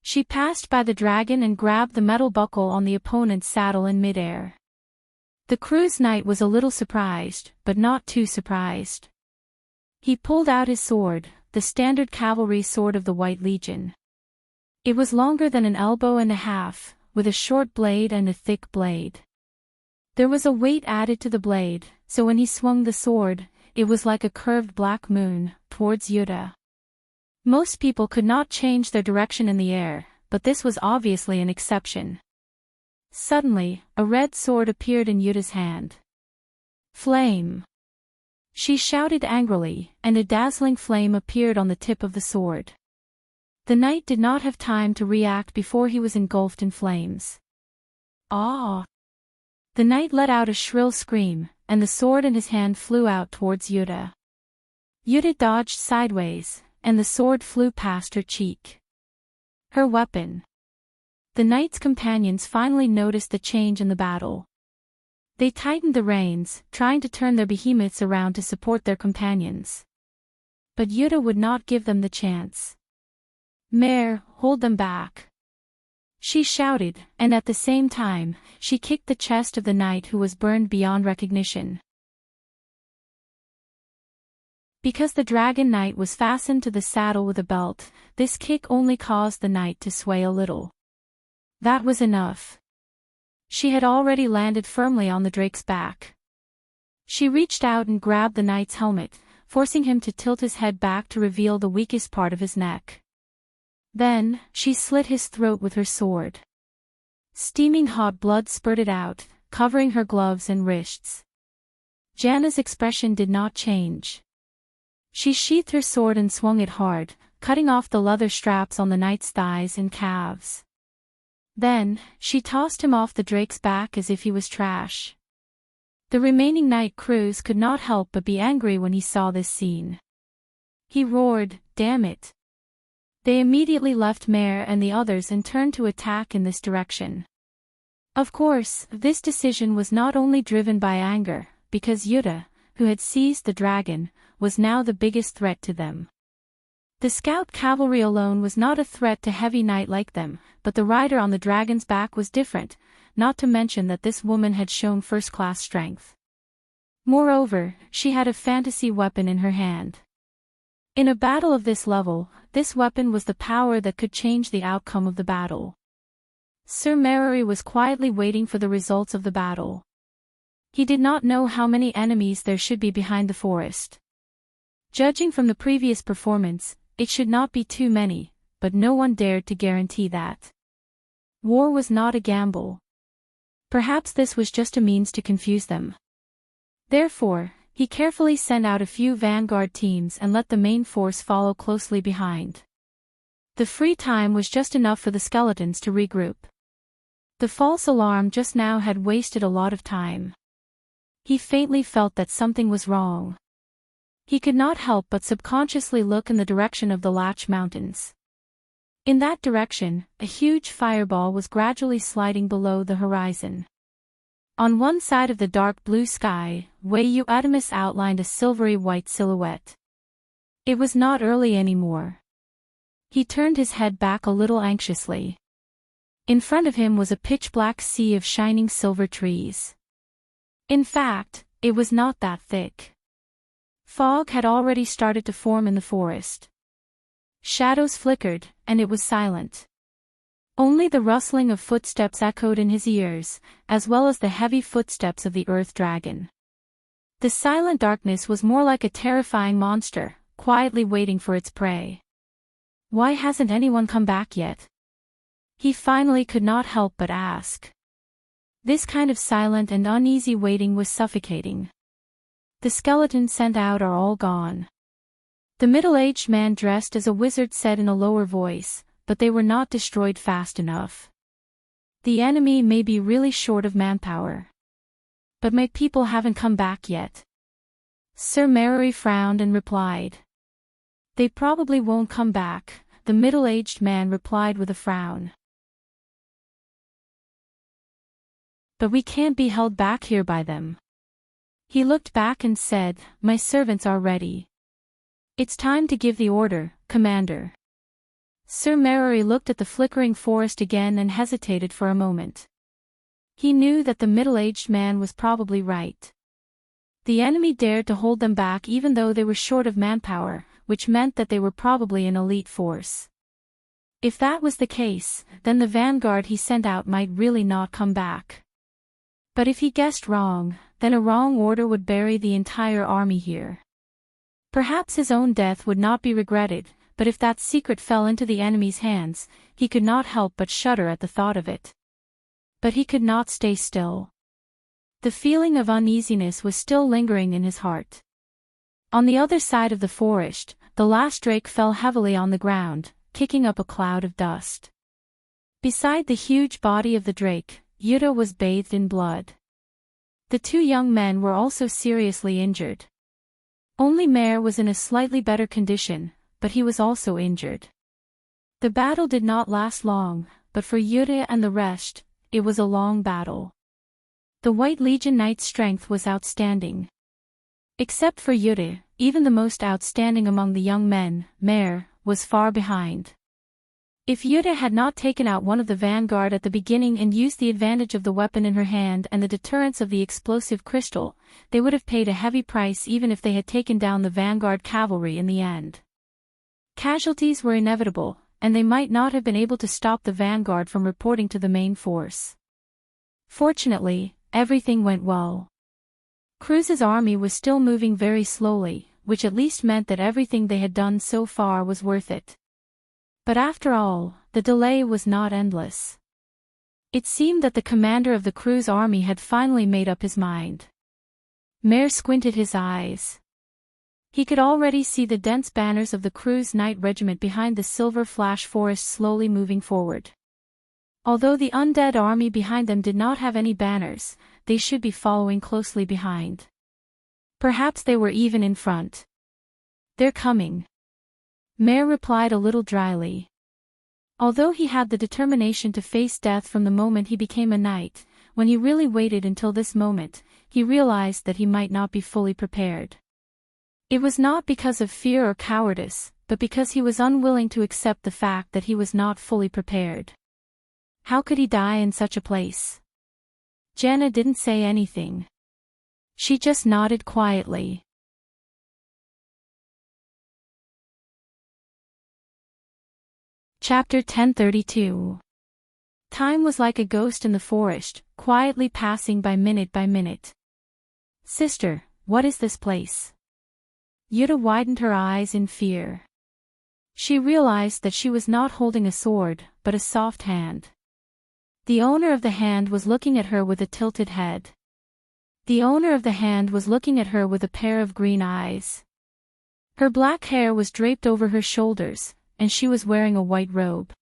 She passed by the dragon and grabbed the metal buckle on the opponent's saddle in midair. The cruise knight was a little surprised, but not too surprised. He pulled out his sword, the standard cavalry sword of the White Legion. It was longer than an elbow and a half, with a short blade and a thick blade. There was a weight added to the blade, so when he swung the sword, it was like a curved black moon, towards Yuta. Most people could not change their direction in the air, but this was obviously an exception. Suddenly, a red sword appeared in Yuta's hand. Flame! She shouted angrily, and a dazzling flame appeared on the tip of the sword. The knight did not have time to react before he was engulfed in flames. Ah! The knight let out a shrill scream, and the sword in his hand flew out towards Yuta. Yuta dodged sideways, and the sword flew past her cheek. Her weapon. The knight's companions finally noticed the change in the battle. They tightened the reins, trying to turn their behemoths around to support their companions. But Yuta would not give them the chance. "Mare, hold them back!" she shouted, and at the same time, she kicked the chest of the knight who was burned beyond recognition. Because the dragon knight was fastened to the saddle with a belt, this kick only caused the knight to sway a little. That was enough. She had already landed firmly on the drake's back. She reached out and grabbed the knight's helmet, forcing him to tilt his head back to reveal the weakest part of his neck. Then, she slit his throat with her sword. Steaming hot blood spurted out, covering her gloves and wrists. Janna's expression did not change. She sheathed her sword and swung it hard, cutting off the leather straps on the knight's thighs and calves. Then, she tossed him off the drake's back as if he was trash. The remaining knight crews could not help but be angry when he saw this scene. He roared, "Damn it!" They immediately left Mare and the others and turned to attack in this direction. Of course, this decision was not only driven by anger, because Yuta, who had seized the dragon, was now the biggest threat to them. The scout cavalry alone was not a threat to heavy knight like them, but the rider on the dragon's back was different, not to mention that this woman had shown first-class strength. Moreover, she had a fantasy weapon in her hand. In a battle of this level, this weapon was the power that could change the outcome of the battle. Sir Merry was quietly waiting for the results of the battle. He did not know how many enemies there should be behind the forest. Judging from the previous performance, it should not be too many, but no one dared to guarantee that. War was not a gamble. Perhaps this was just a means to confuse them. Therefore, he carefully sent out a few vanguard teams and let the main force follow closely behind. The free time was just enough for the skeletons to regroup. The false alarm just now had wasted a lot of time. He faintly felt that something was wrong. He could not help but subconsciously look in the direction of the Latch Mountains. In that direction, a huge fireball was gradually sliding below the horizon. On one side of the dark blue sky, Wayu Adamus outlined a silvery white silhouette. It was not early anymore. He turned his head back a little anxiously. In front of him was a pitch-black sea of shining silver trees. In fact, it was not that thick. Fog had already started to form in the forest. Shadows flickered, and it was silent. Only the rustling of footsteps echoed in his ears, as well as the heavy footsteps of the earth dragon. The silent darkness was more like a terrifying monster, quietly waiting for its prey. Why hasn't anyone come back yet? He finally could not help but ask. This kind of silent and uneasy waiting was suffocating. The skeletons sent out are all gone. The middle-aged man dressed as a wizard said in a lower voice, but they were not destroyed fast enough. The enemy may be really short of manpower. But my people haven't come back yet. Sir Merry frowned and replied. They probably won't come back, the middle-aged man replied with a frown. But we can't be held back here by them. He looked back and said, my servants are ready. It's time to give the order, Commander. Sir Merry looked at the flickering forest again and hesitated for a moment. He knew that the middle-aged man was probably right. The enemy dared to hold them back even though they were short of manpower, which meant that they were probably an elite force. If that was the case, then the vanguard he sent out might really not come back. But if he guessed wrong, then a wrong order would bury the entire army here. Perhaps his own death would not be regretted, but if that secret fell into the enemy's hands, he could not help but shudder at the thought of it. But he could not stay still. The feeling of uneasiness was still lingering in his heart. On the other side of the forest, the last drake fell heavily on the ground, kicking up a cloud of dust. Beside the huge body of the drake, Yuta was bathed in blood. The two young men were also seriously injured. Only Mare was in a slightly better condition, but he was also injured. The battle did not last long, but for Yuta and the rest, it was a long battle. The White Legion Knight's strength was outstanding. Except for Yuta, even the most outstanding among the young men, Mare, was far behind. If Yuta had not taken out one of the vanguard at the beginning and used the advantage of the weapon in her hand and the deterrence of the explosive crystal, they would have paid a heavy price even if they had taken down the vanguard cavalry in the end. Casualties were inevitable, and they might not have been able to stop the vanguard from reporting to the main force. Fortunately, everything went well. Cruz's army was still moving very slowly, which at least meant that everything they had done so far was worth it. But after all, the delay was not endless. It seemed that the commander of the Cruz army had finally made up his mind. Mare squinted his eyes. He could already see the dense banners of the Cruz Knight Regiment behind the silver flash forest slowly moving forward. Although the undead army behind them did not have any banners, they should be following closely behind. Perhaps they were even in front. They're coming. Mare replied a little dryly. Although he had the determination to face death from the moment he became a knight, when he really waited until this moment, he realized that he might not be fully prepared. It was not because of fear or cowardice, but because he was unwilling to accept the fact that he was not fully prepared. How could he die in such a place? Jana didn't say anything. She just nodded quietly. Chapter 1032. Time was like a ghost in the forest, quietly passing by minute. Sister, what is this place? Yuta widened her eyes in fear. She realized that she was not holding a sword, but a soft hand. The owner of the hand was looking at her with a tilted head. The owner of the hand was looking at her with a pair of green eyes. Her black hair was draped over her shoulders, and she was wearing a white robe.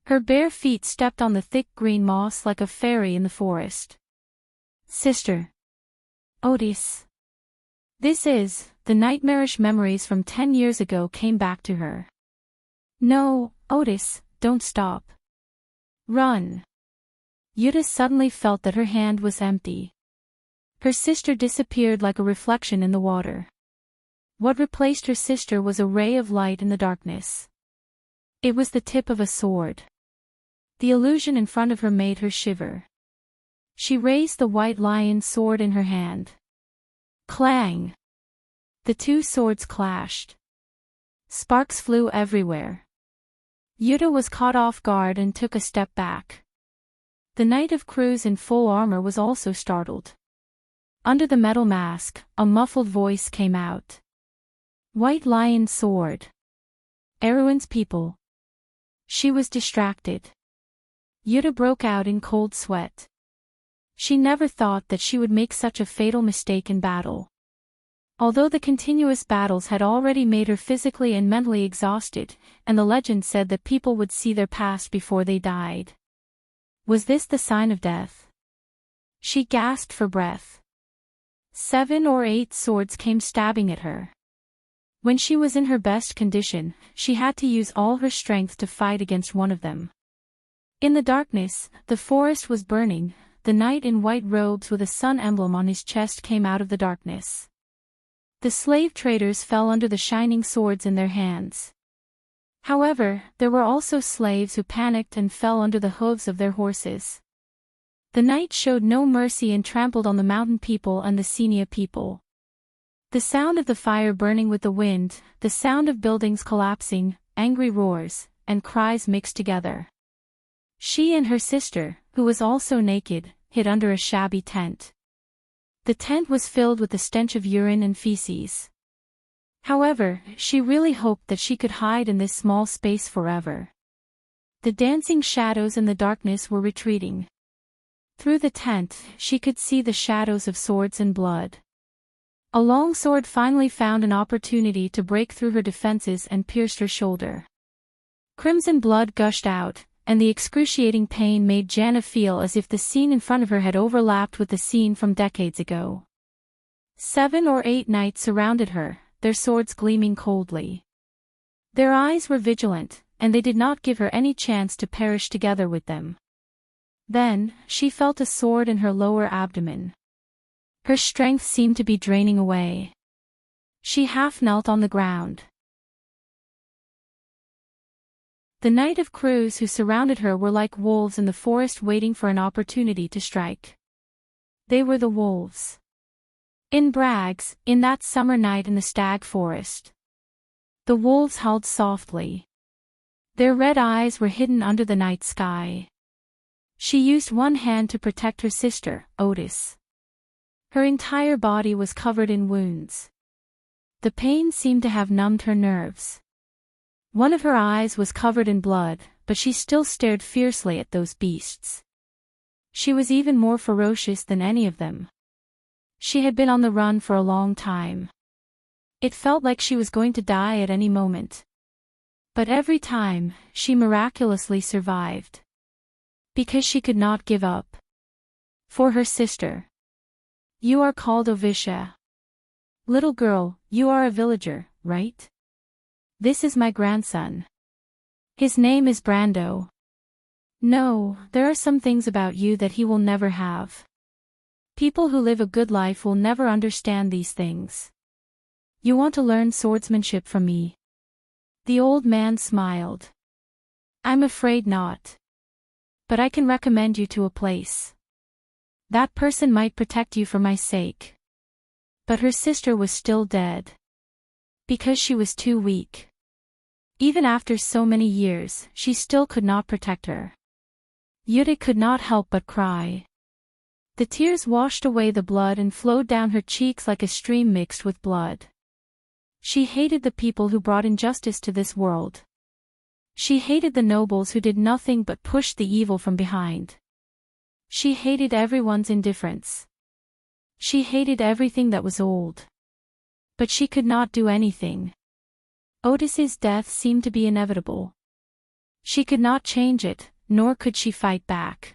Her bare feet stepped on the thick green moss like a fairy in the forest. Sister. Otis. The nightmarish memories from 10 years ago came back to her. No, Otis, don't stop. Run. Yuta suddenly felt that her hand was empty. Her sister disappeared like a reflection in the water. What replaced her sister was a ray of light in the darkness. It was the tip of a sword. The illusion in front of her made her shiver. She raised the white lion sword in her hand. Clang! The two swords clashed. Sparks flew everywhere. Yuta was caught off guard and took a step back. The Knight of Cruz in full armor was also startled. Under the metal mask, a muffled voice came out. White Lion Sword. Erwin's people. She was distracted. Yuta broke out in cold sweat. She never thought that she would make such a fatal mistake in battle. Although the continuous battles had already made her physically and mentally exhausted, and the legend said that people would see their past before they died. Was this the sign of death? She gasped for breath. 7 or 8 swords came stabbing at her. When she was in her best condition, she had to use all her strength to fight against one of them. In the darkness, the forest was burning. The knight in white robes with a sun emblem on his chest came out of the darkness. The slave traders fell under the shining swords in their hands. However, there were also slaves who panicked and fell under the hooves of their horses. The knight showed no mercy and trampled on the mountain people and the Senia people. The sound of the fire burning with the wind, the sound of buildings collapsing, angry roars, and cries mixed together. She and her sister, who was also naked, hid under a shabby tent. The tent was filled with the stench of urine and feces. However, she really hoped that she could hide in this small space forever. The dancing shadows in the darkness were retreating. Through the tent, she could see the shadows of swords and blood. A long sword finally found an opportunity to break through her defenses and pierced her shoulder. Crimson blood gushed out, and the excruciating pain made Jana feel as if the scene in front of her had overlapped with the scene from decades ago. 7 or 8 knights surrounded her, their swords gleaming coldly. Their eyes were vigilant, and they did not give her any chance to perish together with them. Then, she felt a sword in her lower abdomen. Her strength seemed to be draining away. She half knelt on the ground. The Knight of Cruz who surrounded her were like wolves in the forest waiting for an opportunity to strike. They were the wolves. In Bragg's, in that summer night in the stag forest. The wolves howled softly. Their red eyes were hidden under the night sky. She used one hand to protect her sister, Otis. Her entire body was covered in wounds. The pain seemed to have numbed her nerves. One of her eyes was covered in blood, but she still stared fiercely at those beasts. She was even more ferocious than any of them. She had been on the run for a long time. It felt like she was going to die at any moment. But every time, she miraculously survived. Because she could not give up. For her sister. You are called Ovisha. Little girl, you are a villager, right? This is my grandson. His name is Brando. No, there are some things about you that he will never have. People who live a good life will never understand these things. You want to learn swordsmanship from me? The old man smiled. I'm afraid not. But I can recommend you to a place. That person might protect you for my sake. But her sister was still dead. Because she was too weak. Even after so many years, she still could not protect her. Yuta could not help but cry. The tears washed away the blood and flowed down her cheeks like a stream mixed with blood. She hated the people who brought injustice to this world. She hated the nobles who did nothing but push the evil from behind. She hated everyone's indifference. She hated everything that was old. But she could not do anything. Otis's death seemed to be inevitable. She could not change it, nor could she fight back.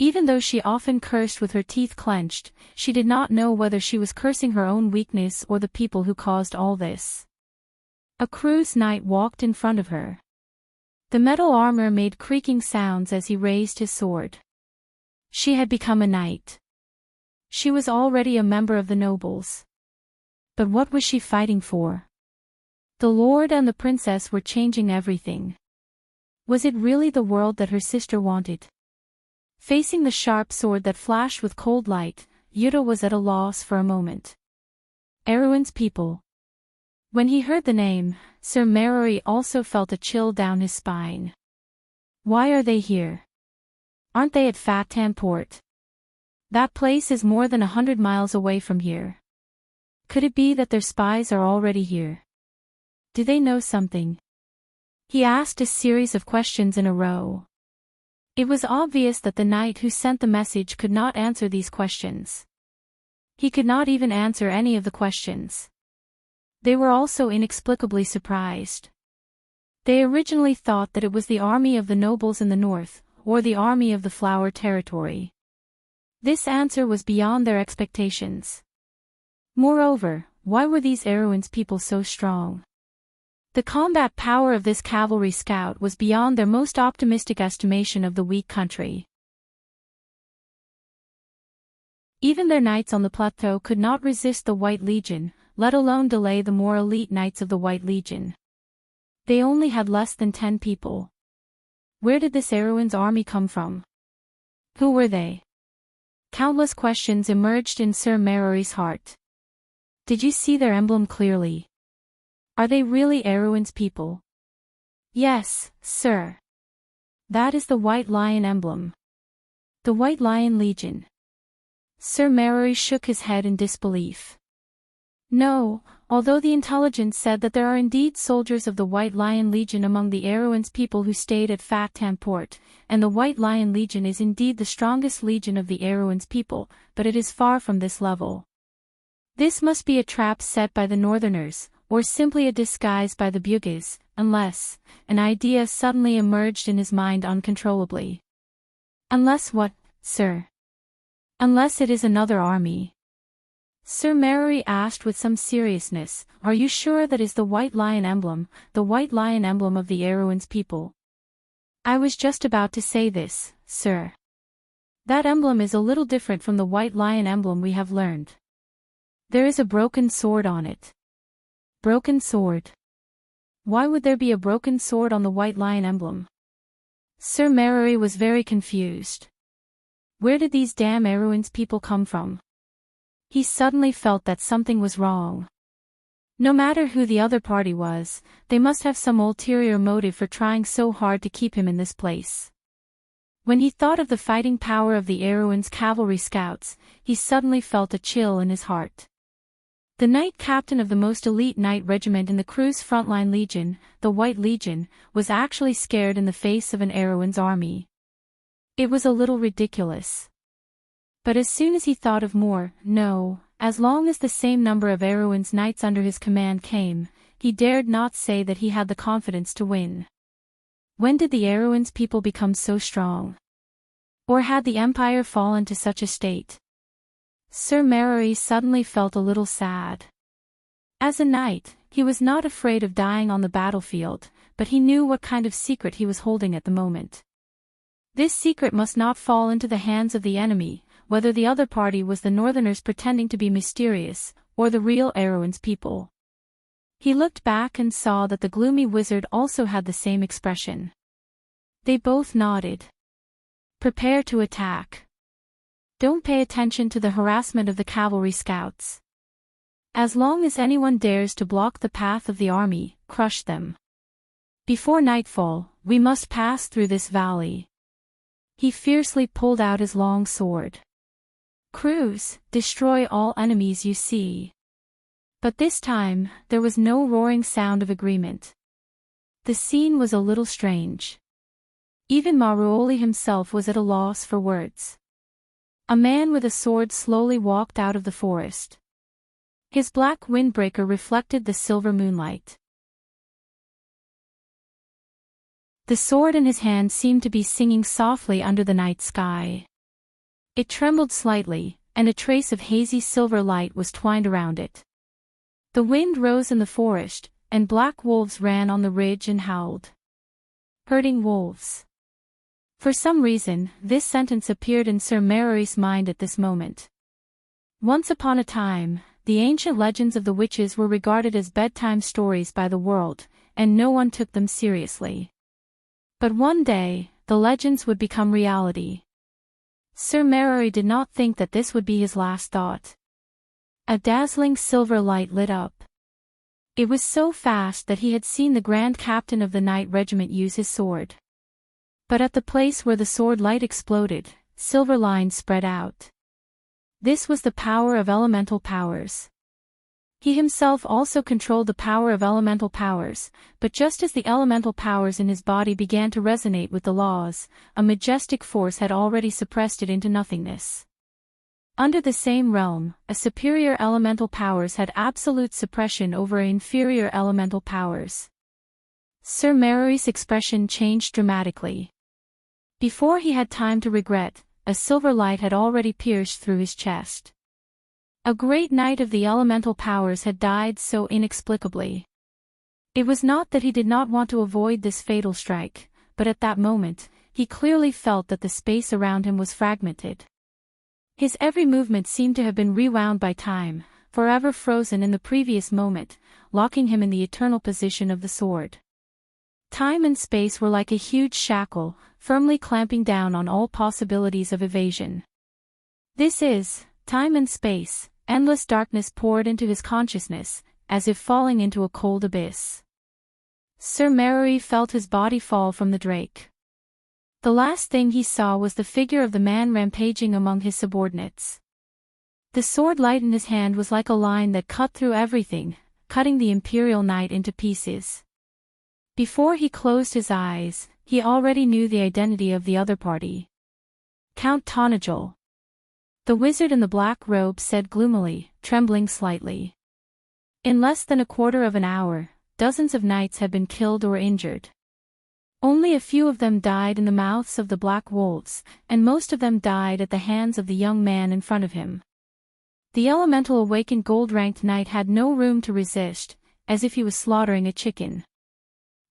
Even though she often cursed with her teeth clenched, she did not know whether she was cursing her own weakness or the people who caused all this. A cruise knight walked in front of her. The metal armor made creaking sounds as he raised his sword. She had become a knight. She was already a member of the nobles. But what was she fighting for? The lord and the princess were changing everything. Was it really the world that her sister wanted? Facing the sharp sword that flashed with cold light, Yuta was at a loss for a moment. Erewhon's people. When he heard the name, Sir Merori also felt a chill down his spine. Why are they here? Aren't they at Fat Tan Port? That place is more than 100 miles away from here. Could it be that their spies are already here? Do they know something? He asked a series of questions in a row. It was obvious that the knight who sent the message could not answer these questions. He could not even answer any of the questions. They were also inexplicably surprised. They originally thought that it was the army of the nobles in the north, or the army of the Flower Territory. This answer was beyond their expectations. Moreover, why were these Erewhon's people so strong? The combat power of this cavalry scout was beyond their most optimistic estimation of the weak country. Even their knights on the plateau could not resist the White Legion, let alone delay the more elite knights of the White Legion. They only had less than 10 people. Where did this Erewhon's army come from? Who were they? Countless questions emerged in Sir Merori's heart. Did you see their emblem clearly? Are they really Erewhon's people? Yes, sir. That is the White Lion emblem. The White Lion Legion. Sir Merori shook his head in disbelief. No, although the intelligence said that there are indeed soldiers of the White Lion Legion among the Erewhon's people who stayed at Fat Tan Port, and the White Lion Legion is indeed the strongest legion of the Erewhon's people, but it is far from this level. This must be a trap set by the Northerners, or simply a disguise by the Bugis, unless, an idea suddenly emerged in his mind uncontrollably. Unless what, sir? Unless it is another army. Sir Merori asked with some seriousness, are you sure that is the White Lion emblem, the White Lion emblem of the Erewhon's people? I was just about to say this, sir. That emblem is a little different from the White Lion emblem we have learned. There is a broken sword on it. Broken sword. Why would there be a broken sword on the White Lion emblem? Sir Merori was very confused. Where did these damn Erewhon's people come from? He suddenly felt that something was wrong. No matter who the other party was, they must have some ulterior motive for trying so hard to keep him in this place. When he thought of the fighting power of the Erewhon's cavalry scouts, he suddenly felt a chill in his heart. The knight captain of the most elite knight regiment in the crew's frontline legion, the White Legion, was actually scared in the face of an Erewhon's army. It was a little ridiculous. But as soon as he thought of more, no, as long as the same number of Erewhon's knights under his command came, he dared not say that he had the confidence to win. When did the Erewhon's people become so strong? Or had the empire fallen to such a state? Sir Merori suddenly felt a little sad. As a knight, he was not afraid of dying on the battlefield, but he knew what kind of secret he was holding at the moment. This secret must not fall into the hands of the enemy, whether the other party was the Northerners pretending to be mysterious, or the real Erewhon's people. He looked back and saw that the gloomy wizard also had the same expression. They both nodded. Prepare to attack. Don't pay attention to the harassment of the cavalry scouts. As long as anyone dares to block the path of the army, crush them. Before nightfall, we must pass through this valley. He fiercely pulled out his long sword. Crews, destroy all enemies you see. But this time, there was no roaring sound of agreement. The scene was a little strange. Even Maruli himself was at a loss for words. A man with a sword slowly walked out of the forest. His black windbreaker reflected the silver moonlight. The sword in his hand seemed to be singing softly under the night sky. It trembled slightly, and a trace of hazy silver light was twined around it. The wind rose in the forest, and black wolves ran on the ridge and howled. Herding wolves. For some reason, this sentence appeared in Sir Mary's mind at this moment. Once upon a time, the ancient legends of the witches were regarded as bedtime stories by the world, and no one took them seriously. But one day, the legends would become reality. Sir Mary did not think that this would be his last thought. A dazzling silver light lit up. It was so fast that he had seen the Grand Captain of the Night Regiment use his sword. But at the place where the sword light exploded, silver lines spread out. This was the power of elemental powers. He himself also controlled the power of elemental powers, but just as the elemental powers in his body began to resonate with the laws, a majestic force had already suppressed it into nothingness. Under the same realm, a superior elemental powers had absolute suppression over inferior elemental powers. Sir Mary's expression changed dramatically. Before he had time to regret, a silver light had already pierced through his chest. A great knight of the elemental powers had died so inexplicably. It was not that he did not want to avoid this fatal strike, but at that moment, he clearly felt that the space around him was fragmented. His every movement seemed to have been rewound by time, forever frozen in the previous moment, locking him in the eternal position of the sword. Time and space were like a huge shackle, firmly clamping down on all possibilities of evasion. This is, time and space, endless darkness poured into his consciousness, as if falling into a cold abyss. Sir Mary felt his body fall from the drake. The last thing he saw was the figure of the man rampaging among his subordinates. The sword light in his hand was like a line that cut through everything, cutting the Imperial Knight into pieces. Before he closed his eyes, he already knew the identity of the other party. Count Tonajol. The wizard in the black robe said gloomily, trembling slightly. In less than a quarter of an hour, dozens of knights had been killed or injured. Only a few of them died in the mouths of the black wolves, and most of them died at the hands of the young man in front of him. The elemental awakened gold-ranked knight had no room to resist, as if he was slaughtering a chicken.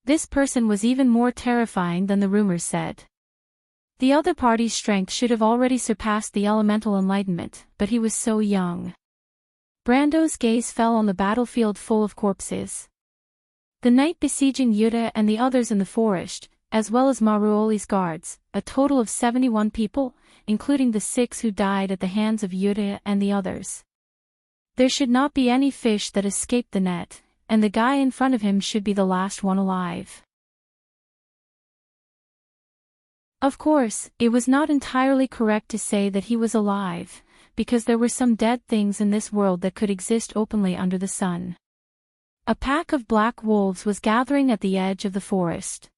This person was even more terrifying than the rumors said. The other party's strength should have already surpassed the elemental enlightenment, but he was so young. Brando's gaze fell on the battlefield full of corpses. The knight besieging Yuta and the others in the forest, as well as Maruoli's guards, a total of 71 people, including the 6 who died at the hands of Yuta and the others. There should not be any fish that escaped the net, and the guy in front of him should be the last one alive. Of course, it was not entirely correct to say that he was alive, because there were some dead things in this world that could exist openly under the sun. A pack of black wolves was gathering at the edge of the forest.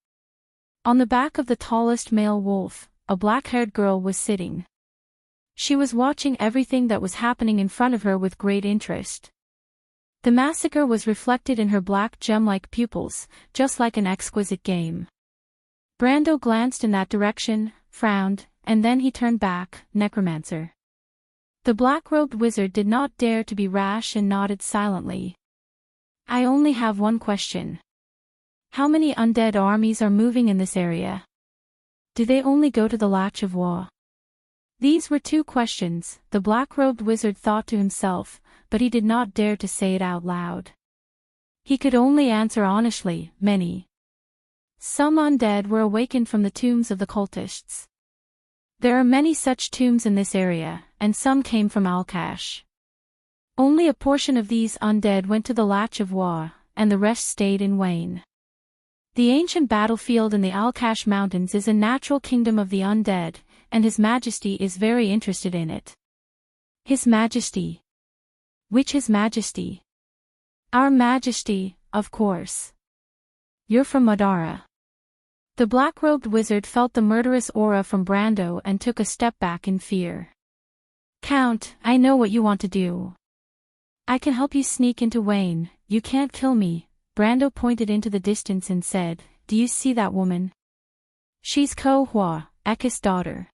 On the back of the tallest male wolf, a black-haired girl was sitting. She was watching everything that was happening in front of her with great interest. The massacre was reflected in her black gem-like pupils, just like an exquisite game. Brando glanced in that direction, frowned, and then he turned back, necromancer. The black-robed wizard did not dare to be rash and nodded silently. I only have one question. How many undead armies are moving in this area? Do they only go to the Latch of War? These were 2 questions, the black-robed wizard thought to himself, but he did not dare to say it out loud. He could only answer honestly, many. Some undead were awakened from the tombs of the cultists. There are many such tombs in this area, and some came from Alkash. Only a portion of these undead went to the Latch of Wa, and the rest stayed in Wayne. The ancient battlefield in the Alkash Mountains is a natural kingdom of the undead, and His Majesty is very interested in it. His Majesty. Which His Majesty? Our Majesty, of course. You're from Madara. The black-robed wizard felt the murderous aura from Brando and took a step back in fear. Count, I know what you want to do. I can help you sneak into Wayne. You can't kill me. Brando pointed into the distance and said, Do you see that woman? She's Ko-Hwa, Ekka's daughter.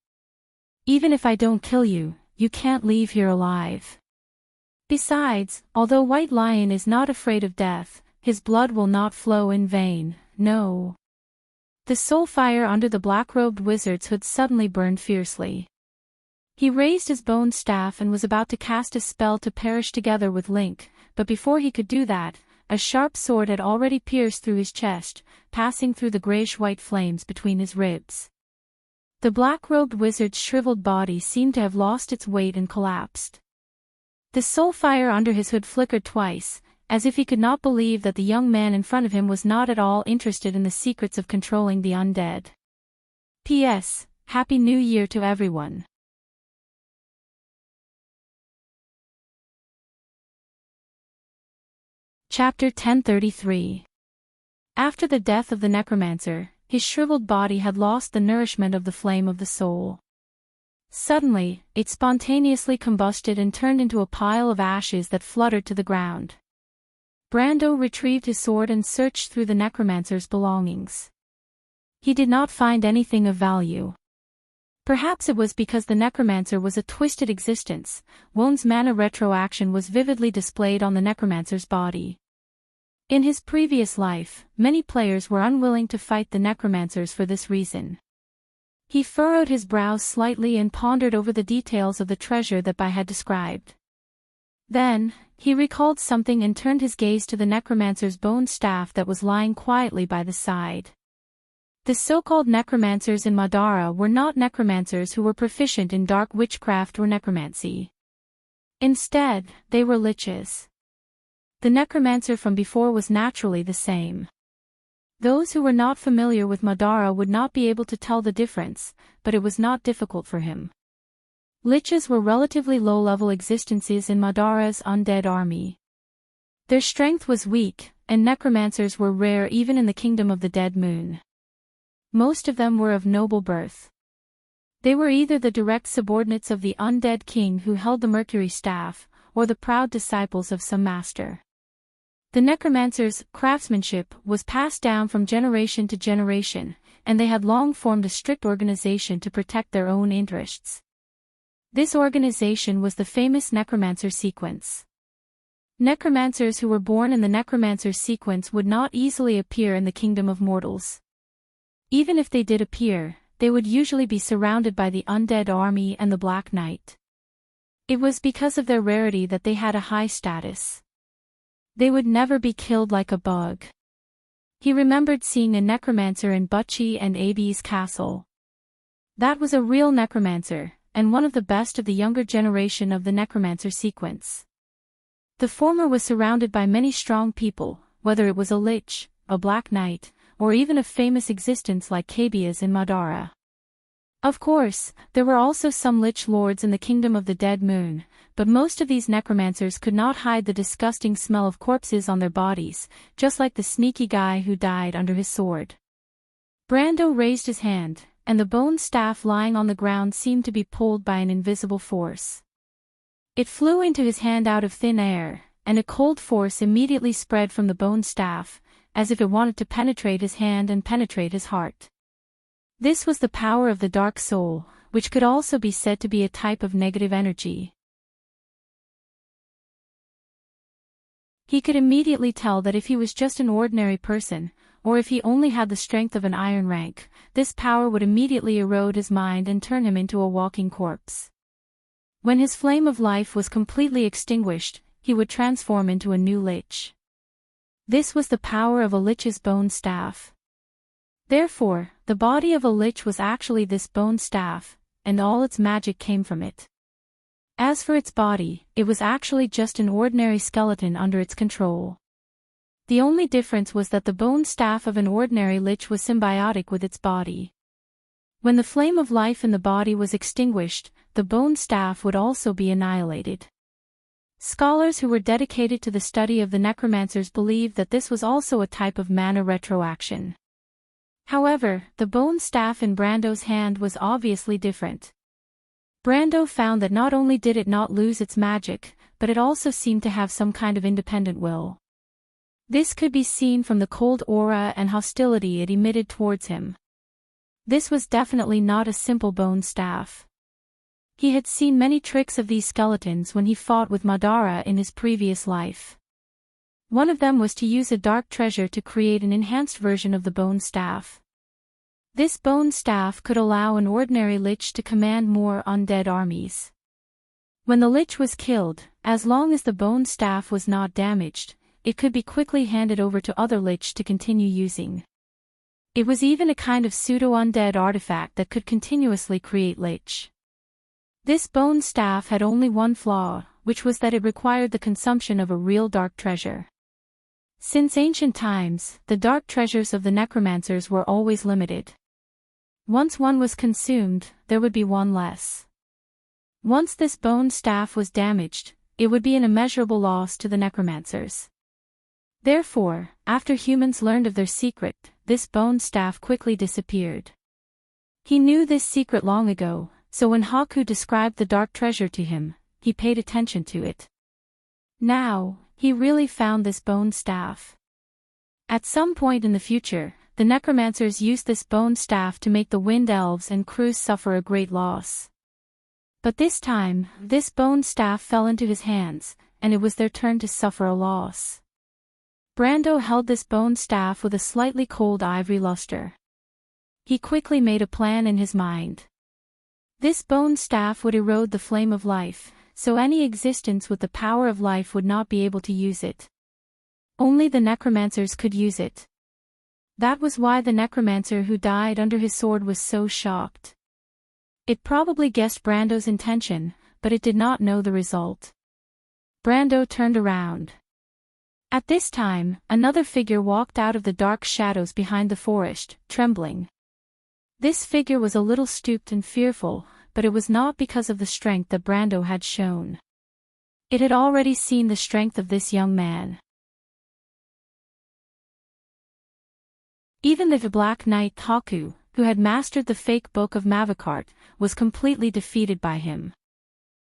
Even if I don't kill you, you can't leave here alive. Besides, although White Lion is not afraid of death, his blood will not flow in vain, no. The soul fire under the black-robed wizard's hood suddenly burned fiercely. He raised his bone staff and was about to cast a spell to perish together with Link, but before he could do that, a sharp sword had already pierced through his chest, passing through the grayish-white flames between his ribs. The black-robed wizard's shriveled body seemed to have lost its weight and collapsed. The soul fire under his hood flickered twice, as if he could not believe that the young man in front of him was not at all interested in the secrets of controlling the undead. P.S. Happy New Year to everyone. Chapter 1033. After the death of the necromancer, his shriveled body had lost the nourishment of the flame of the soul. Suddenly, it spontaneously combusted and turned into a pile of ashes that fluttered to the ground. Brando retrieved his sword and searched through the necromancer's belongings. He did not find anything of value. Perhaps it was because the necromancer was a twisted existence. Won's mana retroaction was vividly displayed on the necromancer's body. In his previous life, many players were unwilling to fight the necromancers for this reason. He furrowed his brows slightly and pondered over the details of the treasure that Bai had described. Then, he recalled something and turned his gaze to the necromancer's bone staff that was lying quietly by the side. The so-called necromancers in Madara were not necromancers who were proficient in dark witchcraft or necromancy. Instead, they were liches. The necromancer from before was naturally the same. Those who were not familiar with Madara would not be able to tell the difference, but it was not difficult for him. Liches were relatively low-level existences in Madara's undead army. Their strength was weak, and necromancers were rare even in the kingdom of the Dead Moon. Most of them were of noble birth. They were either the direct subordinates of the undead king who held the Mercury staff, or the proud disciples of some master. The necromancer's craftsmanship was passed down from generation to generation, and they had long formed a strict organization to protect their own interests. This organization was the famous necromancer sequence. Necromancers who were born in the necromancer sequence would not easily appear in the kingdom of mortals. Even if they did appear, they would usually be surrounded by the undead army and the Black Knight. It was because of their rarity that they had a high status. They would never be killed like a bug. He remembered seeing a necromancer in Butchie and Abi's castle. That was a real necromancer, and one of the best of the younger generation of the necromancer sequence. The former was surrounded by many strong people, whether it was a lich, a black knight, or even a famous existence like Kabia's in Madara. Of course, there were also some lich lords in the kingdom of the Dead Moon, but most of these necromancers could not hide the disgusting smell of corpses on their bodies, just like the sneaky guy who died under his sword. Brando raised his hand, and the bone staff lying on the ground seemed to be pulled by an invisible force. It flew into his hand out of thin air, and a cold force immediately spread from the bone staff, as if it wanted to penetrate his hand and penetrate his heart. This was the power of the dark soul, which could also be said to be a type of negative energy. He could immediately tell that if he was just an ordinary person, or if he only had the strength of an iron rank, this power would immediately erode his mind and turn him into a walking corpse. When his flame of life was completely extinguished, he would transform into a new lich. This was the power of a lich's bone staff. Therefore, the body of a lich was actually this bone staff, and all its magic came from it. As for its body, it was actually just an ordinary skeleton under its control. The only difference was that the bone staff of an ordinary lich was symbiotic with its body. When the flame of life in the body was extinguished, the bone staff would also be annihilated. Scholars who were dedicated to the study of the necromancers believed that this was also a type of mana retroaction. However, the bone staff in Brando's hand was obviously different. Brando found that not only did it not lose its magic, but it also seemed to have some kind of independent will. This could be seen from the cold aura and hostility it emitted towards him. This was definitely not a simple bone staff. He had seen many tricks of these skeletons when he fought with Madara in his previous life. One of them was to use a dark treasure to create an enhanced version of the bone staff. This bone staff could allow an ordinary lich to command more undead armies. When the lich was killed, as long as the bone staff was not damaged, it could be quickly handed over to other lich to continue using. It was even a kind of pseudo-undead artifact that could continuously create lich. This bone staff had only one flaw, which was that it required the consumption of a real dark treasure. Since ancient times, the dark treasures of the necromancers were always limited. Once one was consumed, there would be one less. Once this bone staff was damaged, it would be an immeasurable loss to the necromancers. Therefore, after humans learned of their secret, this bone staff quickly disappeared. He knew this secret long ago, so when Haku described the dark treasure to him, he paid attention to it. Now, he really found this bone staff. At some point in the future, the necromancers used this bone staff to make the wind elves and crews suffer a great loss. But this time, this bone staff fell into his hands, and it was their turn to suffer a loss. Brando held this bone staff with a slightly cold ivory luster. He quickly made a plan in his mind. This bone staff would erode the flame of life, so any existence with the power of life would not be able to use it. Only the necromancers could use it. That was why the necromancer who died under his sword was so shocked. It probably guessed Brando's intention, but it did not know the result. Brando turned around. At this time, another figure walked out of the dark shadows behind the forest, trembling. This figure was a little stooped and fearful, but it was not because of the strength that Brando had shown. It had already seen the strength of this young man. Even the Black Knight Haku, who had mastered the fake book of Mavakart, was completely defeated by him.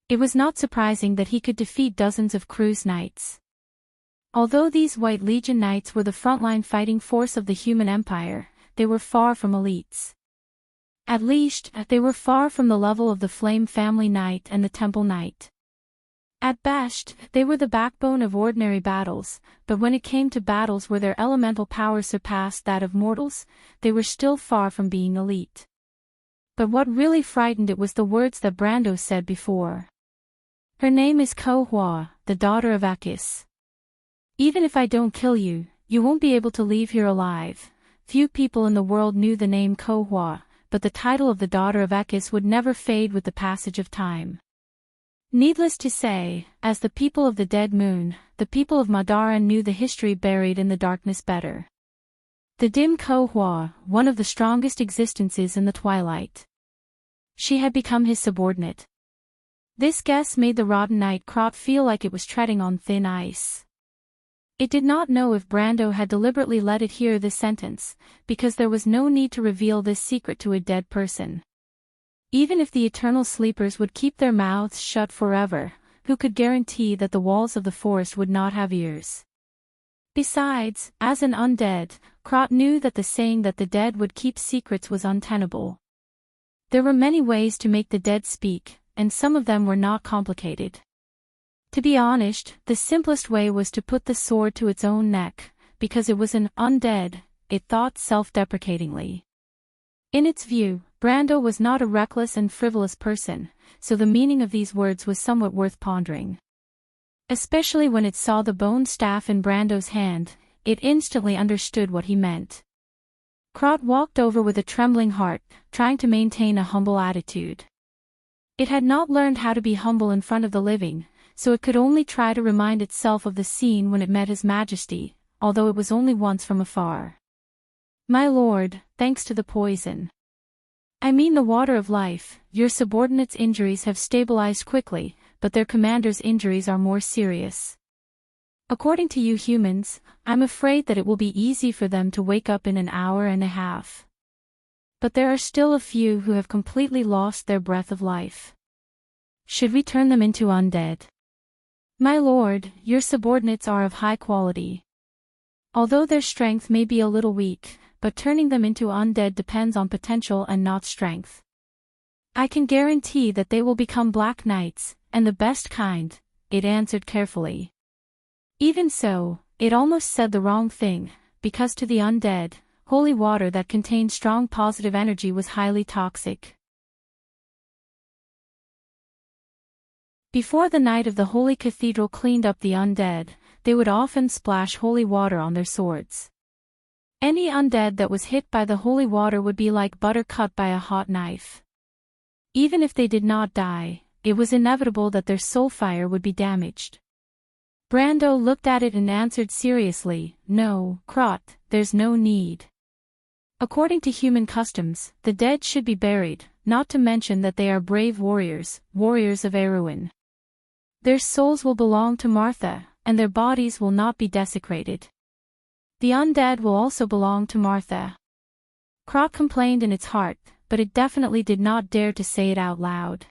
It was not surprising that he could defeat dozens of Cruz Knights. Although these White Legion Knights were the frontline fighting force of the human empire, they were far from elites. At least, they were far from the level of the Flame Family Knight and the Temple Knight. At best, they were the backbone of ordinary battles, but when it came to battles where their elemental power surpassed that of mortals, they were still far from being elite. But what really frightened it was the words that Brando said before. Her name is Ko-Hwa, the daughter of Akis. Even if I don't kill you, you won't be able to leave here alive. Few people in the world knew the name Ko-Hwa, but the title of the daughter of Ekis would never fade with the passage of time. Needless to say, as the people of the Dead Moon, the people of Madara knew the history buried in the darkness better. The dim Ko-Hwa, one of the strongest existences in the twilight. She had become his subordinate. This guess made the rotten Knight Crop feel like it was treading on thin ice. It did not know if Brando had deliberately let it hear this sentence, because there was no need to reveal this secret to a dead person. Even if the eternal sleepers would keep their mouths shut forever, who could guarantee that the walls of the forest would not have ears? Besides, as an undead, Krot knew that the saying that the dead would keep secrets was untenable. There were many ways to make the dead speak, and some of them were not complicated. To be honest, the simplest way was to put the sword to its own neck, because it was an undead, it thought self-deprecatingly. In its view, Brando was not a reckless and frivolous person, so the meaning of these words was somewhat worth pondering. Especially when it saw the bone staff in Brando's hand, it instantly understood what he meant. Krot walked over with a trembling heart, trying to maintain a humble attitude. It had not learned how to be humble in front of the living, so it could only try to remind itself of the scene when it met His Majesty, although it was only once from afar. My lord, thanks to the poison. I mean the water of life, your subordinates' injuries have stabilized quickly, but their commander's injuries are more serious. According to you humans, I'm afraid that it will be easy for them to wake up in an hour and a half. But there are still a few who have completely lost their breath of life. Should we turn them into undead? My lord, your subordinates are of high quality. Although their strength may be a little weak, but turning them into undead depends on potential and not strength. I can guarantee that they will become Black Knights, and the best kind, it answered carefully. Even so, it almost said the wrong thing, because to the undead, holy water that contained strong positive energy was highly toxic. Before the Knight of the Holy Cathedral cleaned up the undead, they would often splash holy water on their swords. Any undead that was hit by the holy water would be like butter cut by a hot knife. Even if they did not die, it was inevitable that their soul fire would be damaged. Brando looked at it and answered seriously, "No, Krot, there's no need. According to human customs, the dead should be buried, not to mention that they are brave warriors, warriors of Erewhon. Their souls will belong to Martha, and their bodies will not be desecrated. The undead will also belong to Martha." Krot complained in its heart, but it definitely did not dare to say it out loud.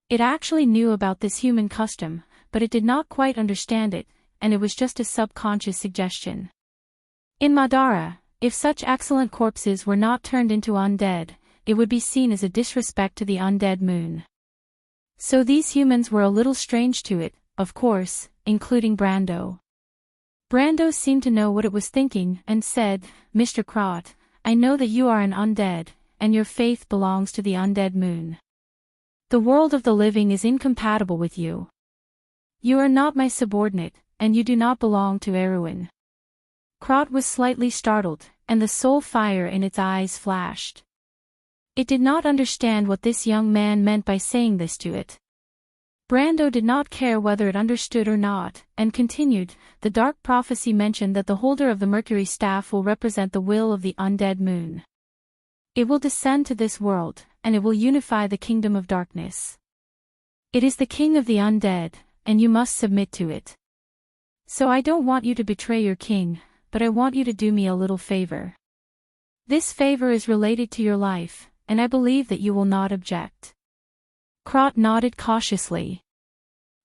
It actually knew about this human custom, but it did not quite understand it, and it was just a subconscious suggestion. In Madara, if such excellent corpses were not turned into undead, it would be seen as a disrespect to the undead moon. So these humans were a little strange to it, of course, including Brando. Brando seemed to know what it was thinking and said, "Mr. Krot, I know that you are an undead, and your faith belongs to the undead moon. The world of the living is incompatible with you. You are not my subordinate, and you do not belong to Erewhon." Krot was slightly startled, and the soul fire in its eyes flashed. It did not understand what this young man meant by saying this to it. Brando did not care whether it understood or not, and continued, "The dark prophecy mentioned that the holder of the Mercury staff will represent the will of the undead moon. It will descend to this world, and it will unify the kingdom of darkness. It is the king of the undead, and you must submit to it. So I don't want you to betray your king, but I want you to do me a little favor. This favor is related to your life, and I believe that you will not object." Krot nodded cautiously.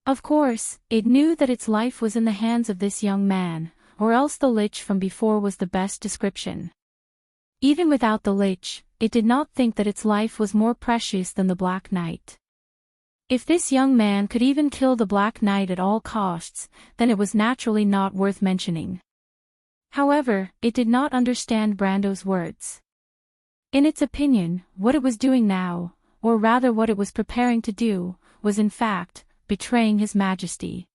Of course, it knew that its life was in the hands of this young man, or else the lich from before was the best description. Even without the lich, it did not think that its life was more precious than the Black Knight. If this young man could even kill the Black Knight at all costs, then it was naturally not worth mentioning. However, it did not understand Brando's words. In its opinion, what it was doing now, or rather what it was preparing to do, was in fact, betraying His Majesty.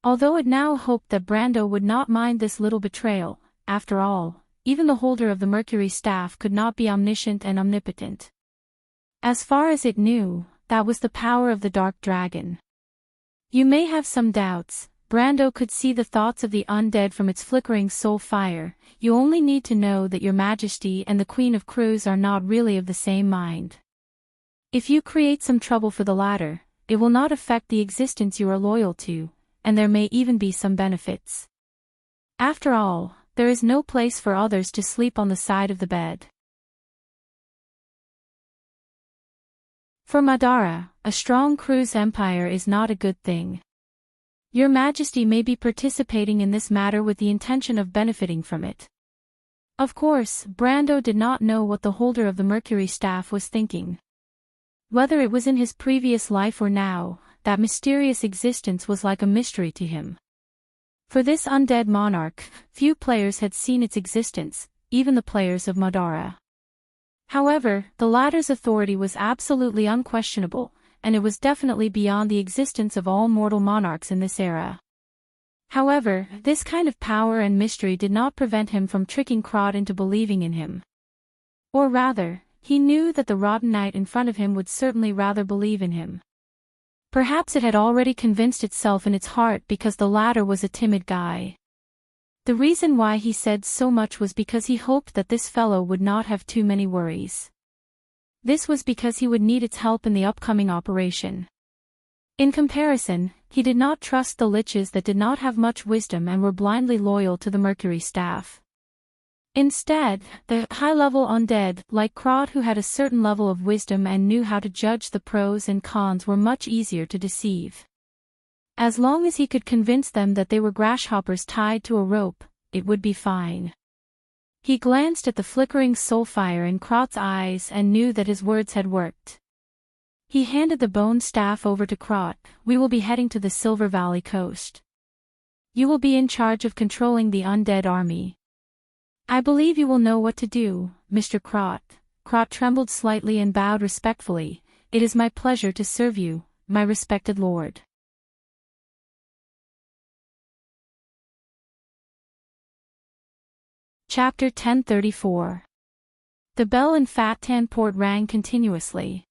Although it now hoped that Brando would not mind this little betrayal, after all, even the holder of the Mercury staff could not be omniscient and omnipotent. As far as it knew, that was the power of the Dark Dragon. You may have some doubts. Brando could see the thoughts of the undead from its flickering soul fire. You only need to know that your Majesty and the Queen of Crows are not really of the same mind. If you create some trouble for the latter, it will not affect the existence you are loyal to, and there may even be some benefits. After all, there is no place for others to sleep on the side of the bed. For Madara, a strong Crew's empire is not a good thing. Your Majesty may be participating in this matter with the intention of benefiting from it. Of course, Brando did not know what the holder of the Mercury staff was thinking. Whether it was in his previous life or now, that mysterious existence was like a mystery to him. For this undead monarch, few players had seen its existence, even the players of Madara. However, the latter's authority was absolutely unquestionable, and it was definitely beyond the existence of all mortal monarchs in this era. However, this kind of power and mystery did not prevent him from tricking Krot into believing in him. Or rather, he knew that the rotten knight in front of him would certainly rather believe in him. Perhaps it had already convinced itself in its heart because the latter was a timid guy. The reason why he said so much was because he hoped that this fellow would not have too many worries. This was because he would need its help in the upcoming operation. In comparison, he did not trust the liches that did not have much wisdom and were blindly loyal to the Mercury staff. Instead, the high-level undead, like Crot, who had a certain level of wisdom and knew how to judge the pros and cons, were much easier to deceive. As long as he could convince them that they were grasshoppers tied to a rope, it would be fine. He glanced at the flickering soul fire in Crot's eyes and knew that his words had worked. He handed the bone staff over to Crot. "We will be heading to the Silver Valley coast. You will be in charge of controlling the undead army. I believe you will know what to do, Mr. Crot." Crot trembled slightly and bowed respectfully. "It is my pleasure to serve you, my respected lord." Chapter 1034. The bell in Fat Tan Port rang continuously.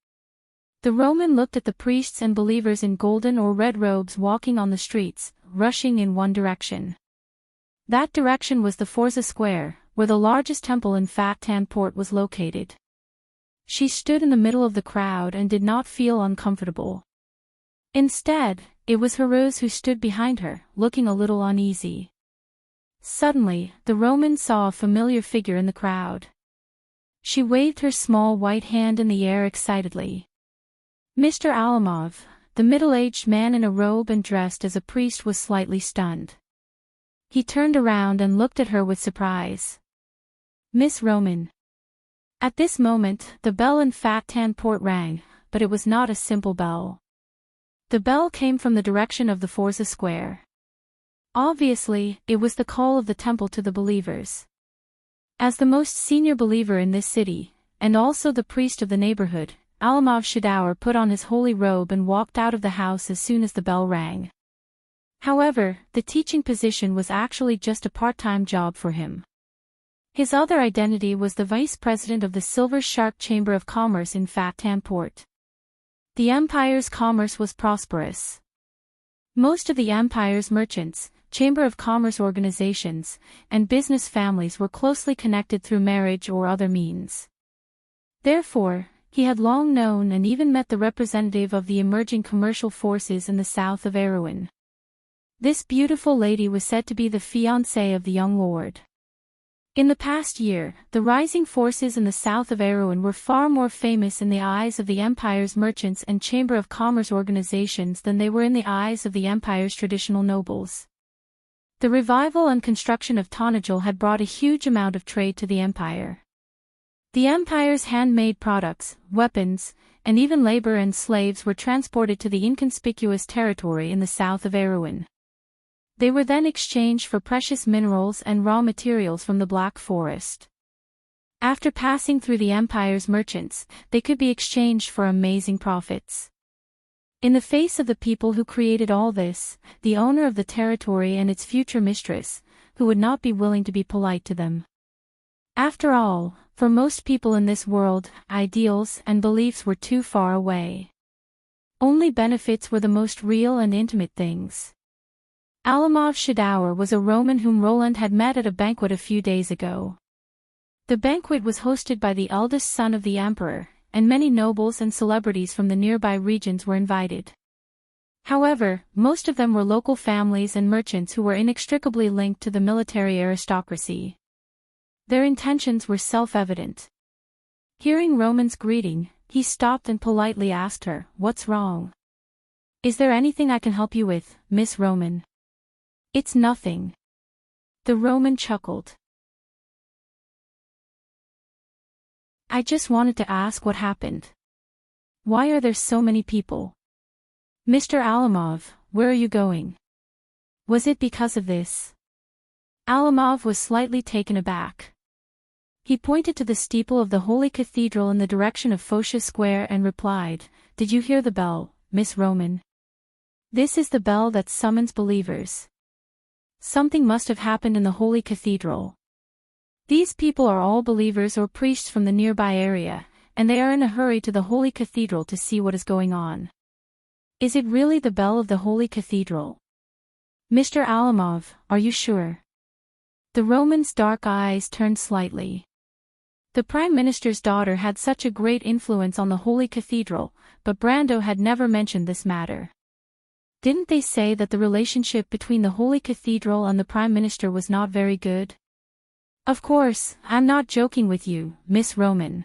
The Roman looked at the priests and believers in golden or red robes walking on the streets, rushing in one direction. That direction was the Forza Square, where the largest temple in Fat Tan Port was located. She stood in the middle of the crowd and did not feel uncomfortable. Instead, it was Heroes who stood behind her, looking a little uneasy. Suddenly, the Roman saw a familiar figure in the crowd. She waved her small white hand in the air excitedly. Mr. Alamov, the middle-aged man in a robe and dressed as a priest, was slightly stunned. He turned around and looked at her with surprise. "Miss Roman." At this moment, the bell in Fat Tan Port rang, but it was not a simple bell. The bell came from the direction of the Forza Square. Obviously, it was the call of the temple to the believers. As the most senior believer in this city, and also the priest of the neighborhood, Alamov Shadauer put on his holy robe and walked out of the house as soon as the bell rang. However, the teaching position was actually just a part-time job for him. His other identity was the vice president of the Silver Shark Chamber of Commerce in Fat Tan Port. The empire's commerce was prosperous. Most of the empire's merchants, Chamber of Commerce organizations, and business families were closely connected through marriage or other means. Therefore, he had long known and even met the representative of the emerging commercial forces in the south of Erewhon. This beautiful lady was said to be the fiancée of the young lord. In the past year, the rising forces in the south of Erewhon were far more famous in the eyes of the Empire's merchants and Chamber of Commerce organizations than they were in the eyes of the Empire's traditional nobles. The revival and construction of Tonagel had brought a huge amount of trade to the Empire. The Empire's handmade products, weapons, and even labor and slaves were transported to the inconspicuous territory in the south of Erewhon. They were then exchanged for precious minerals and raw materials from the Black Forest. After passing through the Empire's merchants, they could be exchanged for amazing profits. In the face of the people who created all this, the owner of the territory and its future mistress, who would not be willing to be polite to them. After all, for most people in this world, ideals and beliefs were too far away. Only benefits were the most real and intimate things. Alamov Shadauer was a Roman whom Roland had met at a banquet a few days ago. The banquet was hosted by the eldest son of the emperor, and many nobles and celebrities from the nearby regions were invited. However, most of them were local families and merchants who were inextricably linked to the military aristocracy. Their intentions were self-evident. Hearing Roman's greeting, he stopped and politely asked her, "What's wrong? Is there anything I can help you with, Miss Roman?" "It's nothing." The Roman chuckled. "I just wanted to ask what happened. Why are there so many people? Mr. Alamov, where are you going? Was it because of this?" Alamov was slightly taken aback. He pointed to the steeple of the Holy Cathedral in the direction of Phocea Square and replied, "Did you hear the bell, Miss Roman? This is the bell that summons believers. Something must have happened in the Holy Cathedral. These people are all believers or priests from the nearby area, and they are in a hurry to the Holy Cathedral to see what is going on. Is it really the bell of the Holy Cathedral? Mr. Alamov, are you sure? The Roman's dark eyes turned slightly. The Prime Minister's daughter had such a great influence on the Holy Cathedral, but Brando had never mentioned this matter. Didn't they say that the relationship between the Holy Cathedral and the Prime Minister was not very good? Of course, I'm not joking with you, Miss Roman.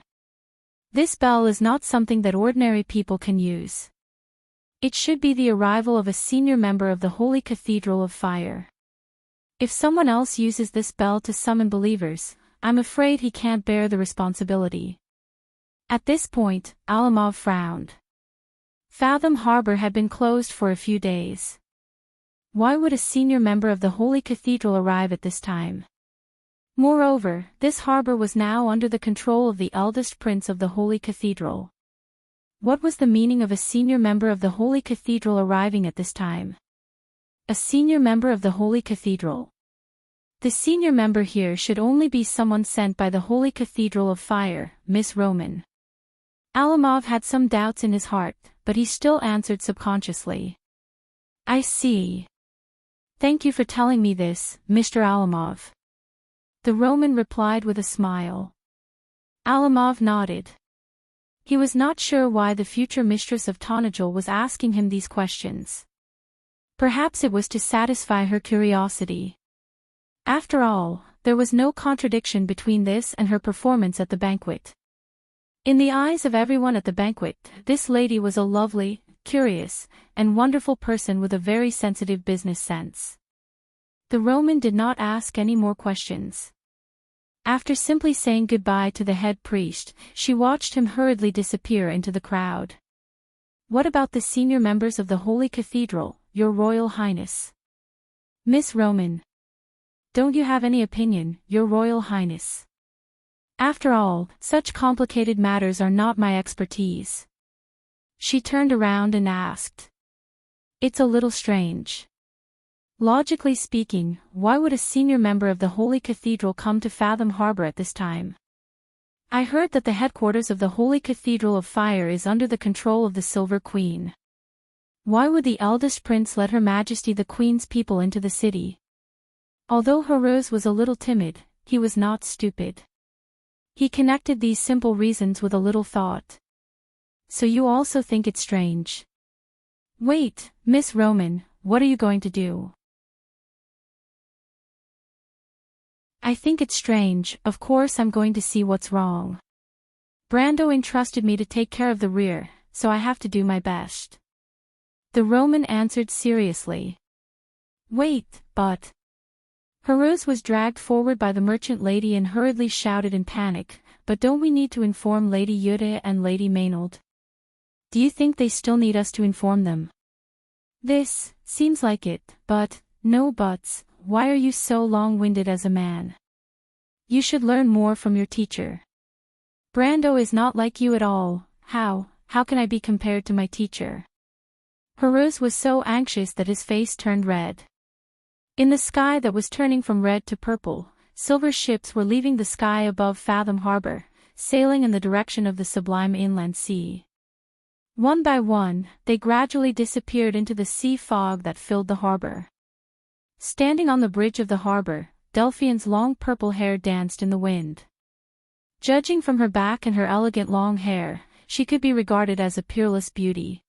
This bell is not something that ordinary people can use. It should be the arrival of a senior member of the Holy Cathedral of Fire. If someone else uses this bell to summon believers, I'm afraid he can't bear the responsibility. At this point, Alamov frowned. Fathom Harbor had been closed for a few days. Why would a senior member of the Holy Cathedral arrive at this time? Moreover, this harbor was now under the control of the eldest prince of the Holy Cathedral. What was the meaning of a senior member of the Holy Cathedral arriving at this time? A senior member of the Holy Cathedral. The senior member here should only be someone sent by the Holy Cathedral of Fire, Miss Roman. Alamov had some doubts in his heart, but he still answered subconsciously. I see. Thank you for telling me this, Mr. Alamov. The Roman replied with a smile. Alamov nodded. He was not sure why the future mistress of Tonajul was asking him these questions. Perhaps it was to satisfy her curiosity. After all, there was no contradiction between this and her performance at the banquet. In the eyes of everyone at the banquet, this lady was a lovely, curious, and wonderful person with a very sensitive business sense. The Roman did not ask any more questions. After simply saying goodbye to the head priest, she watched him hurriedly disappear into the crowd. What about the senior members of the Holy Cathedral, Your Royal Highness? Miss Roman. Don't you have any opinion, Your Royal Highness? After all, such complicated matters are not my expertise. She turned around and asked. It's a little strange. Logically speaking, why would a senior member of the Holy Cathedral come to Fathom Harbor at this time? I heard that the headquarters of the Holy Cathedral of Fire is under the control of the Silver Queen. Why would the eldest prince let Her Majesty the Queen's people into the city? Although Horus was a little timid, he was not stupid. He connected these simple reasons with a little thought. So you also think it's strange? Wait, Miss Roman, what are you going to do? I think it's strange, of course I'm going to see what's wrong. Brando entrusted me to take care of the rear, so I have to do my best. The Roman answered seriously. Wait, but... Horus was dragged forward by the merchant lady and hurriedly shouted in panic, but don't we need to inform Lady Yude and Lady Maynard? Do you think they still need us to inform them? This seems like it, but, no buts, why are you so long-winded as a man? You should learn more from your teacher. Brando is not like you at all. How can I be compared to my teacher? Horus was so anxious that his face turned red. In the sky that was turning from red to purple, silver ships were leaving the sky above Fathom Harbor, sailing in the direction of the sublime inland sea. One by one, they gradually disappeared into the sea fog that filled the harbor. Standing on the bridge of the harbor, Delphine's long purple hair danced in the wind. Judging from her back and her elegant long hair, she could be regarded as a peerless beauty.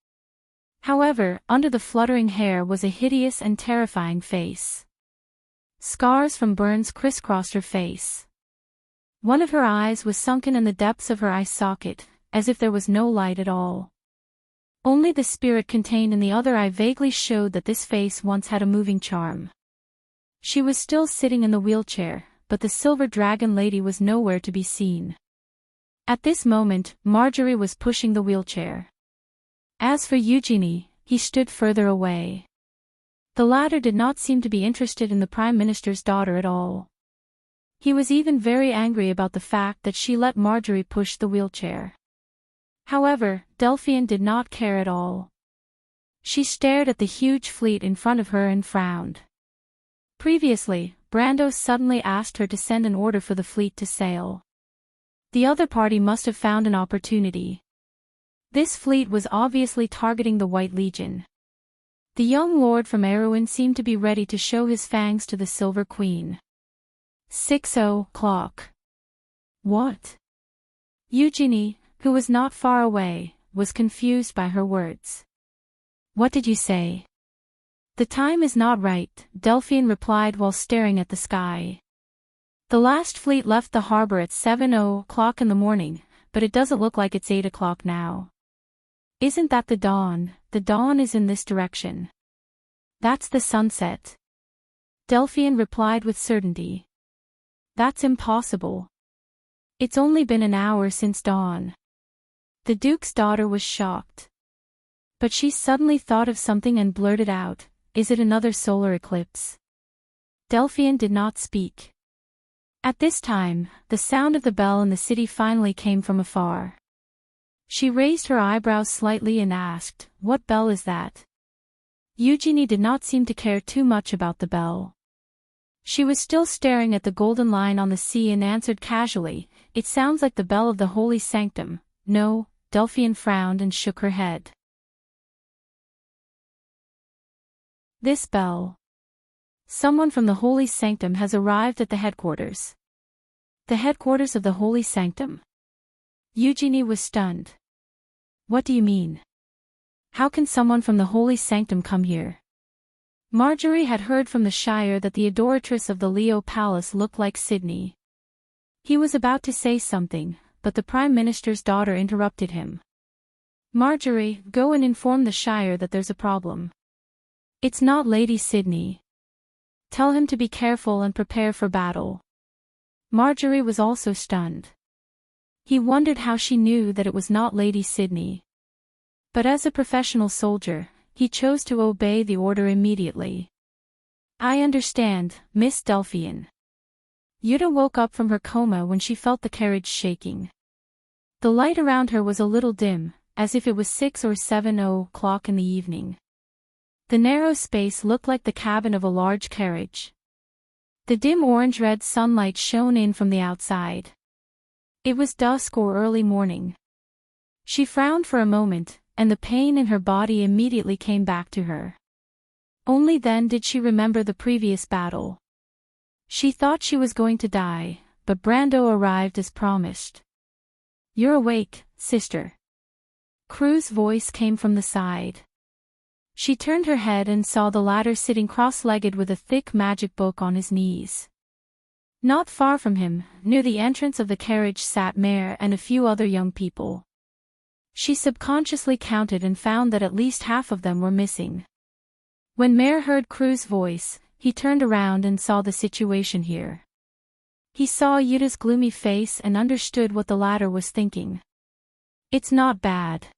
However, under the fluttering hair was a hideous and terrifying face. Scars from burns crisscrossed her face. One of her eyes was sunken in the depths of her eye socket, as if there was no light at all. Only the spirit contained in the other eye vaguely showed that this face once had a moving charm. She was still sitting in the wheelchair, but the silver dragon lady was nowhere to be seen. At this moment, Marjorie was pushing the wheelchair. As for Eugenie, he stood further away. The latter did not seem to be interested in the Prime Minister's daughter at all. He was even very angry about the fact that she let Marjorie push the wheelchair. However, Delphine did not care at all. She stared at the huge fleet in front of her and frowned. Previously, Brando suddenly asked her to send an order for the fleet to sail. The other party must have found an opportunity. This fleet was obviously targeting the White Legion. The young lord from Erewhon seemed to be ready to show his fangs to the Silver Queen. 6:00. What? Eugenie, who was not far away, was confused by her words. What did you say? The time is not right, Delphine replied while staring at the sky. The last fleet left the harbor at 7:00 in the morning, but it doesn't look like it's 8:00 now. Isn't that the dawn? The dawn is in this direction. That's the sunset. Delphine replied with certainty. That's impossible. It's only been an hour since dawn. The Duke's daughter was shocked. But she suddenly thought of something and blurted out, "Is it another solar eclipse?" Delphine did not speak. At this time, the sound of the bell in the city finally came from afar. She raised her eyebrows slightly and asked, "What bell is that?" Eugenie did not seem to care too much about the bell. She was still staring at the golden line on the sea and answered casually, "It sounds like the bell of the Holy Sanctum." No, Delphine frowned and shook her head. This bell. Someone from the Holy Sanctum has arrived at the headquarters. The headquarters of the Holy Sanctum? Eugenie was stunned. What do you mean? How can someone from the Holy Sanctum come here? Marjorie had heard from the Shire that the adoratress of the Leo Palace looked like Sydney. He was about to say something, but the Prime Minister's daughter interrupted him. Marjorie, go and inform the Shire that there's a problem. It's not Lady Sydney. Tell him to be careful and prepare for battle. Marjorie was also stunned. He wondered how she knew that it was not Lady Sydney. But as a professional soldier, he chose to obey the order immediately. I understand, Miss Delphine. Yuta woke up from her coma when she felt the carriage shaking. The light around her was a little dim, as if it was 6 or 7:00 in the evening. The narrow space looked like the cabin of a large carriage. The dim orange-red sunlight shone in from the outside. It was dusk or early morning. She frowned for a moment, and the pain in her body immediately came back to her. Only then did she remember the previous battle. She thought she was going to die, but Brando arrived as promised. You're awake, sister. Cru's voice came from the side. She turned her head and saw the latter sitting cross-legged with a thick magic book on his knees. Not far from him, near the entrance of the carriage sat Mare and a few other young people. She subconsciously counted and found that at least half of them were missing. When Mare heard Cru's voice, he turned around and saw the situation here. He saw Yuta's gloomy face and understood what the latter was thinking. It's not bad.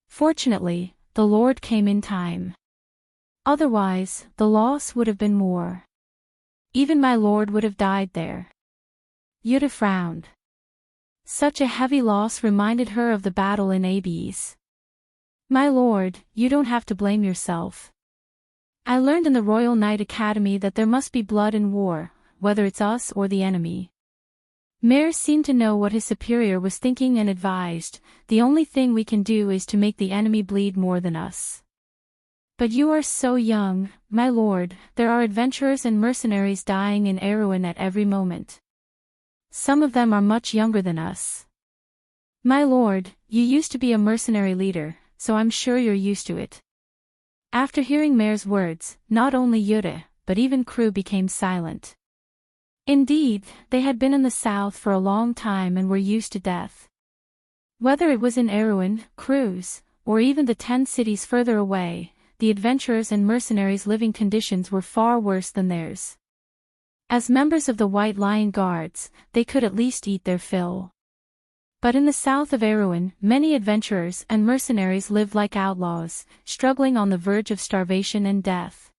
Fortunately, the Lord came in time. Otherwise, the loss would have been more. Even my lord would have died there. Yuta frowned. Such a heavy loss reminded her of the battle in Hades. My lord, you don't have to blame yourself. I learned in the Royal Knight Academy that there must be blood in war, whether it's us or the enemy. Mare seemed to know what his superior was thinking and advised, the only thing we can do is to make the enemy bleed more than us. But you are so young, my lord, there are adventurers and mercenaries dying in Erewhon at every moment. Some of them are much younger than us. My lord, you used to be a mercenary leader, so I'm sure you're used to it. After hearing Mare's words, not only Yuta, but even Chru became silent. Indeed, they had been in the south for a long time and were used to death. Whether it was in Erewhon, Chru's, or even the 10 cities further away, the adventurers and mercenaries' living conditions were far worse than theirs. As members of the White Lion Guards, they could at least eat their fill. But in the south of Erewhon, many adventurers and mercenaries lived like outlaws, struggling on the verge of starvation and death.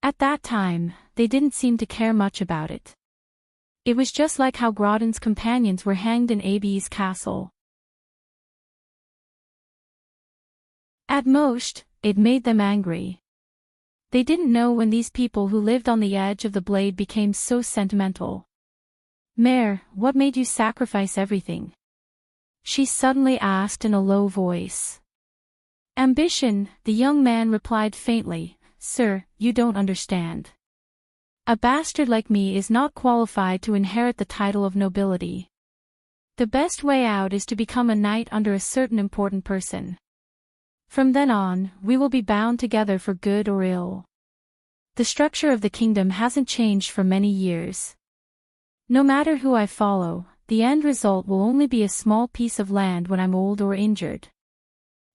At that time, they didn't seem to care much about it. It was just like how Grodin's companions were hanged in Abi's castle. At most, it made them angry. They didn't know when these people who lived on the edge of the blade became so sentimental. Mare, what made you sacrifice everything? She suddenly asked in a low voice. Ambition, the young man replied faintly. Sir, you don't understand. A bastard like me is not qualified to inherit the title of nobility. The best way out is to become a knight under a certain important person. From then on, we will be bound together for good or ill. The structure of the kingdom hasn't changed for many years. No matter who I follow, the end result will only be a small piece of land when I'm old or injured.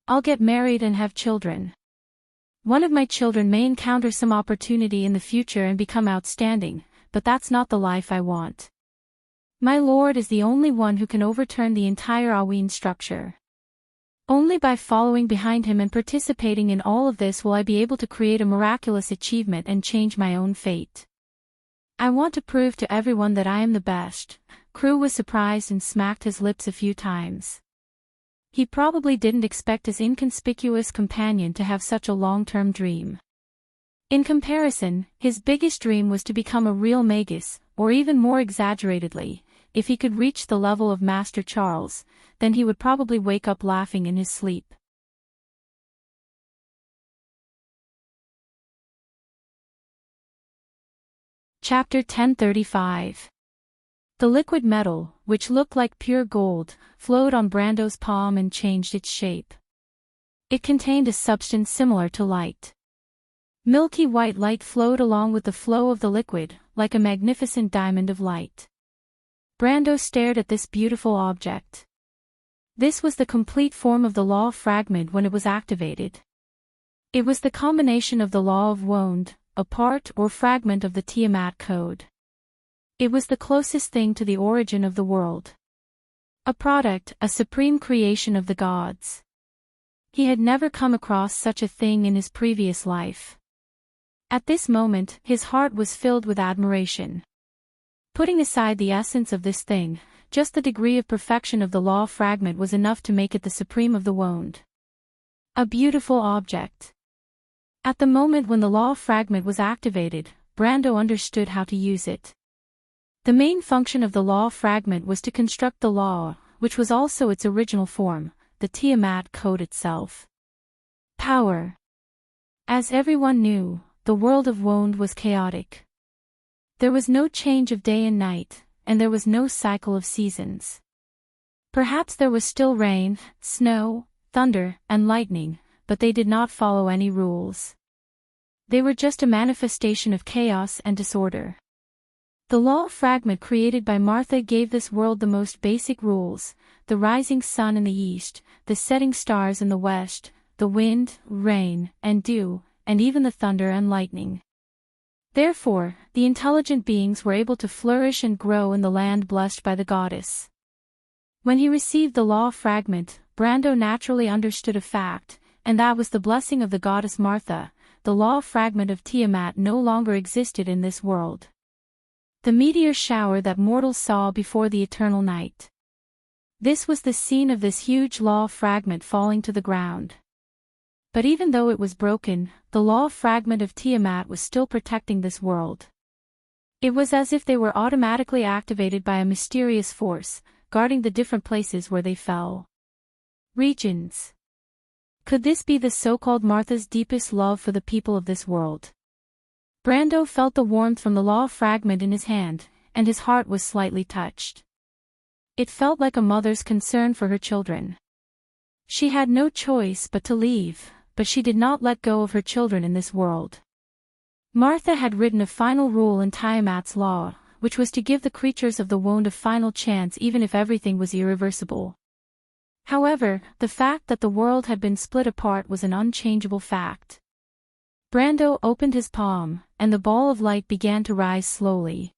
I'll get married and have children. One of my children may encounter some opportunity in the future and become outstanding, but that's not the life I want. My lord is the only one who can overturn the entire Aween structure. Only by following behind him and participating in all of this will I be able to create a miraculous achievement and change my own fate. I want to prove to everyone that I am the best. Crew was surprised and smacked his lips a few times. He probably didn't expect his inconspicuous companion to have such a long-term dream. In comparison, his biggest dream was to become a real magus, or even more exaggeratedly, if he could reach the level of Master Charles, then he would probably wake up laughing in his sleep. Chapter 1035. The liquid metal, which looked like pure gold, flowed on Brando's palm and changed its shape. It contained a substance similar to light. Milky white light flowed along with the flow of the liquid, like a magnificent diamond of light. Brando stared at this beautiful object. This was the complete form of the law fragment when it was activated. It was the combination of the law of Wond, a part or fragment of the Tiamat code. It was the closest thing to the origin of the world. A product, a supreme creation of the gods. He had never come across such a thing in his previous life. At this moment, his heart was filled with admiration. Putting aside the essence of this thing, just the degree of perfection of the law fragment was enough to make it the supreme of the Wond. A beautiful object. At the moment when the law fragment was activated, Brando understood how to use it. The main function of the law fragment was to construct the law, which was also its original form, the Tiamat code itself. Power. As everyone knew, the world of Wond was chaotic. There was no change of day and night, and there was no cycle of seasons. Perhaps there was still rain, snow, thunder, and lightning, but they did not follow any rules. They were just a manifestation of chaos and disorder. The law fragment created by Martha gave this world the most basic rules: the rising sun in the east, the setting stars in the west, the wind, rain, and dew, and even the thunder and lightning. Therefore, the intelligent beings were able to flourish and grow in the land blessed by the goddess. When he received the law fragment, Brando naturally understood a fact, and that was the blessing of the goddess Martha. The law fragment of Tiamat no longer existed in this world. The meteor shower that mortals saw before the eternal night. This was the scene of this huge law fragment falling to the ground. But even though it was broken, the law fragment of Tiamat was still protecting this world. It was as if they were automatically activated by a mysterious force, guarding the different places where they fell. Regions. Could this be the so-called Martha's deepest love for the people of this world? Brando felt the warmth from the law fragment in his hand, and his heart was slightly touched. It felt like a mother's concern for her children. She had no choice but to leave, but she did not let go of her children in this world. Martha had written a final rule in Tiamat's law, which was to give the creatures of the Wond a final chance even if everything was irreversible. However, the fact that the world had been split apart was an unchangeable fact. Brando opened his palm, and the ball of light began to rise slowly.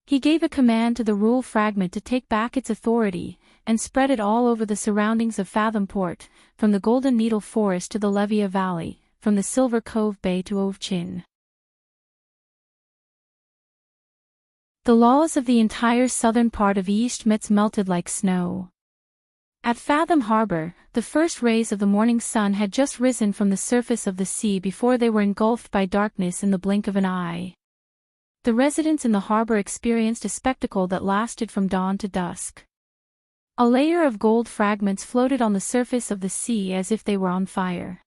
He gave a command to the rule fragment to take back its authority, and spread it all over the surroundings of Fathom Port, from the Golden Needle Forest to the Levia Valley, from the Silver Cove Bay to Ovchin. The laws of the entire southern part of East Metz melted like snow. At Fathom Harbor, the first rays of the morning sun had just risen from the surface of the sea before they were engulfed by darkness in the blink of an eye. The residents in the harbor experienced a spectacle that lasted from dawn to dusk. A layer of gold fragments floated on the surface of the sea as if they were on fire.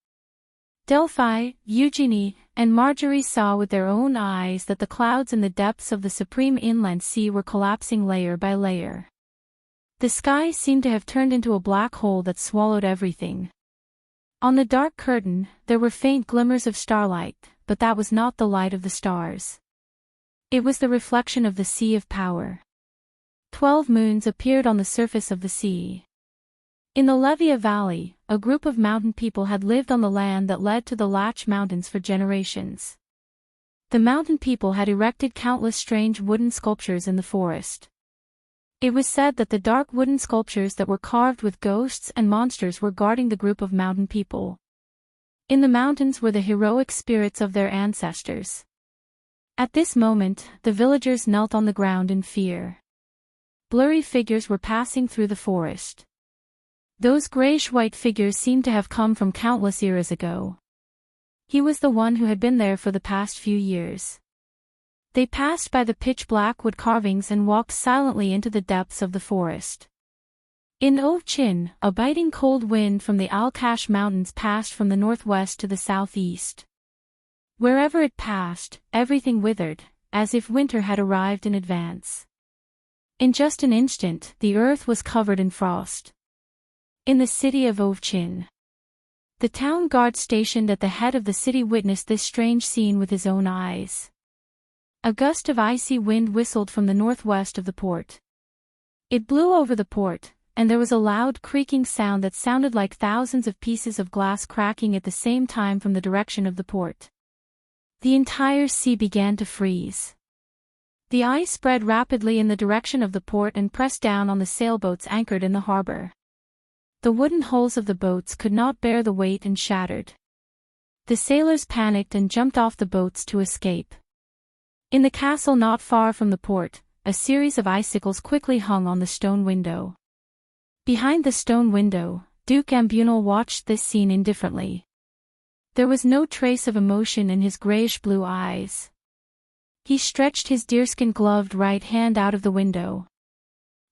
Delphi, Eugenie, and Marjorie saw with their own eyes that the clouds in the depths of the supreme inland sea were collapsing layer by layer. The sky seemed to have turned into a black hole that swallowed everything. On the dark curtain, there were faint glimmers of starlight, but that was not the light of the stars. It was the reflection of the sea of power. 12 moons appeared on the surface of the sea. In the Levia Valley, a group of mountain people had lived on the land that led to the Latch Mountains for generations. The mountain people had erected countless strange wooden sculptures in the forest. It was said that the dark wooden sculptures that were carved with ghosts and monsters were guarding the group of mountain people. In the mountains were the heroic spirits of their ancestors. At this moment, the villagers knelt on the ground in fear. Blurry figures were passing through the forest. Those grayish-white figures seemed to have come from countless eras ago. He was the one who had been there for the past few years. They passed by the pitch-black wood carvings and walked silently into the depths of the forest. In Ovchin, a biting cold wind from the Alkash Mountains passed from the northwest to the southeast. Wherever it passed, everything withered, as if winter had arrived in advance. In just an instant, the earth was covered in frost. In the city of Ovchin, the town guard stationed at the head of the city witnessed this strange scene with his own eyes. A gust of icy wind whistled from the northwest of the port. It blew over the port, and there was a loud creaking sound that sounded like thousands of pieces of glass cracking at the same time from the direction of the port. The entire sea began to freeze. The ice spread rapidly in the direction of the port and pressed down on the sailboats anchored in the harbor. The wooden hulls of the boats could not bear the weight and shattered. The sailors panicked and jumped off the boats to escape. In the castle not far from the port, a series of icicles quickly hung on the stone window. Behind the stone window, Duke Ambunal watched this scene indifferently. There was no trace of emotion in his grayish-blue eyes. He stretched his deerskin-gloved right hand out of the window.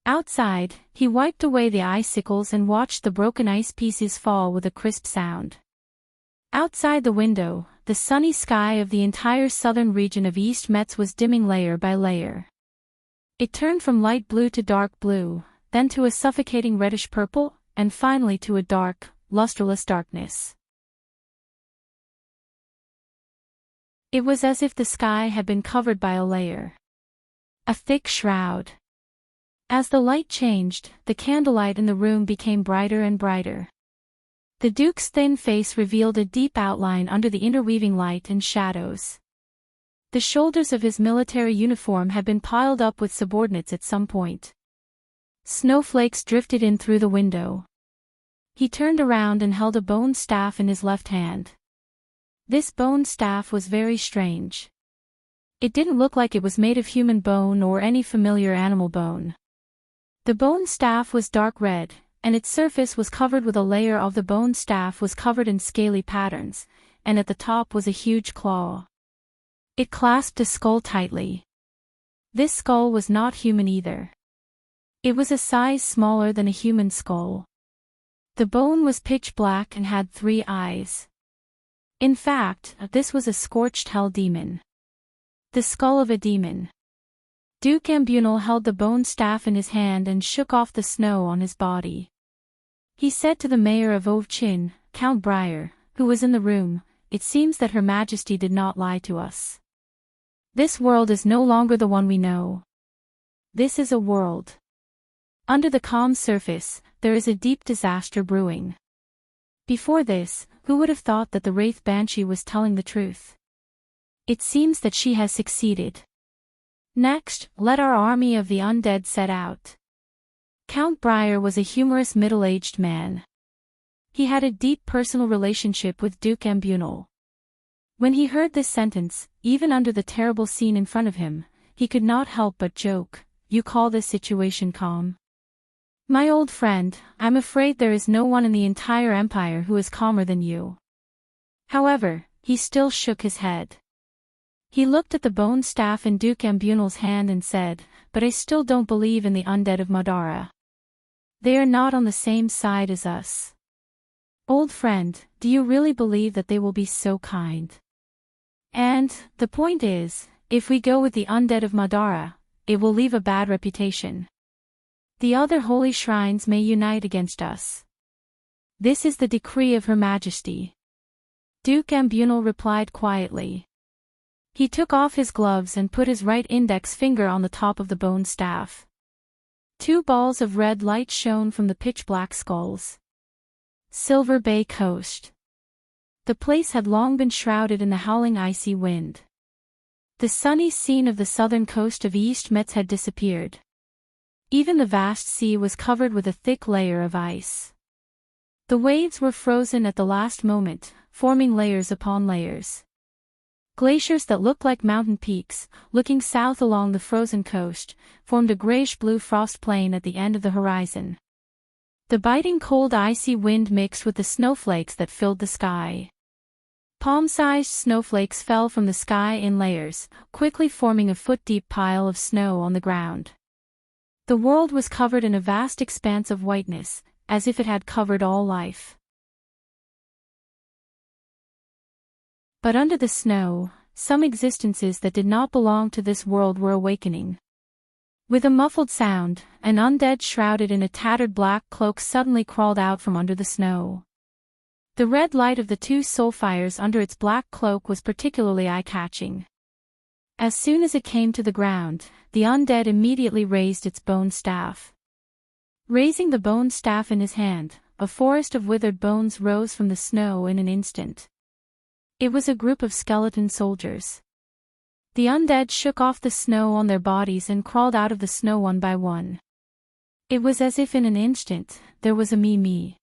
Outside, he wiped away the icicles and watched the broken ice pieces fall with a crisp sound. Outside the window, the sunny sky of the entire southern region of East Metz was dimming layer by layer. It turned from light blue to dark blue, then to a suffocating reddish purple, and finally to a dark, lustreless darkness. It was as if the sky had been covered by a layer. A thick shroud. As the light changed, the candlelight in the room became brighter and brighter. The Duke's thin face revealed a deep outline under the interweaving light and shadows. The shoulders of his military uniform had been piled up with subordinates at some point. Snowflakes drifted in through the window. He turned around and held a bone staff in his left hand. This bone staff was very strange. It didn't look like it was made of human bone or any familiar animal bone. The bone staff was dark red, and its surface was covered with a layer of the bone staff was covered in scaly patterns, and at the top was a huge claw. It clasped a skull tightly. This skull was not human either. It was a size smaller than a human skull. The bone was pitch black and had 3 eyes. In fact, this was a scorched hell demon. The skull of a demon. Duke Ambunal held the bone staff in his hand and shook off the snow on his body. He said to the mayor of Ovchin, Count Briar, who was in the room, "It seems that Her Majesty did not lie to us. This world is no longer the one we know. This is a world. Under the calm surface, there is a deep disaster brewing. Before this, who would have thought that the Wraith Banshee was telling the truth? It seems that she has succeeded. Next, let our army of the undead set out." Count Briar was a humorous middle-aged man. He had a deep personal relationship with Duke Ambunal. When he heard this sentence, even under the terrible scene in front of him, he could not help but joke, "You call this situation calm? My old friend, I'm afraid there is no one in the entire empire who is calmer than you." However, he still shook his head. He looked at the bone staff in Duke Ambunal's hand and said, "But I still don't believe in the undead of Madara. They are not on the same side as us. Old friend, do you really believe that they will be so kind? And, the point is, if we go with the undead of Madara, it will leave a bad reputation. The other holy shrines may unite against us. This is the decree of Her Majesty." Duke Ambunal replied quietly. He took off his gloves and put his right index finger on the top of the bone staff. 2 balls of red light shone from the pitch-black skulls. Silver Bay Coast. The place had long been shrouded in the howling icy wind. The sunny scene of the southern coast of East Metz had disappeared. Even the vast sea was covered with a thick layer of ice. The waves were frozen at the last moment, forming layers upon layers. Glaciers that looked like mountain peaks, looking south along the frozen coast, formed a grayish-blue frost plain at the end of the horizon. The biting cold icy wind mixed with the snowflakes that filled the sky. Palm-sized snowflakes fell from the sky in layers, quickly forming a foot-deep pile of snow on the ground. The world was covered in a vast expanse of whiteness, as if it had covered all life. But under the snow, some existences that did not belong to this world were awakening. With a muffled sound, an undead shrouded in a tattered black cloak suddenly crawled out from under the snow. The red light of the 2 soul fires under its black cloak was particularly eye-catching. As soon as it came to the ground, the undead immediately raised its bone staff. Raising the bone staff in his hand, a forest of withered bones rose from the snow in an instant. It was a group of skeleton soldiers. The undead shook off the snow on their bodies and crawled out of the snow one by one. It was as if in an instant, there was a me.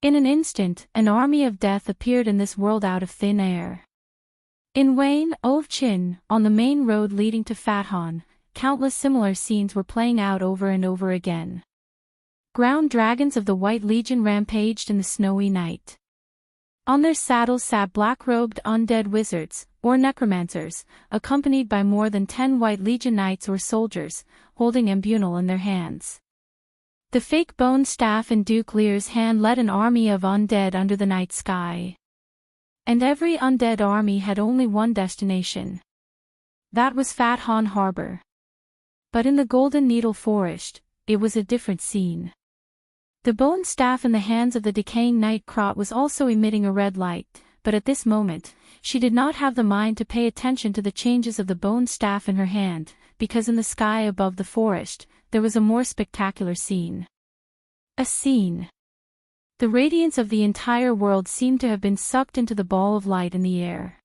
In an instant, an army of death appeared in this world out of thin air. In Wayne, Ovchin, on the main road leading to Fathan, countless similar scenes were playing out over and over again. Ground dragons of the White Legion rampaged in the snowy night. On their saddles sat black-robed undead wizards, or necromancers, accompanied by more than 10 White Legion knights or soldiers, holding Ambunal in their hands. The fake bone staff in Duke Lear's hand led an army of undead under the night sky. And every undead army had only one destination. That was Fathan Harbor. But in the Golden Needle Forest, it was a different scene. The bone staff in the hands of the decaying night crot was also emitting a red light, but at this moment, she did not have the mind to pay attention to the changes of the bone staff in her hand, because in the sky above the forest, there was a more spectacular scene. A scene. The radiance of the entire world seemed to have been sucked into the ball of light in the air.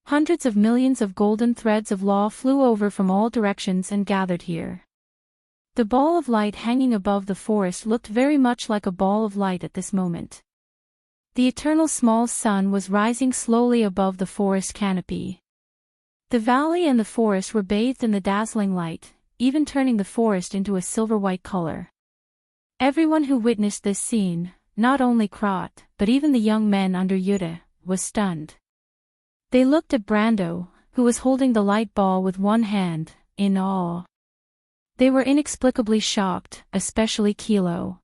Hundreds of millions of golden threads of law flew over from all directions and gathered here. The ball of light hanging above the forest looked very much like a ball of light at this moment. The eternal small sun was rising slowly above the forest canopy. The valley and the forest were bathed in the dazzling light, even turning the forest into a silver-white color. Everyone who witnessed this scene, not only Krot, but even the young men under Yuta, was stunned. They looked at Brando, who was holding the light ball with one hand, in awe. They were inexplicably shocked, especially Kilo.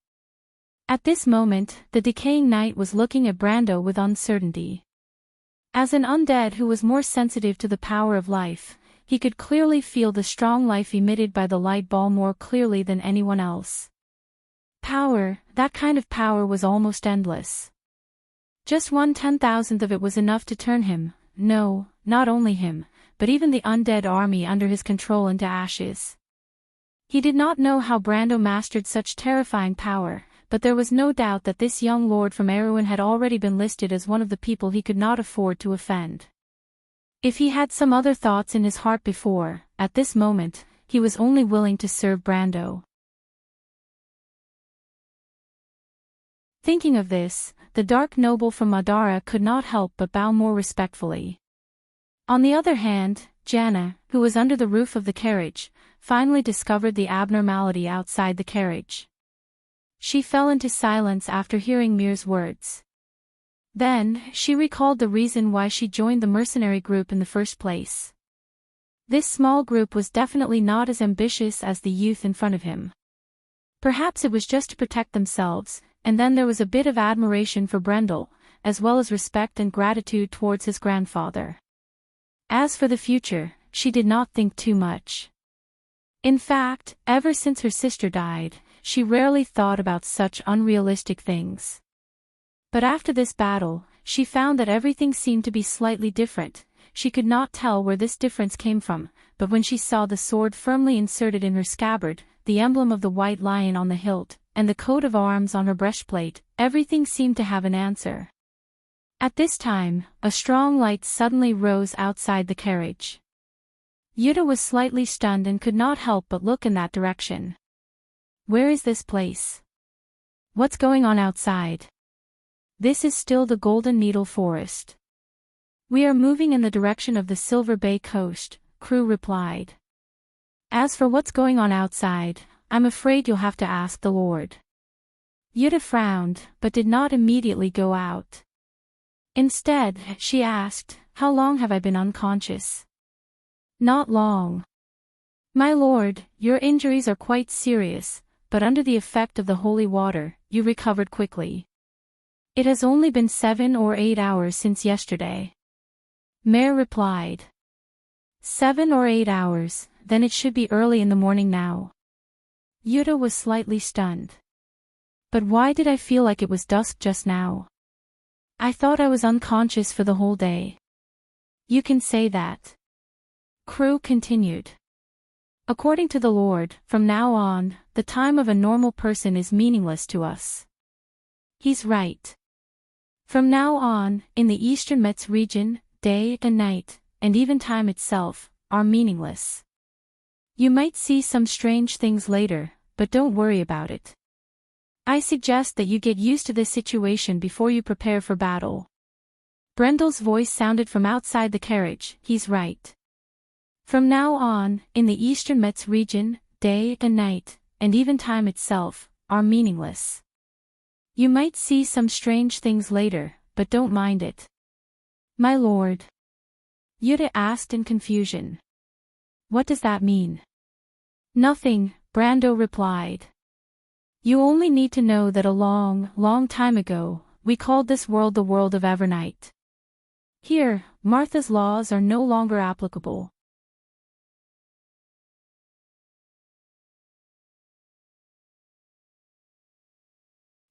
At this moment, the decaying knight was looking at Brando with uncertainty. As an undead who was more sensitive to the power of life, he could clearly feel the strong life emitted by the light ball more clearly than anyone else. Power, that kind of power was almost endless. Just 1/10,000th of it was enough to turn him, no, not only him, but even the undead army under his control into ashes. He did not know how Brando mastered such terrifying power, but there was no doubt that this young lord from Erewhon had already been listed as one of the people he could not afford to offend. If he had some other thoughts in his heart before, at this moment, he was only willing to serve Brando. Thinking of this, the dark noble from Madara could not help but bow more respectfully. On the other hand, Jana, who was under the roof of the carriage, finally discovered the abnormality outside the carriage. She fell into silence after hearing Mir's words. Then, she recalled the reason why she joined the mercenary group in the first place. This small group was definitely not as ambitious as the youth in front of him. Perhaps it was just to protect themselves, and then there was a bit of admiration for Brendel, as well as respect and gratitude towards his grandfather. As for the future, she did not think too much. In fact, ever since her sister died, she rarely thought about such unrealistic things. But after this battle, she found that everything seemed to be slightly different. She could not tell where this difference came from, but when she saw the sword firmly inserted in her scabbard, the emblem of the white lion on the hilt, and the coat of arms on her breastplate, everything seemed to have an answer. At this time, a strong light suddenly rose outside the carriage. Yuta was slightly stunned and could not help but look in that direction. Where is this place? What's going on outside? This is still the Golden Needle Forest. We are moving in the direction of the Silver Bay coast, Crew replied. As for what's going on outside, I'm afraid you'll have to ask the Lord. Yuta frowned, but did not immediately go out. Instead, she asked, how long have I been unconscious? Not long. My lord, your injuries are quite serious, but under the effect of the holy water, you recovered quickly. It has only been 7 or 8 hours since yesterday. Mare replied. 7 or 8 hours, then it should be early in the morning now. Yuta was slightly stunned. But why did I feel like it was dusk just now? I thought I was unconscious for the whole day. You can say that. Crew continued. According to the Lord, from now on, the time of a normal person is meaningless to us. He's right. From now on, in the Eastern Metz region, day and night, and even time itself, are meaningless. You might see some strange things later, but don't worry about it. I suggest that you get used to this situation before you prepare for battle. Brendel's voice sounded from outside the carriage. He's right. From now on, in the Eastern Metz region, day and night, and even time itself, are meaningless. You might see some strange things later, but don't mind it. My lord. Yuta asked in confusion. What does that mean? Nothing, Brando replied. You only need to know that a long, long time ago, we called this world the world of Evernight. Here, Martha's laws are no longer applicable.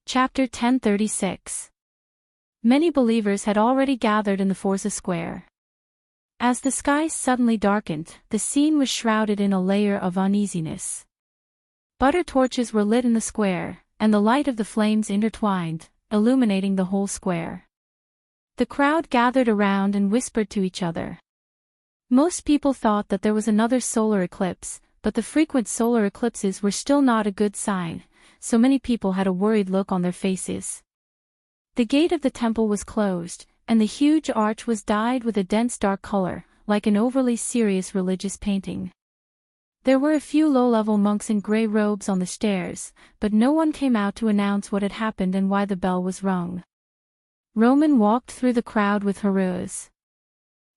Chapter 1036. Many believers had already gathered in the Forza Square. As the sky suddenly darkened, the scene was shrouded in a layer of uneasiness. Butter torches were lit in the square, and the light of the flames intertwined, illuminating the whole square. The crowd gathered around and whispered to each other. Most people thought that there was another solar eclipse, but the frequent solar eclipses were still not a good sign, so many people had a worried look on their faces. The gate of the temple was closed, and the huge arch was dyed with a dense dark color, like an overly serious religious painting. There were a few low-level monks in gray robes on the stairs, but no one came out to announce what had happened and why the bell was rung. Roman walked through the crowd with Heroes.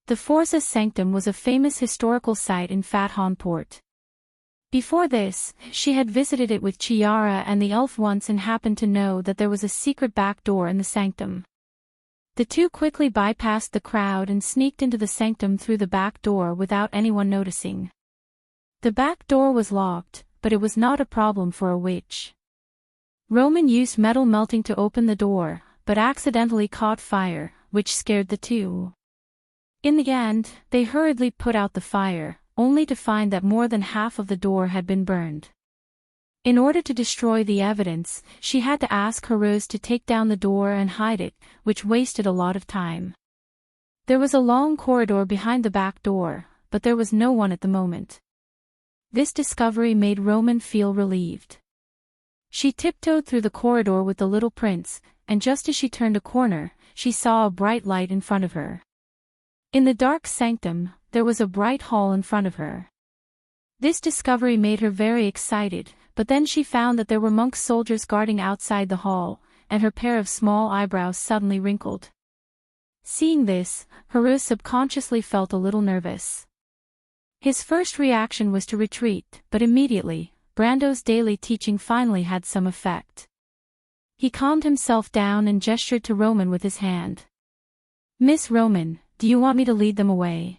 The Forza Sanctum was a famous historical site in Fat Port. Before this, she had visited it with Chiara and the elf once and happened to know that there was a secret back door in the sanctum. The two quickly bypassed the crowd and sneaked into the sanctum through the back door without anyone noticing. The back door was locked, but it was not a problem for a witch. Roman used metal melting to open the door, but accidentally caught fire, which scared the two. In the end, they hurriedly put out the fire, only to find that more than half of the door had been burned. In order to destroy the evidence, she had to ask Heroes to take down the door and hide it, which wasted a lot of time. There was a long corridor behind the back door, but there was no one at the moment. This discovery made Roman feel relieved. She tiptoed through the corridor with the little prince, and just as she turned a corner, she saw a bright light in front of her. In the dark sanctum, there was a bright hall in front of her. This discovery made her very excited, but then she found that there were monk soldiers guarding outside the hall, and her pair of small eyebrows suddenly wrinkled. Seeing this, Heartwarming subconsciously felt a little nervous. His first reaction was to retreat, but immediately, Brando's daily teaching finally had some effect. He calmed himself down and gestured to Roman with his hand. "Miss Roman, do you want me to lead them away?"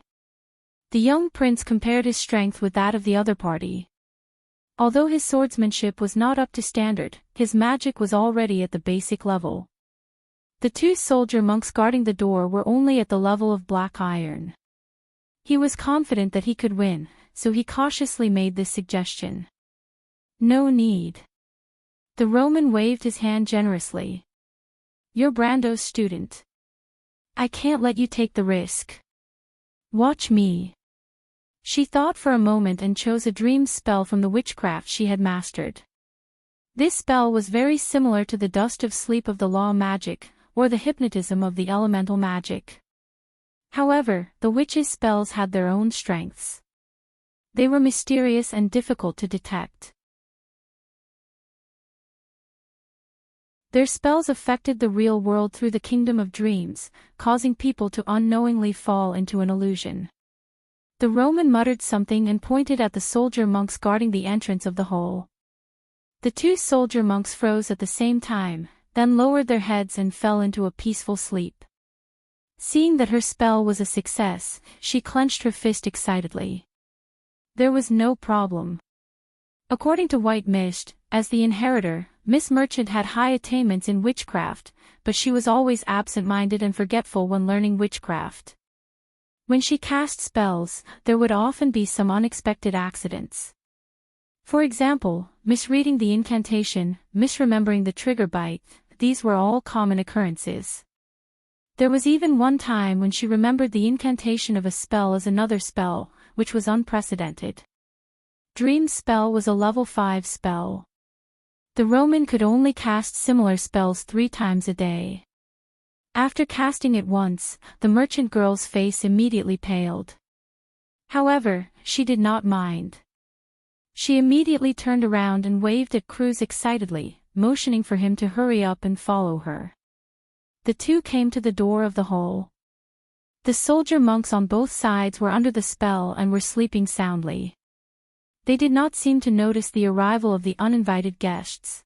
The young prince compared his strength with that of the other party. Although his swordsmanship was not up to standard, his magic was already at the basic level. The two soldier monks guarding the door were only at the level of black iron. He was confident that he could win, so he cautiously made this suggestion. "No need." The Roman waved his hand generously. "You're Brando's student. I can't let you take the risk. Watch me." She thought for a moment and chose a dream spell from the witchcraft she had mastered. This spell was very similar to the dust of sleep of the law magic, or the hypnotism of the elemental magic. However, the witches' spells had their own strengths. They were mysterious and difficult to detect. Their spells affected the real world through the kingdom of dreams, causing people to unknowingly fall into an illusion. The Roman muttered something and pointed at the soldier monks guarding the entrance of the hole. The two soldier monks froze at the same time, then lowered their heads and fell into a peaceful sleep. Seeing that her spell was a success, she clenched her fist excitedly. There was no problem. According to White Mist, as the inheritor, Miss Merchant had high attainments in witchcraft, but she was always absent-minded and forgetful when learning witchcraft. When she cast spells, there would often be some unexpected accidents. For example, misreading the incantation, misremembering the trigger bite, these were all common occurrences. There was even one time when she remembered the incantation of a spell as another spell, which was unprecedented. Dream's spell was a level 5 spell. The Roman could only cast similar spells 3 times a day. After casting it once, the merchant girl's face immediately paled. However, she did not mind. She immediately turned around and waved at Cruz excitedly, motioning for him to hurry up and follow her. The two came to the door of the hole. The soldier monks on both sides were under the spell and were sleeping soundly. They did not seem to notice the arrival of the uninvited guests.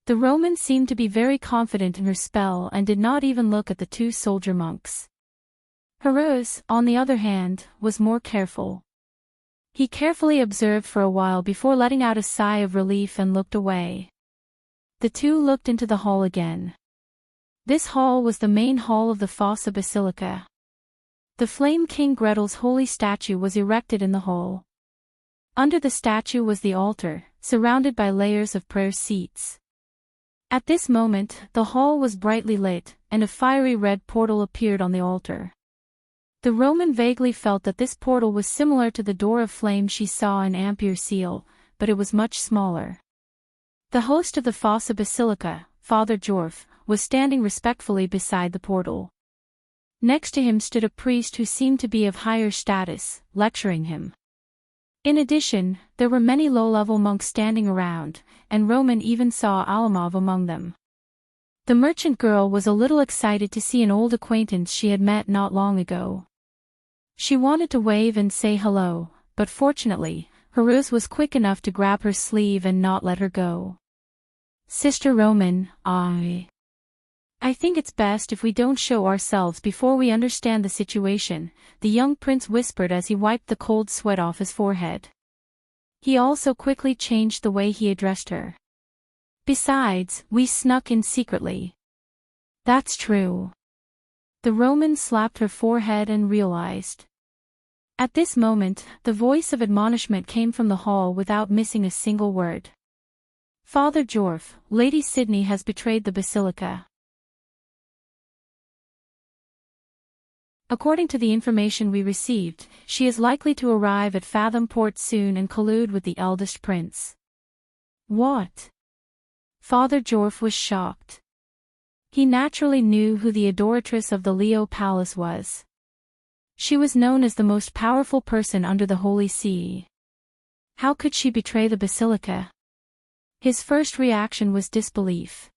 The Roman seemed to be very confident in her spell and did not even look at the two soldier monks. Heartwarming, on the other hand, was more careful. He carefully observed for a while before letting out a sigh of relief and looked away. The two looked into the hall again. This hall was the main hall of the Fossa Basilica. The Flame King Gretel's holy statue was erected in the hall. Under the statue was the altar, surrounded by layers of prayer seats. At this moment, the hall was brightly lit, and a fiery red portal appeared on the altar. The Roman vaguely felt that this portal was similar to the door of flame she saw in Ampere Seal, but it was much smaller. The host of the Fossa Basilica, Father Jorf, was standing respectfully beside the portal. Next to him stood a priest who seemed to be of higher status, lecturing him. In addition, there were many low-level monks standing around, and Roman even saw Alamov among them. The merchant girl was a little excited to see an old acquaintance she had met not long ago. She wanted to wave and say hello, but fortunately, Heartwarming was quick enough to grab her sleeve and not let her go. "Sister Roman, I think it's best if we don't show ourselves before we understand the situation," the young prince whispered as he wiped the cold sweat off his forehead. He also quickly changed the way he addressed her. "Besides, we snuck in secretly." "That's true." The Roman slapped her forehead and realized. At this moment, the voice of admonishment came from the hall without missing a single word. "Father Jorf, Lady Sydney has betrayed the basilica. According to the information we received, she is likely to arrive at Fathom Port soon and collude with the eldest prince." "What?" Father Jorf was shocked. He naturally knew who the adoratress of the Leo Palace was. She was known as the most powerful person under the Holy See. How could she betray the basilica? His first reaction was disbelief.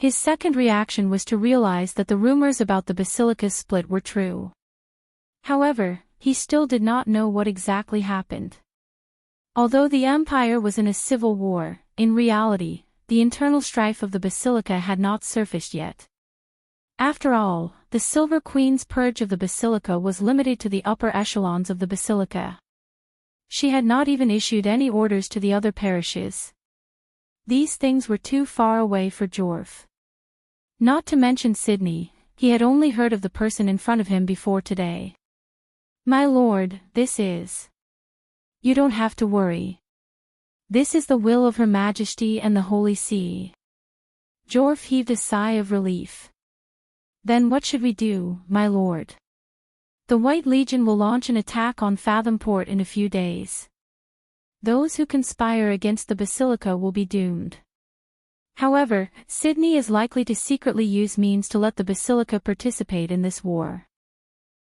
His second reaction was to realize that the rumors about the basilica's split were true. However, he still did not know what exactly happened. Although the empire was in a civil war, in reality, the internal strife of the basilica had not surfaced yet. After all, the Silver Queen's purge of the basilica was limited to the upper echelons of the basilica. She had not even issued any orders to the other parishes. These things were too far away for Jorf. Not to mention Sydney, he had only heard of the person in front of him before today. My lord, this is... You don't have to worry. This is the will of Her Majesty and the Holy See. Jorf heaved a sigh of relief. Then what should we do, my lord? The White Legion will launch an attack on Fathom Port in a few days. Those who conspire against the basilica will be doomed. However, Sydney is likely to secretly use means to let the basilica participate in this war.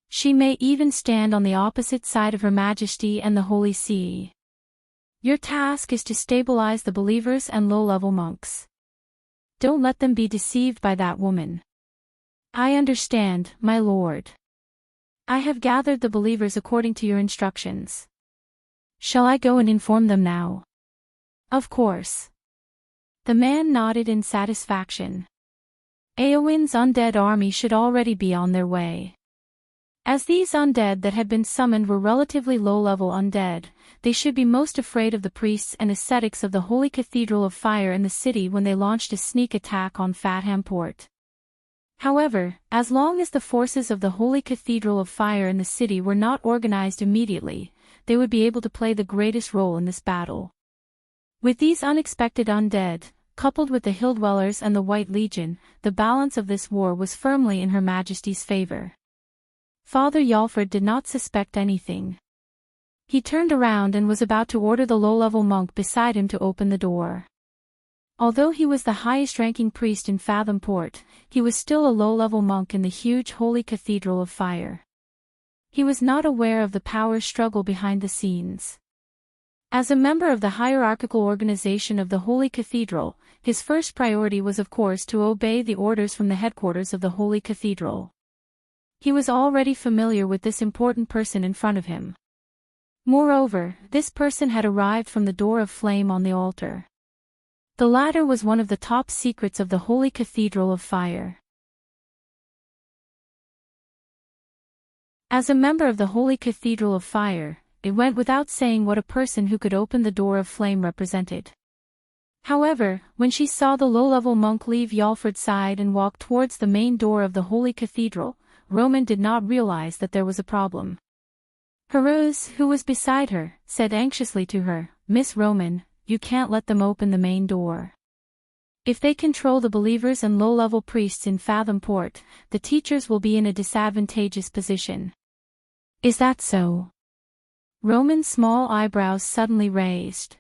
She may even stand on the opposite side of Her Majesty and the Holy See. Your task is to stabilize the believers and low-level monks. Don't let them be deceived by that woman. I understand, my lord. I have gathered the believers according to your instructions. Shall I go and inform them now? Of course. The man nodded in satisfaction. Eowyn's undead army should already be on their way. As these undead that had been summoned were relatively low-level undead, they should be most afraid of the priests and ascetics of the Holy Cathedral of Fire in the city when they launched a sneak attack on Fathom Port. However, as long as the forces of the Holy Cathedral of Fire in the city were not organized immediately, they would be able to play the greatest role in this battle. With these unexpected undead, coupled with the Hill Dwellers and the White Legion, the balance of this war was firmly in Her Majesty's favor. Father Yalfred did not suspect anything. He turned around and was about to order the low-level monk beside him to open the door. Although he was the highest-ranking priest in Fathom Port, he was still a low-level monk in the huge Holy Cathedral of Fire. He was not aware of the power struggle behind the scenes. As a member of the hierarchical organization of the Holy Cathedral, his first priority was of course to obey the orders from the headquarters of the Holy Cathedral. He was already familiar with this important person in front of him. Moreover, this person had arrived from the Door of Flame on the altar. The latter was one of the top secrets of the Holy Cathedral of Fire. As a member of the Holy Cathedral of Fire, it went without saying what a person who could open the Door of Flame represented. However, when she saw the low-level monk leave Yalfred's side and walk towards the main door of the Holy Cathedral, Roman did not realize that there was a problem. Heruz, who was beside her, said anxiously to her, "Miss Roman, you can't let them open the main door. If they control the believers and low-level priests in Fathom Port, the teachers will be in a disadvantageous position." Is that so? Roman's small eyebrows suddenly raised.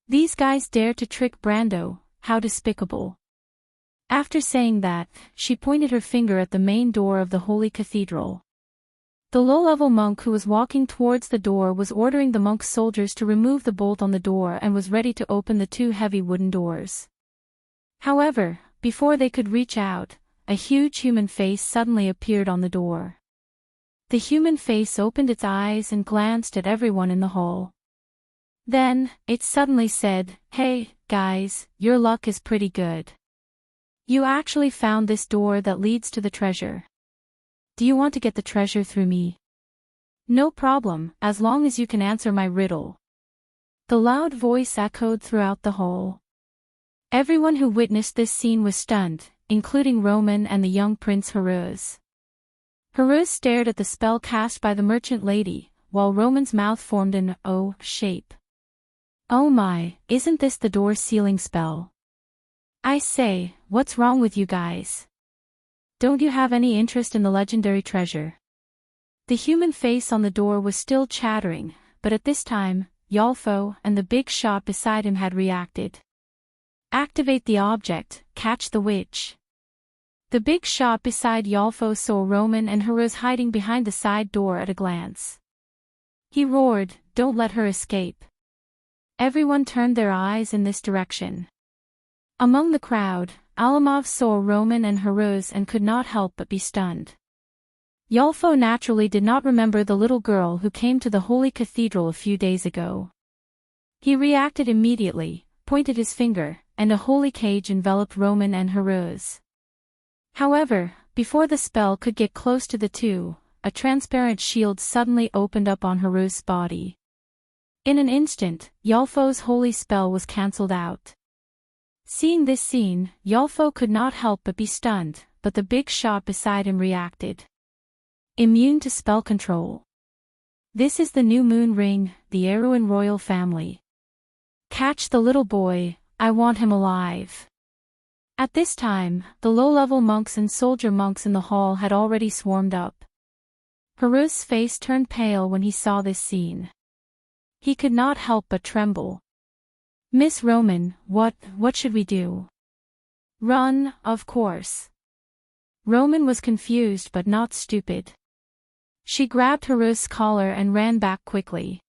These guys dare to trick Brando, how despicable. After saying that, she pointed her finger at the main door of the Holy Cathedral. The low-level monk who was walking towards the door was ordering the monk's soldiers to remove the bolt on the door and was ready to open the two heavy wooden doors. However, before they could reach out, a huge human face suddenly appeared on the door. The human face opened its eyes and glanced at everyone in the hall. Then, it suddenly said, "Hey, guys, your luck is pretty good. You actually found this door that leads to the treasure. Do you want to get the treasure through me?" "No problem, as long as you can answer my riddle." The loud voice echoed throughout the hall. Everyone who witnessed this scene was stunned, including Roman and the young Prince Heruz. Heruz stared at the spell cast by the merchant lady, while Roman's mouth formed an O shape. "Oh my, isn't this the door sealing spell? I say, what's wrong with you guys? Don't you have any interest in the legendary treasure?" The human face on the door was still chattering, but at this time, Yalfo and the big shot beside him had reacted. "Activate the object, catch the witch." The big shot beside Yalfo saw Roman and Heruz hiding behind the side door at a glance. He roared, "Don't let her escape." Everyone turned their eyes in this direction. Among the crowd, Alamov saw Roman and Heroes and could not help but be stunned. Yulfo naturally did not remember the little girl who came to the Holy Cathedral a few days ago. He reacted immediately, pointed his finger, and a holy cage enveloped Roman and Heroes. However, before the spell could get close to the two, a transparent shield suddenly opened up on Heroes' body. In an instant, Yulfo's holy spell was cancelled out. Seeing this scene, Yulfo could not help but be stunned, but the big shot beside him reacted. Immune to spell control. This is the new moon ring, the Erewhon royal family. Catch the little boy, I want him alive. At this time, the low-level monks and soldier monks in the hall had already swarmed up. Heroes' face turned pale when he saw this scene. He could not help but tremble. Miss Roman, what should we do? Run, of course. Roman was confused but not stupid. She grabbed Heroes' collar and ran back quickly.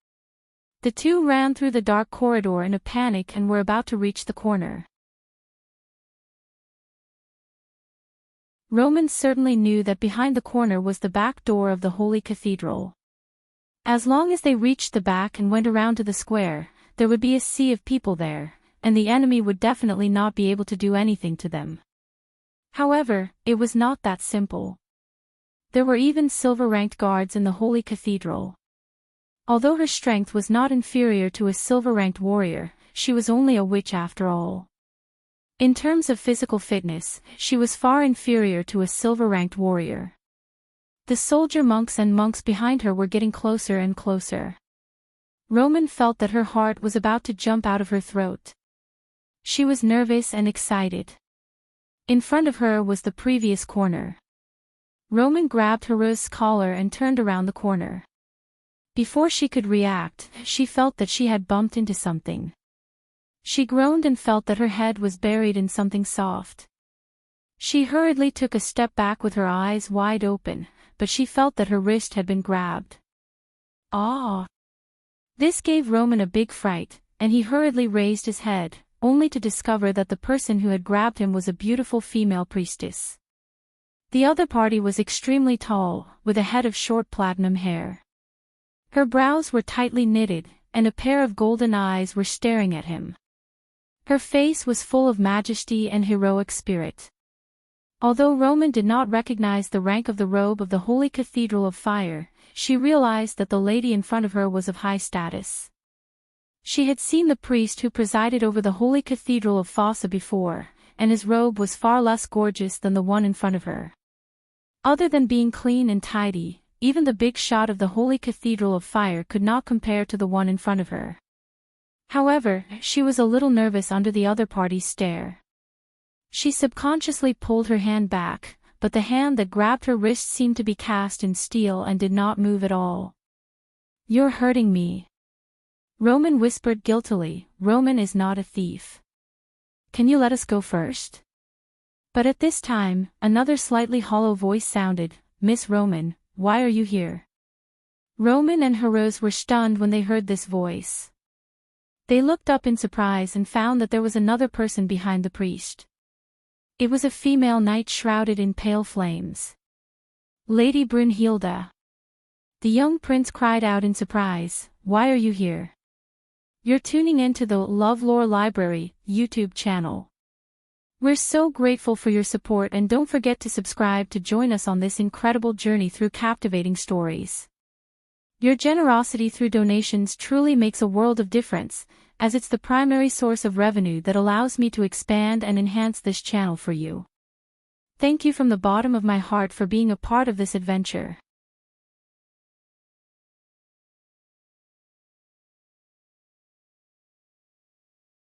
The two ran through the dark corridor in a panic and were about to reach the corner. Roman certainly knew that behind the corner was the back door of the Holy Cathedral. As long as they reached the back and went around to the square, there would be a sea of people there, and the enemy would definitely not be able to do anything to them. However, it was not that simple. There were even silver-ranked guards in the Holy Cathedral. Although her strength was not inferior to a silver-ranked warrior, she was only a witch after all. In terms of physical fitness, she was far inferior to a silver-ranked warrior. The soldier monks and monks behind her were getting closer and closer. Roman felt that her heart was about to jump out of her throat. She was nervous and excited. In front of her was the previous corner. Roman grabbed Heroes' collar and turned around the corner. Before she could react, she felt that she had bumped into something. She groaned and felt that her head was buried in something soft. She hurriedly took a step back with her eyes wide open, but she felt that her wrist had been grabbed. Ah! This gave Roman a big fright, and he hurriedly raised his head, only to discover that the person who had grabbed him was a beautiful female priestess. The other party was extremely tall, with a head of short platinum hair. Her brows were tightly knitted, and a pair of golden eyes were staring at him. Her face was full of majesty and heroic spirit. Although Roman did not recognize the rank of the robe of the Holy Cathedral of Fire, she realized that the lady in front of her was of high status. She had seen the priest who presided over the Holy Cathedral of Fossa before, and his robe was far less gorgeous than the one in front of her. Other than being clean and tidy, even the big shot of the Holy Cathedral of Fire could not compare to the one in front of her. However, she was a little nervous under the other party's stare. She subconsciously pulled her hand back, but the hand that grabbed her wrist seemed to be cast in steel and did not move at all. "You're hurting me." Roman whispered guiltily. Roman is not a thief. "Can you let us go first?" But at this time, another slightly hollow voice sounded, "Miss Roman, why are you here?" Roman and Heroes were stunned when they heard this voice. They looked up in surprise and found that there was another person behind the priest. It was a female knight shrouded in pale flames. Lady Brunhilde. The young prince cried out in surprise, "Why are you here?" "You're tuning into the LoveLore Library YouTube channel. We're so grateful for your support, and don't forget to subscribe to join us on this incredible journey through captivating stories. Your generosity through donations truly makes a world of difference, as it's the primary source of revenue that allows me to expand and enhance this channel for you. Thank you from the bottom of my heart for being a part of this adventure.